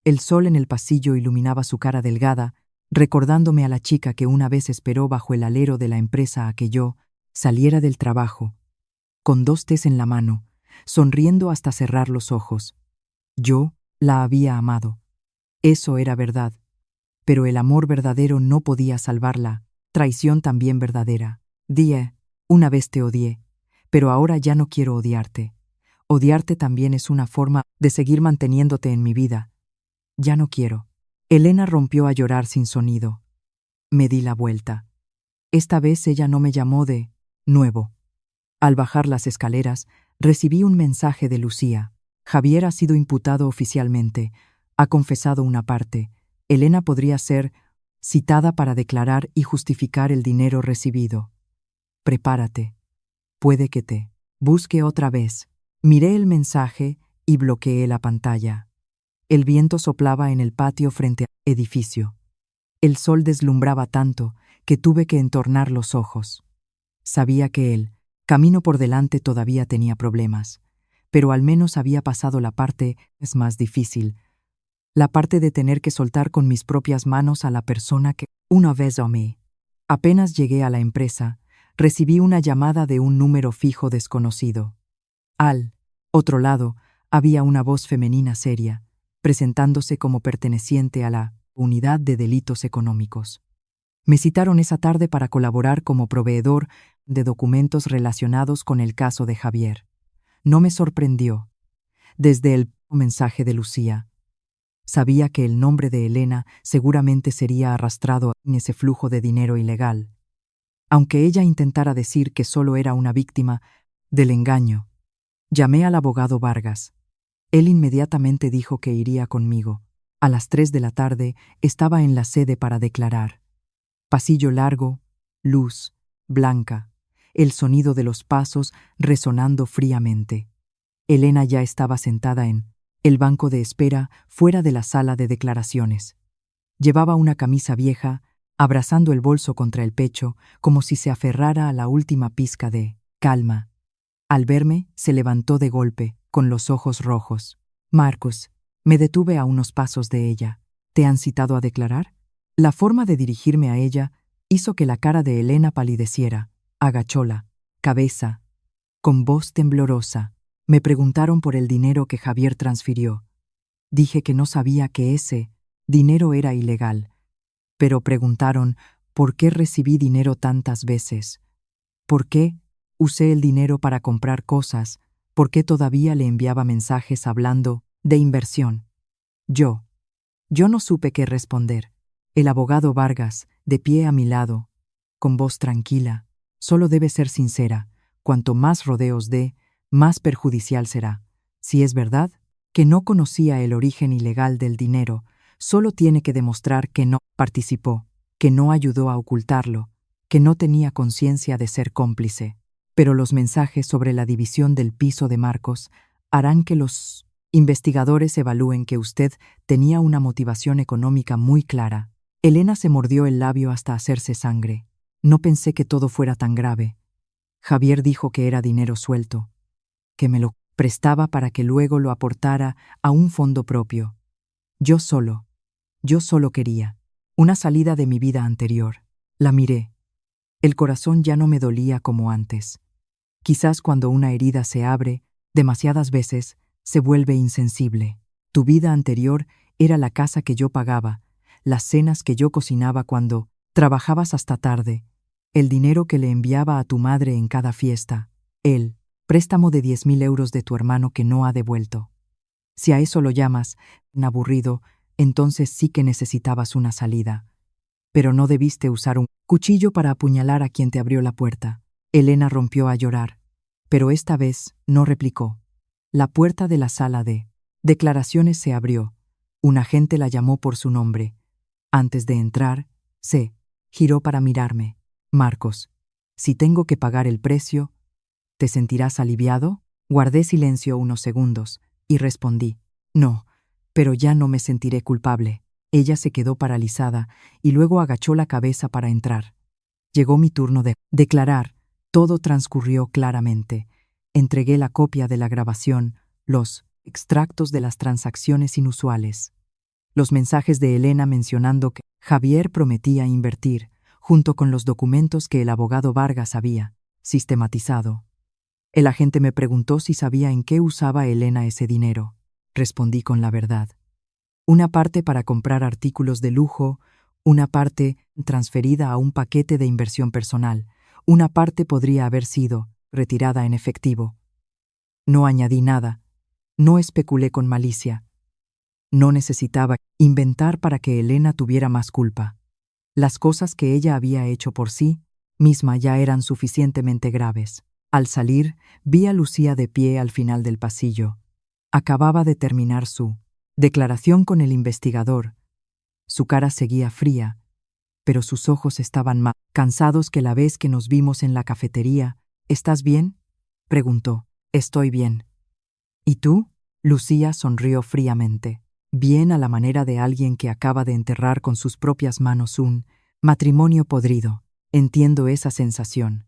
El sol en el pasillo iluminaba su cara delgada, recordándome a la chica que una vez esperó bajo el alero de la empresa a que yo saliera del trabajo, con 2 tés en la mano, sonriendo hasta cerrar los ojos. Yo la había amado. Eso era verdad. Pero el amor verdadero no podía salvarla. Traición también verdadera. Dije, una vez te odié, pero ahora ya no quiero odiarte. Odiarte también es una forma de seguir manteniéndote en mi vida. Ya no quiero. Elena rompió a llorar sin sonido. Me di la vuelta. Esta vez ella no me llamó de nuevo. Al bajar las escaleras, recibí un mensaje de Lucía. Javier ha sido imputado oficialmente. Ha confesado una parte. Elena podría ser citada para declarar y justificar el dinero recibido. Prepárate. Puede que te busque otra vez. Miré el mensaje y bloqueé la pantalla. El viento soplaba en el patio frente al edificio. El sol deslumbraba tanto que tuve que entornar los ojos. Sabía que el camino por delante todavía tenía problemas, pero al menos había pasado la parte más difícil, la parte de tener que soltar con mis propias manos a la persona que una vez amé. Apenas llegué a la empresa, recibí una llamada de un número fijo desconocido. Al otro lado había una voz femenina seria, presentándose como perteneciente a la Unidad de Delitos Económicos. Me citaron esa tarde para colaborar como proveedor de documentos relacionados con el caso de Javier. No me sorprendió. Desde el mensaje de Lucía, sabía que el nombre de Elena seguramente sería arrastrado en ese flujo de dinero ilegal. Aunque ella intentara decir que solo era una víctima del engaño, llamé al abogado Vargas. Él inmediatamente dijo que iría conmigo. A las 3 de la tarde estaba en la sede para declarar. Pasillo largo, luz, blanca, el sonido de los pasos resonando fríamente. Elena ya estaba sentada en el banco de espera fuera de la sala de declaraciones. Llevaba una camisa vieja, abrazando el bolso contra el pecho, como si se aferrara a la última pizca de calma. Al verme, se levantó de golpe, con los ojos rojos. Marcus, me detuve a unos pasos de ella. ¿Te han citado a declarar? La forma de dirigirme a ella hizo que la cara de Elena palideciera. Agachó la cabeza. Con voz temblorosa, me preguntaron por el dinero que Javier transfirió. Dije que no sabía que ese dinero era ilegal, pero preguntaron por qué recibí dinero tantas veces. ¿Por qué usé el dinero para comprar cosas? ¿Por qué todavía le enviaba mensajes hablando de inversión? Yo no supe qué responder. El abogado Vargas, de pie a mi lado, con voz tranquila, solo debe ser sincera. Cuanto más rodeos dé, más perjudicial será. Si es verdad que no conocía el origen ilegal del dinero, solo tiene que demostrar que no participó, que no ayudó a ocultarlo, que no tenía conciencia de ser cómplice. Pero los mensajes sobre la división del piso de Marcos harán que los investigadores evalúen que usted tenía una motivación económica muy clara. Elena se mordió el labio hasta hacerse sangre. No pensé que todo fuera tan grave. Javier dijo que era dinero suelto, que me lo prestaba para que luego lo aportara a un fondo propio. Yo solo quería una salida de mi vida anterior. La miré. El corazón ya no me dolía como antes. Quizás cuando una herida se abre, demasiadas veces, se vuelve insensible. Tu vida anterior era la casa que yo pagaba, las cenas que yo cocinaba cuando trabajabas hasta tarde, el dinero que le enviaba a tu madre en cada fiesta, el préstamo de 10.000 euros de tu hermano que no ha devuelto. Si a eso lo llamas aburrido, entonces sí que necesitabas una salida. Pero no debiste usar un cuchillo para apuñalar a quien te abrió la puerta. Elena rompió a llorar, pero esta vez no replicó. La puerta de la sala de declaraciones se abrió. Un agente la llamó por su nombre. Antes de entrar, Se giró para mirarme. Marcos, si tengo que pagar el precio, ¿te sentirás aliviado? Guardé silencio unos segundos y respondí, no, pero ya no me sentiré culpable. Ella se quedó paralizada y luego agachó la cabeza para entrar. Llegó mi turno de declarar. Todo transcurrió claramente. Entregué la copia de la grabación, los extractos de las transacciones inusuales, los mensajes de Elena mencionando que Javier prometía invertir, junto con los documentos que el abogado Vargas había sistematizado. El agente me preguntó si sabía en qué usaba Elena ese dinero. Respondí con la verdad. Una parte para comprar artículos de lujo, una parte transferida a un paquete de inversión personal, una parte podría haber sido retirada en efectivo. No añadí nada, no especulé con malicia. No necesitaba inventar para que Elena tuviera más culpa. Las cosas que ella había hecho por sí misma ya eran suficientemente graves. Al salir, vi a Lucía de pie al final del pasillo. Acababa de terminar su declaración con el investigador. Su cara seguía fría, pero sus ojos estaban más cansados que la vez que nos vimos en la cafetería. ¿Estás bien?, preguntó. Estoy bien. ¿Y tú? Lucía sonrió fríamente. Bien, a la manera de alguien que acaba de enterrar con sus propias manos un matrimonio podrido. Entiendo esa sensación.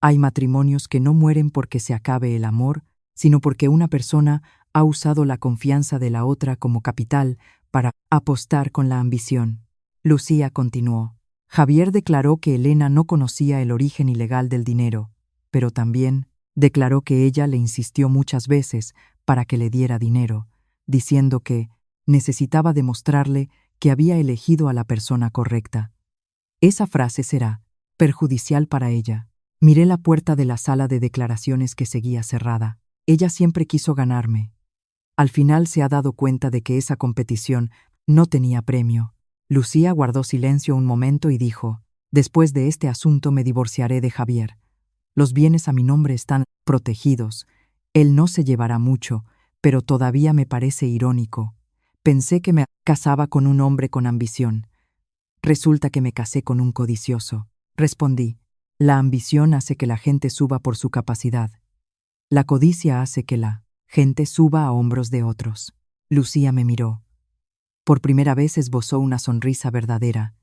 Hay matrimonios que no mueren porque se acabe el amor, sino porque una persona ha usado la confianza de la otra como capital para apostar con la ambición. Lucía continuó. Javier declaró que Elena no conocía el origen ilegal del dinero, pero también declaró que ella le insistió muchas veces para que le diera dinero, diciendo que necesitaba demostrarle que había elegido a la persona correcta. Esa frase será perjudicial para ella. Miré la puerta de la sala de declaraciones que seguía cerrada. Ella siempre quiso ganarme. Al final se ha dado cuenta de que esa competición no tenía premio. Lucía guardó silencio un momento y dijo, después de este asunto me divorciaré de Javier. Los bienes a mi nombre están protegidos. Él no se llevará mucho, pero todavía me parece irónico. Pensé que me casaba con un hombre con ambición. Resulta que me casé con un codicioso. Respondí, la ambición hace que la gente suba por su capacidad. La codicia hace que la gente suba a hombros de otros. Lucía me miró. Por primera vez esbozó una sonrisa verdadera.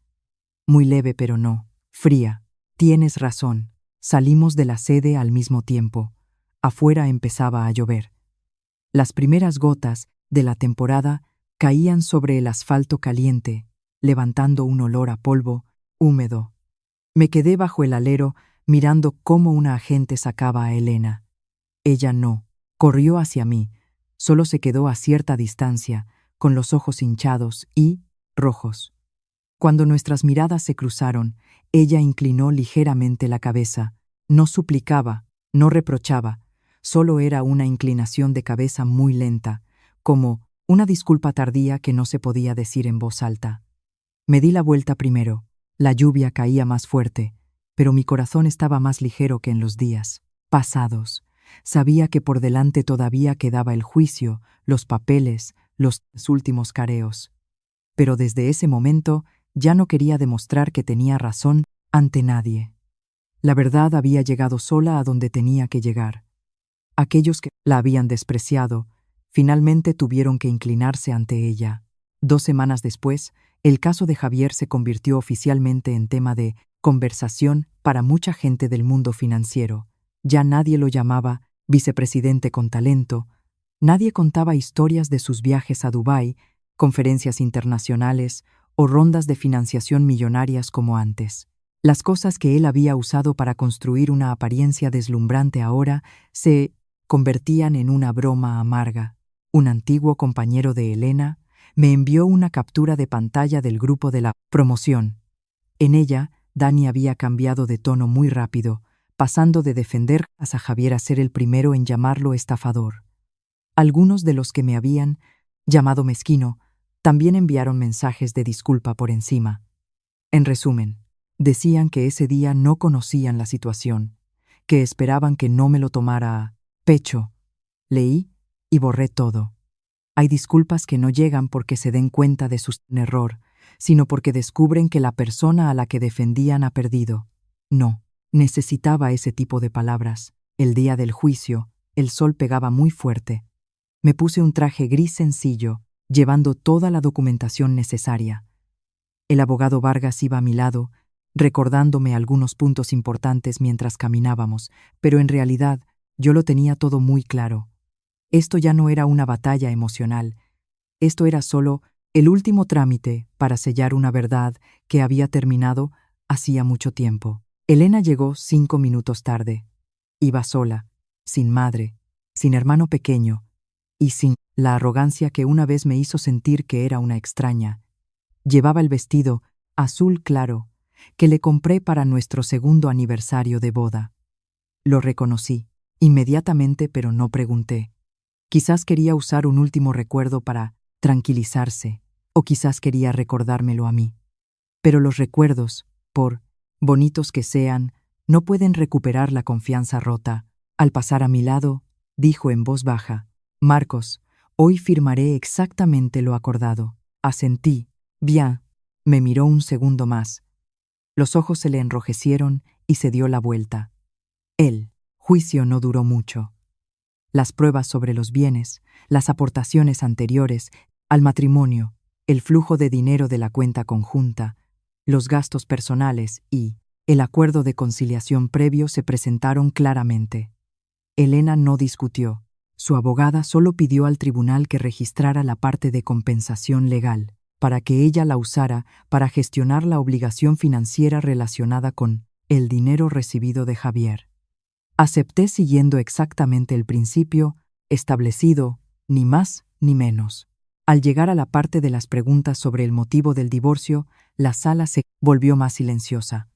Muy leve pero no fría. Tienes razón. Salimos de la sede al mismo tiempo. Afuera empezaba a llover. Las primeras gotas de la temporada caían sobre el asfalto caliente, levantando un olor a polvo húmedo. Me quedé bajo el alero mirando cómo una agente sacaba a Elena. Ella no corrió hacia mí, solo se quedó a cierta distancia, con los ojos hinchados y rojos. Cuando nuestras miradas se cruzaron, ella inclinó ligeramente la cabeza. No suplicaba, no reprochaba, solo era una inclinación de cabeza muy lenta, como una disculpa tardía que no se podía decir en voz alta. Me di la vuelta primero. La lluvia caía más fuerte, pero mi corazón estaba más ligero que en los días pasados. Sabía que por delante todavía quedaba el juicio, los papeles, los últimos careos. Pero desde ese momento ya no quería demostrar que tenía razón ante nadie. La verdad había llegado sola a donde tenía que llegar. Aquellos que la habían despreciado, finalmente tuvieron que inclinarse ante ella. 2 semanas después, el caso de Javier se convirtió oficialmente en tema de conversación para mucha gente del mundo financiero. Ya nadie lo llamaba vicepresidente con talento, nadie contaba historias de sus viajes a Dubái, conferencias internacionales o rondas de financiación millonarias como antes. Las cosas que él había usado para construir una apariencia deslumbrante ahora se convertían en una broma amarga. Un antiguo compañero de Elena me envió una captura de pantalla del grupo de la promoción. En ella, Dani había cambiado de tono muy rápido, pasando de defender a Javier a ser el primero en llamarlo estafador. Algunos de los que me habían llamado mezquino también enviaron mensajes de disculpa por encima. En resumen, decían que ese día no conocían la situación, que esperaban que no me lo tomara a pecho. Leí y borré todo. Hay disculpas que no llegan porque se den cuenta de su error, sino porque descubren que la persona a la que defendían ha perdido. No, necesitaba ese tipo de palabras. El día del juicio, el sol pegaba muy fuerte. Me puse un traje gris sencillo, llevando toda la documentación necesaria. El abogado Vargas iba a mi lado, recordándome algunos puntos importantes mientras caminábamos, pero en realidad yo lo tenía todo muy claro. Esto ya no era una batalla emocional, esto era solo el último trámite para sellar una verdad que había terminado hacía mucho tiempo. Elena llegó 5 minutos tarde. Iba sola, sin madre, sin hermano pequeño, y sin la arrogancia que una vez me hizo sentir que era una extraña. Llevaba el vestido azul claro que le compré para nuestro segundo aniversario de boda. Lo reconocí inmediatamente, pero no pregunté. Quizás quería usar un último recuerdo para tranquilizarse, o quizás quería recordármelo a mí. Pero los recuerdos, por bonitos que sean, no pueden recuperar la confianza rota. Al pasar a mi lado, dijo en voz baja: «Marcos, hoy firmaré exactamente lo acordado». Asentí. «Bien». Me miró un segundo más. Los ojos se le enrojecieron y se dio la vuelta. El juicio no duró mucho. Las pruebas sobre los bienes, las aportaciones anteriores al matrimonio, el flujo de dinero de la cuenta conjunta, los gastos personales y el acuerdo de conciliación previo se presentaron claramente. Elena no discutió. Su abogada solo pidió al tribunal que registrara la parte de compensación legal, para que ella la usara para gestionar la obligación financiera relacionada con el dinero recibido de Javier. Acepté siguiendo exactamente el principio establecido, ni más ni menos. Al llegar a la parte de las preguntas sobre el motivo del divorcio, la sala se volvió más silenciosa.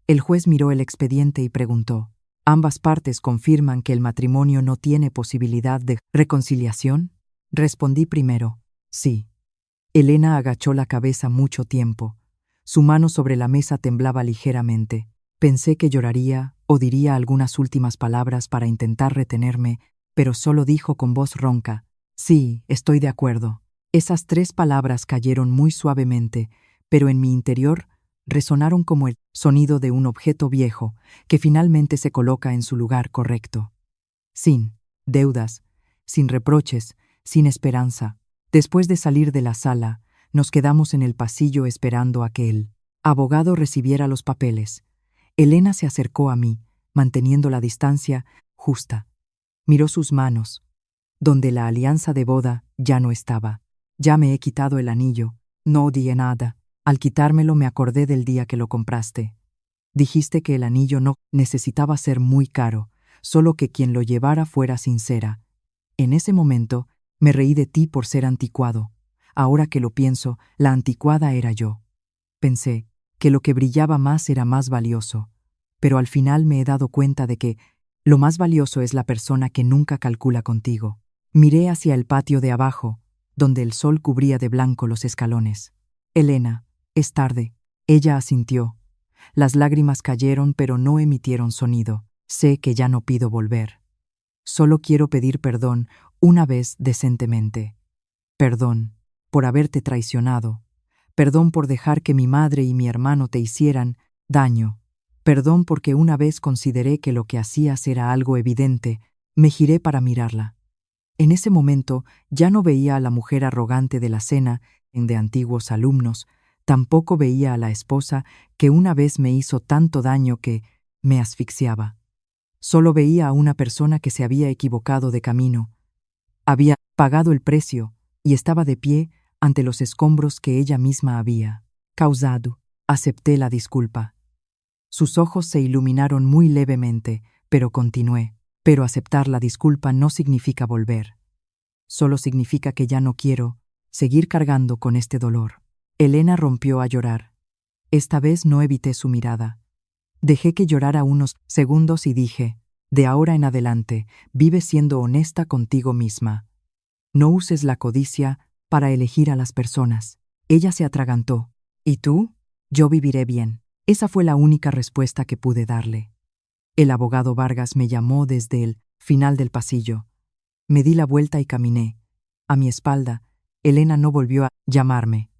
El juez miró el expediente y preguntó: «¿Ambas partes confirman que el matrimonio no tiene posibilidad de reconciliación?» Respondí primero: «Sí». Elena agachó la cabeza mucho tiempo. Su mano sobre la mesa temblaba ligeramente. Pensé que lloraría o diría algunas últimas palabras para intentar retenerme, pero solo dijo con voz ronca: «Sí, estoy de acuerdo». Esas 3 palabras cayeron muy suavemente, pero en mi interior resonaron como el sonido de un objeto viejo que finalmente se coloca en su lugar correcto. Sin deudas, sin reproches, sin esperanza. Después de salir de la sala, nos quedamos en el pasillo esperando a que el abogado recibiera los papeles. Elena se acercó a mí, manteniendo la distancia justa. Miró sus manos, donde la alianza de boda ya no estaba. «Ya me he quitado el anillo». «No dije nada. Al quitármelo me acordé del día que lo compraste. Dijiste que el anillo no necesitaba ser muy caro, solo que quien lo llevara fuera sincera. En ese momento me reí de ti por ser anticuado. Ahora que lo pienso, la anticuada era yo. Pensé que lo que brillaba más era más valioso, pero al final me he dado cuenta de que lo más valioso es la persona que nunca calcula contigo». Miré hacia el patio de abajo, donde el sol cubría de blanco los escalones. «Elena, es tarde». Ella asintió. Las lágrimas cayeron, pero no emitieron sonido. «Sé que ya no pido volver. Solo quiero pedir perdón una vez decentemente. Perdón por haberte traicionado. Perdón por dejar que mi madre y mi hermano te hicieran daño. Perdón porque una vez consideré que lo que hacías era algo evidente». Me giré para mirarla. En ese momento ya no veía a la mujer arrogante de la cena de antiguos alumnos, tampoco veía a la esposa que una vez me hizo tanto daño que me asfixiaba. Solo veía a una persona que se había equivocado de camino. Había pagado el precio y estaba de pie ante los escombros que ella misma había causado. Acepté la disculpa. Sus ojos se iluminaron muy levemente, pero continué. Pero aceptar la disculpa no significa volver. Solo significa que ya no quiero seguir cargando con este dolor. Elena rompió a llorar. Esta vez no evité su mirada. Dejé que llorara unos segundos y dije: «De ahora en adelante, vive siendo honesta contigo misma. No uses la codicia para elegir a las personas». Ella se atragantó. «¿Y tú?» «Yo viviré bien». Esa fue la única respuesta que pude darle. El abogado Vargas me llamó desde el final del pasillo. Me di la vuelta y caminé. A mi espalda, Elena no volvió a llamarme.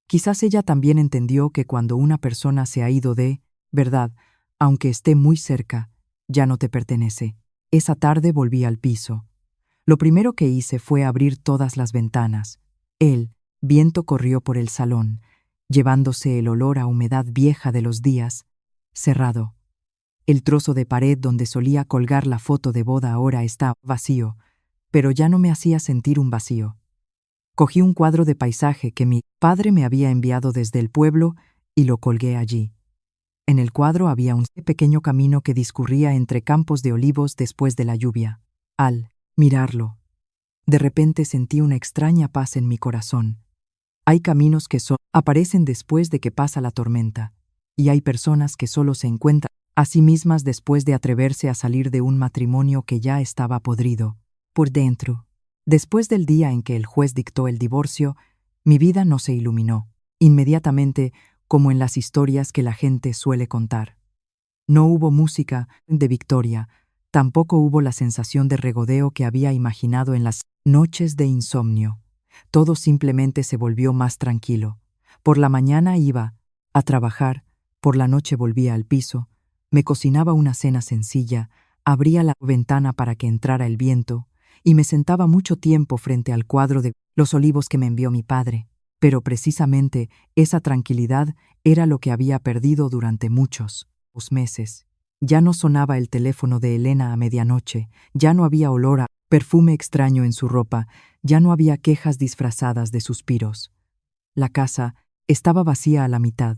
Quizás ella también entendió que cuando una persona se ha ido de, verdad, aunque esté muy cerca, ya no te pertenece. Esa tarde volví al piso. Lo primero que hice fue abrir todas las ventanas. El viento corrió por el salón, llevándose el olor a humedad vieja de los días. Cerrado. El trozo de pared donde solía colgar la foto de boda ahora está vacío, pero ya no me hacía sentir un vacío. Cogí un cuadro de paisaje que mi padre me había enviado desde el pueblo y lo colgué allí. En el cuadro había un pequeño camino que discurría entre campos de olivos después de la lluvia. Al mirarlo, de repente sentí una extraña paz en mi corazón. Hay caminos que aparecen después de que pasa la tormenta, y hay personas que solo se encuentran a sí mismas después de atreverse a salir de un matrimonio que ya estaba podrido por dentro. Después del día en que el juez dictó el divorcio, mi vida no se iluminó inmediatamente como en las historias que la gente suele contar. No hubo música de victoria, tampoco hubo la sensación de regodeo que había imaginado en las noches de insomnio. Todo simplemente se volvió más tranquilo. Por la mañana iba a trabajar, por la noche volvía al piso, me cocinaba una cena sencilla, abría la ventana para que entrara el viento, y me sentaba mucho tiempo frente al cuadro de los olivos que me envió mi padre. Pero precisamente esa tranquilidad era lo que había perdido durante muchos meses. Ya no sonaba el teléfono de Elena a medianoche, ya no había olor a perfume extraño en su ropa, ya no había quejas disfrazadas de suspiros. La casa estaba vacía a la mitad,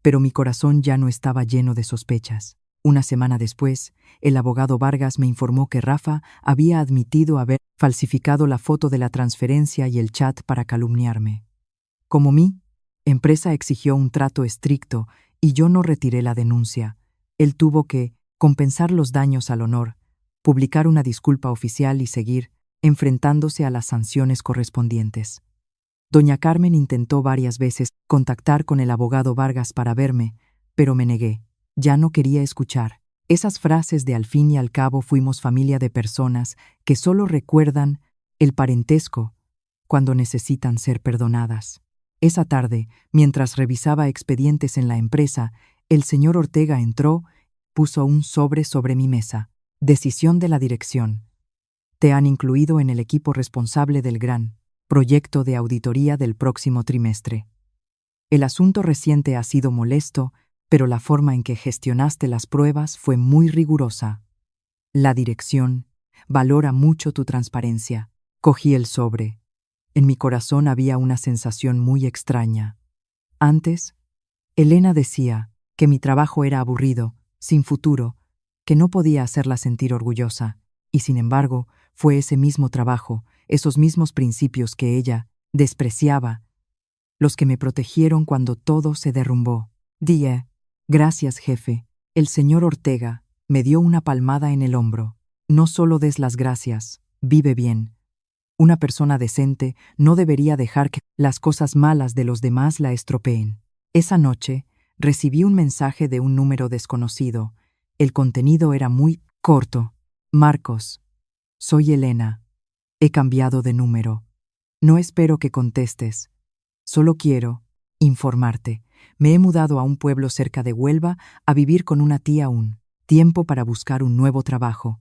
pero mi corazón ya no estaba lleno de sospechas. Una semana después, el abogado Vargas me informó que Rafa había admitido haber falsificado la foto de la transferencia y el chat para calumniarme. Como mi empresa exigió un trato estricto y yo no retiré la denuncia, él tuvo que compensar los daños al honor, publicar una disculpa oficial y seguir enfrentándose a las sanciones correspondientes. Doña Carmen intentó varias veces contactar con el abogado Vargas para verme, pero me negué. Ya no quería escuchar esas frases de al fin y al cabo fuimos familia de personas que solo recuerdan el parentesco cuando necesitan ser perdonadas. Esa tarde, mientras revisaba expedientes en la empresa, el señor Ortega entró, puso un sobre mi mesa. Decisión de la dirección. Te han incluido en el equipo responsable del gran proyecto de auditoría del próximo trimestre. El asunto reciente ha sido molesto, pero la forma en que gestionaste las pruebas fue muy rigurosa. La dirección valora mucho tu transparencia. Cogí el sobre. En mi corazón había una sensación muy extraña. Antes, Elena decía que mi trabajo era aburrido, sin futuro, que no podía hacerla sentir orgullosa, y sin embargo, fue ese mismo trabajo, esos mismos principios que ella despreciaba, los que me protegieron cuando todo se derrumbó. Dije, gracias, jefe. El señor Ortega me dio una palmada en el hombro. No solo des las gracias, vive bien. Una persona decente no debería dejar que las cosas malas de los demás la estropeen. Esa noche, recibí un mensaje de un número desconocido. El contenido era muy corto. Marcos, soy Elena. He cambiado de número. No espero que contestes. Solo quiero informarte. Me he mudado a un pueblo cerca de Huelva a vivir con una tía un tiempo para buscar un nuevo trabajo.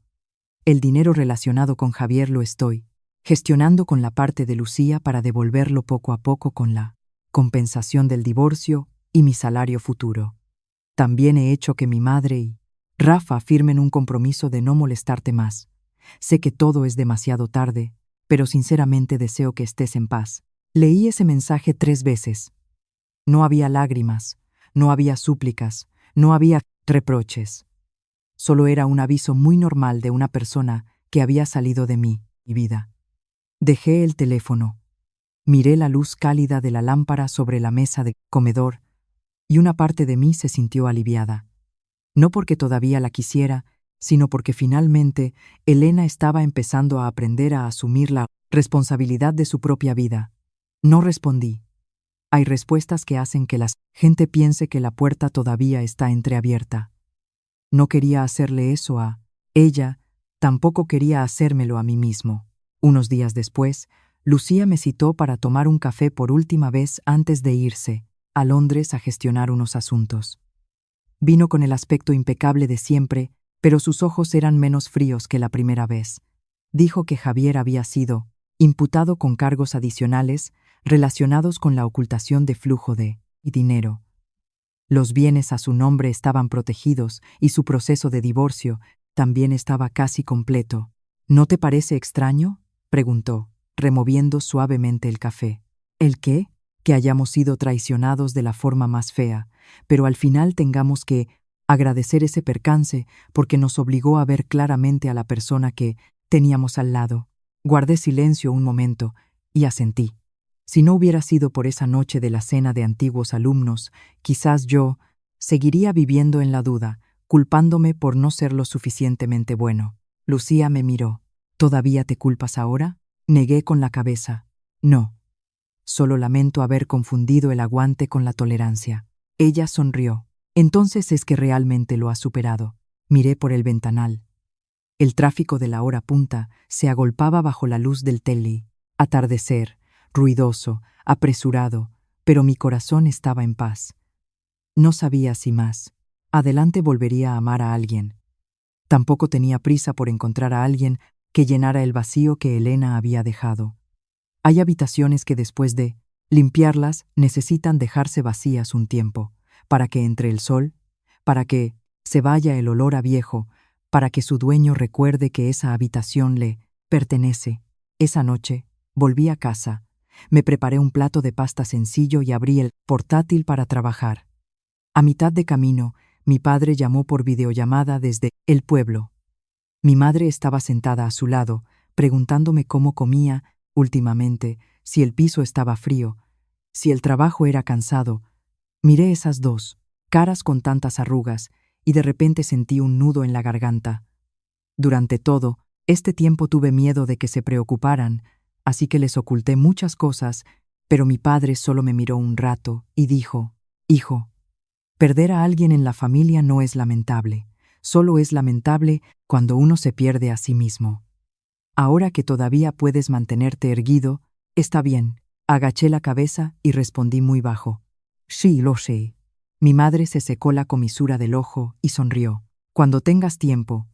El dinero relacionado con Javier lo estoy gestionando con la parte de Lucía para devolverlo poco a poco con la compensación del divorcio y mi salario futuro. También he hecho que mi madre y Rafa firmen un compromiso de no molestarte más. Sé que todo es demasiado tarde, pero sinceramente deseo que estés en paz. Leí ese mensaje 3 veces. No había lágrimas, no había súplicas, no había reproches. Solo era un aviso muy normal de una persona que había salido de mi vida. Dejé el teléfono. Miré la luz cálida de la lámpara sobre la mesa de comedor y una parte de mí se sintió aliviada. No porque todavía la quisiera, sino porque finalmente Elena estaba empezando a aprender a asumir la responsabilidad de su propia vida. No respondí. Hay respuestas que hacen que la gente piense que la puerta todavía está entreabierta. No quería hacerle eso a ella, tampoco quería hacérmelo a mí mismo. Unos días después, Lucía me citó para tomar un café por última vez antes de irse a Londres a gestionar unos asuntos. Vino con el aspecto impecable de siempre, pero sus ojos eran menos fríos que la primera vez. Dijo que Javier había sido imputado con cargos adicionales relacionados con la ocultación de flujo de dinero. Los bienes a su nombre estaban protegidos y su proceso de divorcio también estaba casi completo. ¿No te parece extraño?, preguntó, removiendo suavemente el café. ¿El qué? Que hayamos sido traicionados de la forma más fea, pero al final tengamos que agradecer ese percance porque nos obligó a ver claramente a la persona que teníamos al lado. Guardé silencio un momento y asentí. Si no hubiera sido por esa noche de la cena de antiguos alumnos, quizás yo seguiría viviendo en la duda, culpándome por no ser lo suficientemente bueno. Lucía me miró. ¿Todavía te culpas ahora? Negué con la cabeza. No. Solo lamento haber confundido el aguante con la tolerancia. Ella sonrió. Entonces es que realmente lo has superado. Miré por el ventanal. El tráfico de la hora punta se agolpaba bajo la luz del teli. Atardecer, ruidoso, apresurado, pero mi corazón estaba en paz. No sabía si más adelante volvería a amar a alguien. Tampoco tenía prisa por encontrar a alguien que llenara el vacío que Elena había dejado. Hay habitaciones que después de limpiarlas necesitan dejarse vacías un tiempo, para que entre el sol, para que se vaya el olor a viejo, para que su dueño recuerde que esa habitación le pertenece. Esa noche volví a casa, me preparé un plato de pasta sencillo y abrí el portátil para trabajar. A mitad de camino, mi padre llamó por videollamada desde el pueblo. Mi madre estaba sentada a su lado, preguntándome cómo comía últimamente, si el piso estaba frío, si el trabajo era cansado. Miré esas dos caras con tantas arrugas y de repente sentí un nudo en la garganta. Durante todo este tiempo tuve miedo de que se preocuparan, así que les oculté muchas cosas, pero mi padre solo me miró un rato y dijo: «Hijo, perder a alguien en la familia no es lamentable, solo es lamentable cuando uno se pierde a sí mismo. Ahora que todavía puedes mantenerte erguido, está bien». Agaché la cabeza y respondí muy bajo: «Sí, lo sé». Mi madre se secó la comisura del ojo y sonrió. «Cuando tengas tiempo,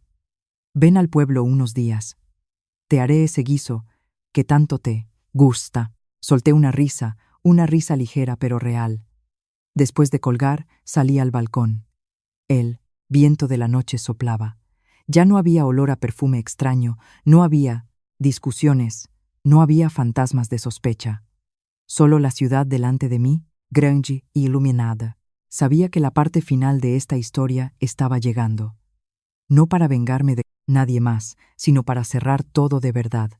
ven al pueblo unos días. Te haré ese guiso que tanto te gusta». Solté una risa ligera pero real. Después de colgar, salí al balcón. El viento de la noche soplaba. Ya no había olor a perfume extraño, no había discusiones, no había fantasmas de sospecha. Solo la ciudad delante de mí, grande y iluminada. Sabía que la parte final de esta historia estaba llegando. No para vengarme de nadie más, sino para cerrar todo de verdad.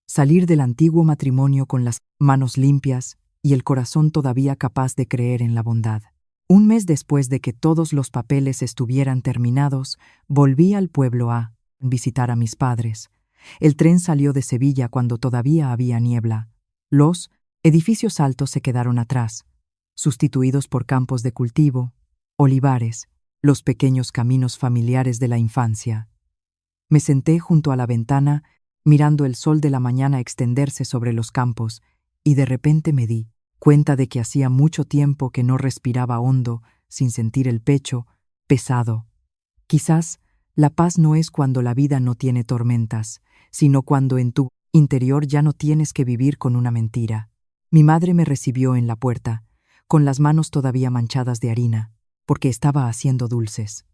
Salir del antiguo matrimonio con las manos limpias y el corazón todavía capaz de creer en la bondad. Un mes después de que todos los papeles estuvieran terminados, volví al pueblo a visitar a mis padres. El tren salió de Sevilla cuando todavía había niebla. Los edificios altos se quedaron atrás, sustituidos por campos de cultivo, olivares, los pequeños caminos familiares de la infancia. Me senté junto a la ventana, mirando el sol de la mañana extenderse sobre los campos, y de repente me di cuenta de que hacía mucho tiempo que no respiraba hondo, sin sentir el pecho pesado. Quizás la paz no es cuando la vida no tiene tormentas, sino cuando en tu interior ya no tienes que vivir con una mentira. Mi madre me recibió en la puerta, con las manos todavía manchadas de harina, porque estaba haciendo dulces.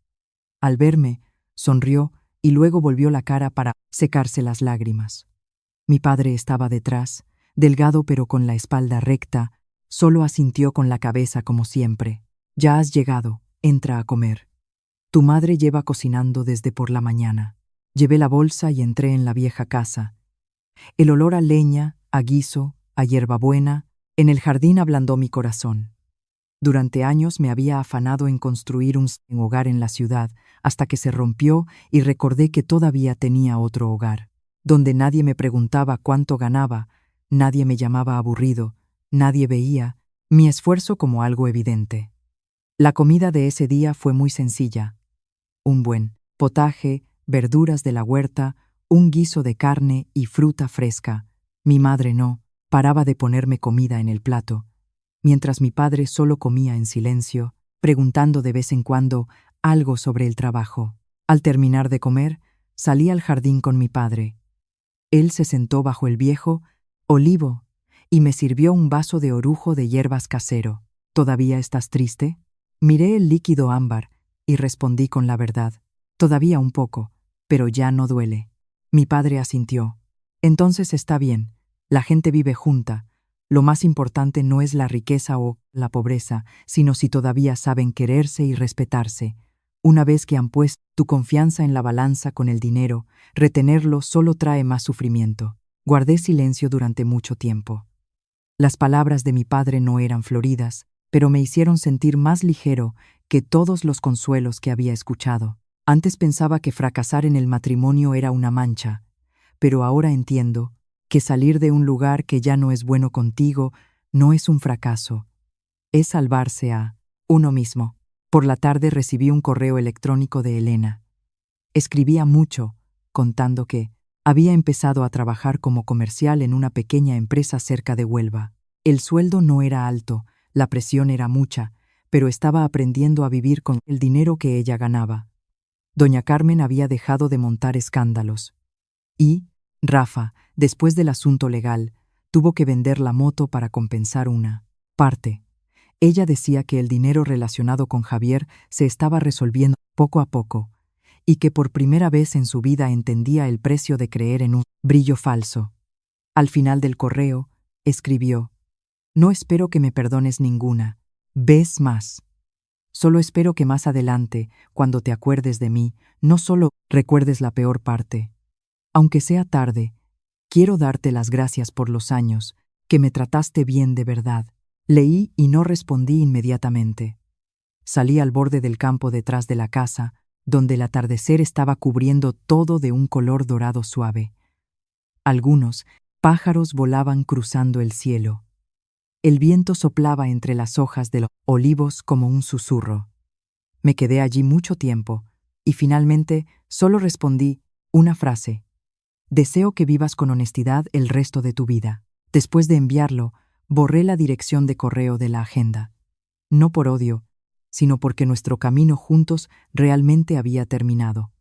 Al verme, sonrió y luego volvió la cara para secarse las lágrimas. Mi padre estaba detrás, delgado pero con la espalda recta, solo asintió con la cabeza como siempre. «Ya has llegado, entra a comer. Tu madre lleva cocinando desde por la mañana». Llevé la bolsa y entré en la vieja casa. El olor a leña, a guiso, a hierbabuena, en el jardín ablandó mi corazón. Durante años me había afanado en construir un hogar en la ciudad, hasta que se rompió y recordé que todavía tenía otro hogar, donde nadie me preguntaba cuánto ganaba, nadie me llamaba aburrido, nadie veía mi esfuerzo como algo evidente. La comida de ese día fue muy sencilla. Un buen potaje, verduras de la huerta, un guiso de carne y fruta fresca. Mi madre no paraba de ponerme comida en el plato, mientras mi padre solo comía en silencio, preguntando de vez en cuando algo sobre el trabajo. Al terminar de comer, salí al jardín con mi padre. Él se sentó bajo el viejo olivo y me sirvió un vaso de orujo de hierbas casero. ¿Todavía estás triste? Miré el líquido ámbar y respondí con la verdad. Todavía un poco, pero ya no duele. Mi padre asintió. Entonces está bien, la gente vive junta. Lo más importante no es la riqueza o la pobreza, sino si todavía saben quererse y respetarse. Una vez que han puesto tu confianza en la balanza con el dinero, retenerlo solo trae más sufrimiento. Guardé silencio durante mucho tiempo. Las palabras de mi padre no eran floridas, pero me hicieron sentir más ligero que todos los consuelos que había escuchado. Antes pensaba que fracasar en el matrimonio era una mancha, pero ahora entiendo que salir de un lugar que ya no es bueno contigo no es un fracaso, es salvarse a uno mismo. Por la tarde recibí un correo electrónico de Elena. Escribía mucho, contando que había empezado a trabajar como comercial en una pequeña empresa cerca de Huelva. El sueldo no era alto, la presión era mucha, pero estaba aprendiendo a vivir con el dinero que ella ganaba. Doña Carmen había dejado de montar escándalos. Y Rafa, después del asunto legal, tuvo que vender la moto para compensar una parte. Ella decía que el dinero relacionado con Javier se estaba resolviendo poco a poco, y que por primera vez en su vida entendía el precio de creer en un brillo falso. Al final del correo, escribió: «No espero que me perdones ninguna vez más. Solo espero que más adelante, cuando te acuerdes de mí, no solo recuerdes la peor parte. Aunque sea tarde, quiero darte las gracias por los años, que me trataste bien de verdad». Leí y no respondí inmediatamente. Salí al borde del campo detrás de la casa, donde el atardecer estaba cubriendo todo de un color dorado suave. Algunos pájaros volaban cruzando el cielo. El viento soplaba entre las hojas de los olivos como un susurro. Me quedé allí mucho tiempo, y finalmente solo respondí una frase: «Deseo que vivas con honestidad el resto de tu vida». Después de enviarlo, borré la dirección de correo de la agenda. No por odio, sino porque nuestro camino juntos realmente había terminado.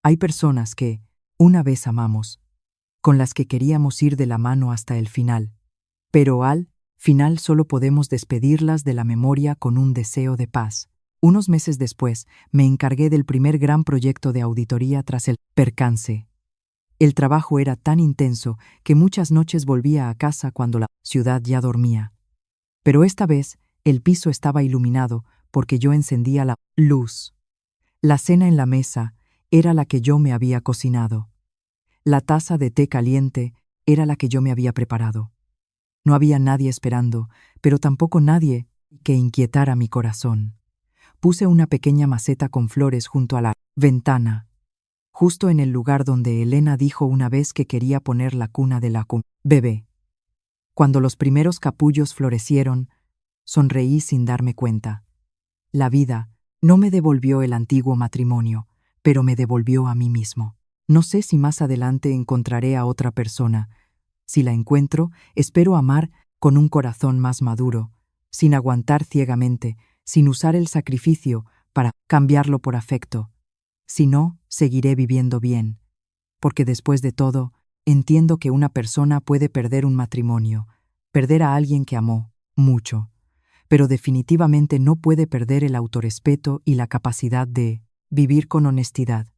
Hay personas que, una vez amamos, con las que queríamos ir de la mano hasta el final, pero al final solo podemos despedirlas de la memoria con un deseo de paz. Unos meses después, me encargué del primer gran proyecto de auditoría tras el percance. El trabajo era tan intenso que muchas noches volvía a casa cuando la ciudad ya dormía. Pero esta vez, el piso estaba iluminado porque yo encendía la luz. La cena en la mesa era la que yo me había cocinado. La taza de té caliente era la que yo me había preparado. No había nadie esperando, pero tampoco nadie que inquietara mi corazón. Puse una pequeña maceta con flores junto a la ventana, justo en el lugar donde Elena dijo una vez que quería poner la cuna de la bebé. Cuando los primeros capullos florecieron, sonreí sin darme cuenta. La vida no me devolvió el antiguo matrimonio, pero me devolvió a mí mismo. No sé si más adelante encontraré a otra persona. Si la encuentro, espero amar con un corazón más maduro, sin aguantar ciegamente, sin usar el sacrificio para cambiarlo por afecto. Si no, seguiré viviendo bien, porque después de todo, entiendo que una persona puede perder un matrimonio, perder a alguien que amó mucho, pero definitivamente no puede perder el autorrespeto y la capacidad de vivir con honestidad.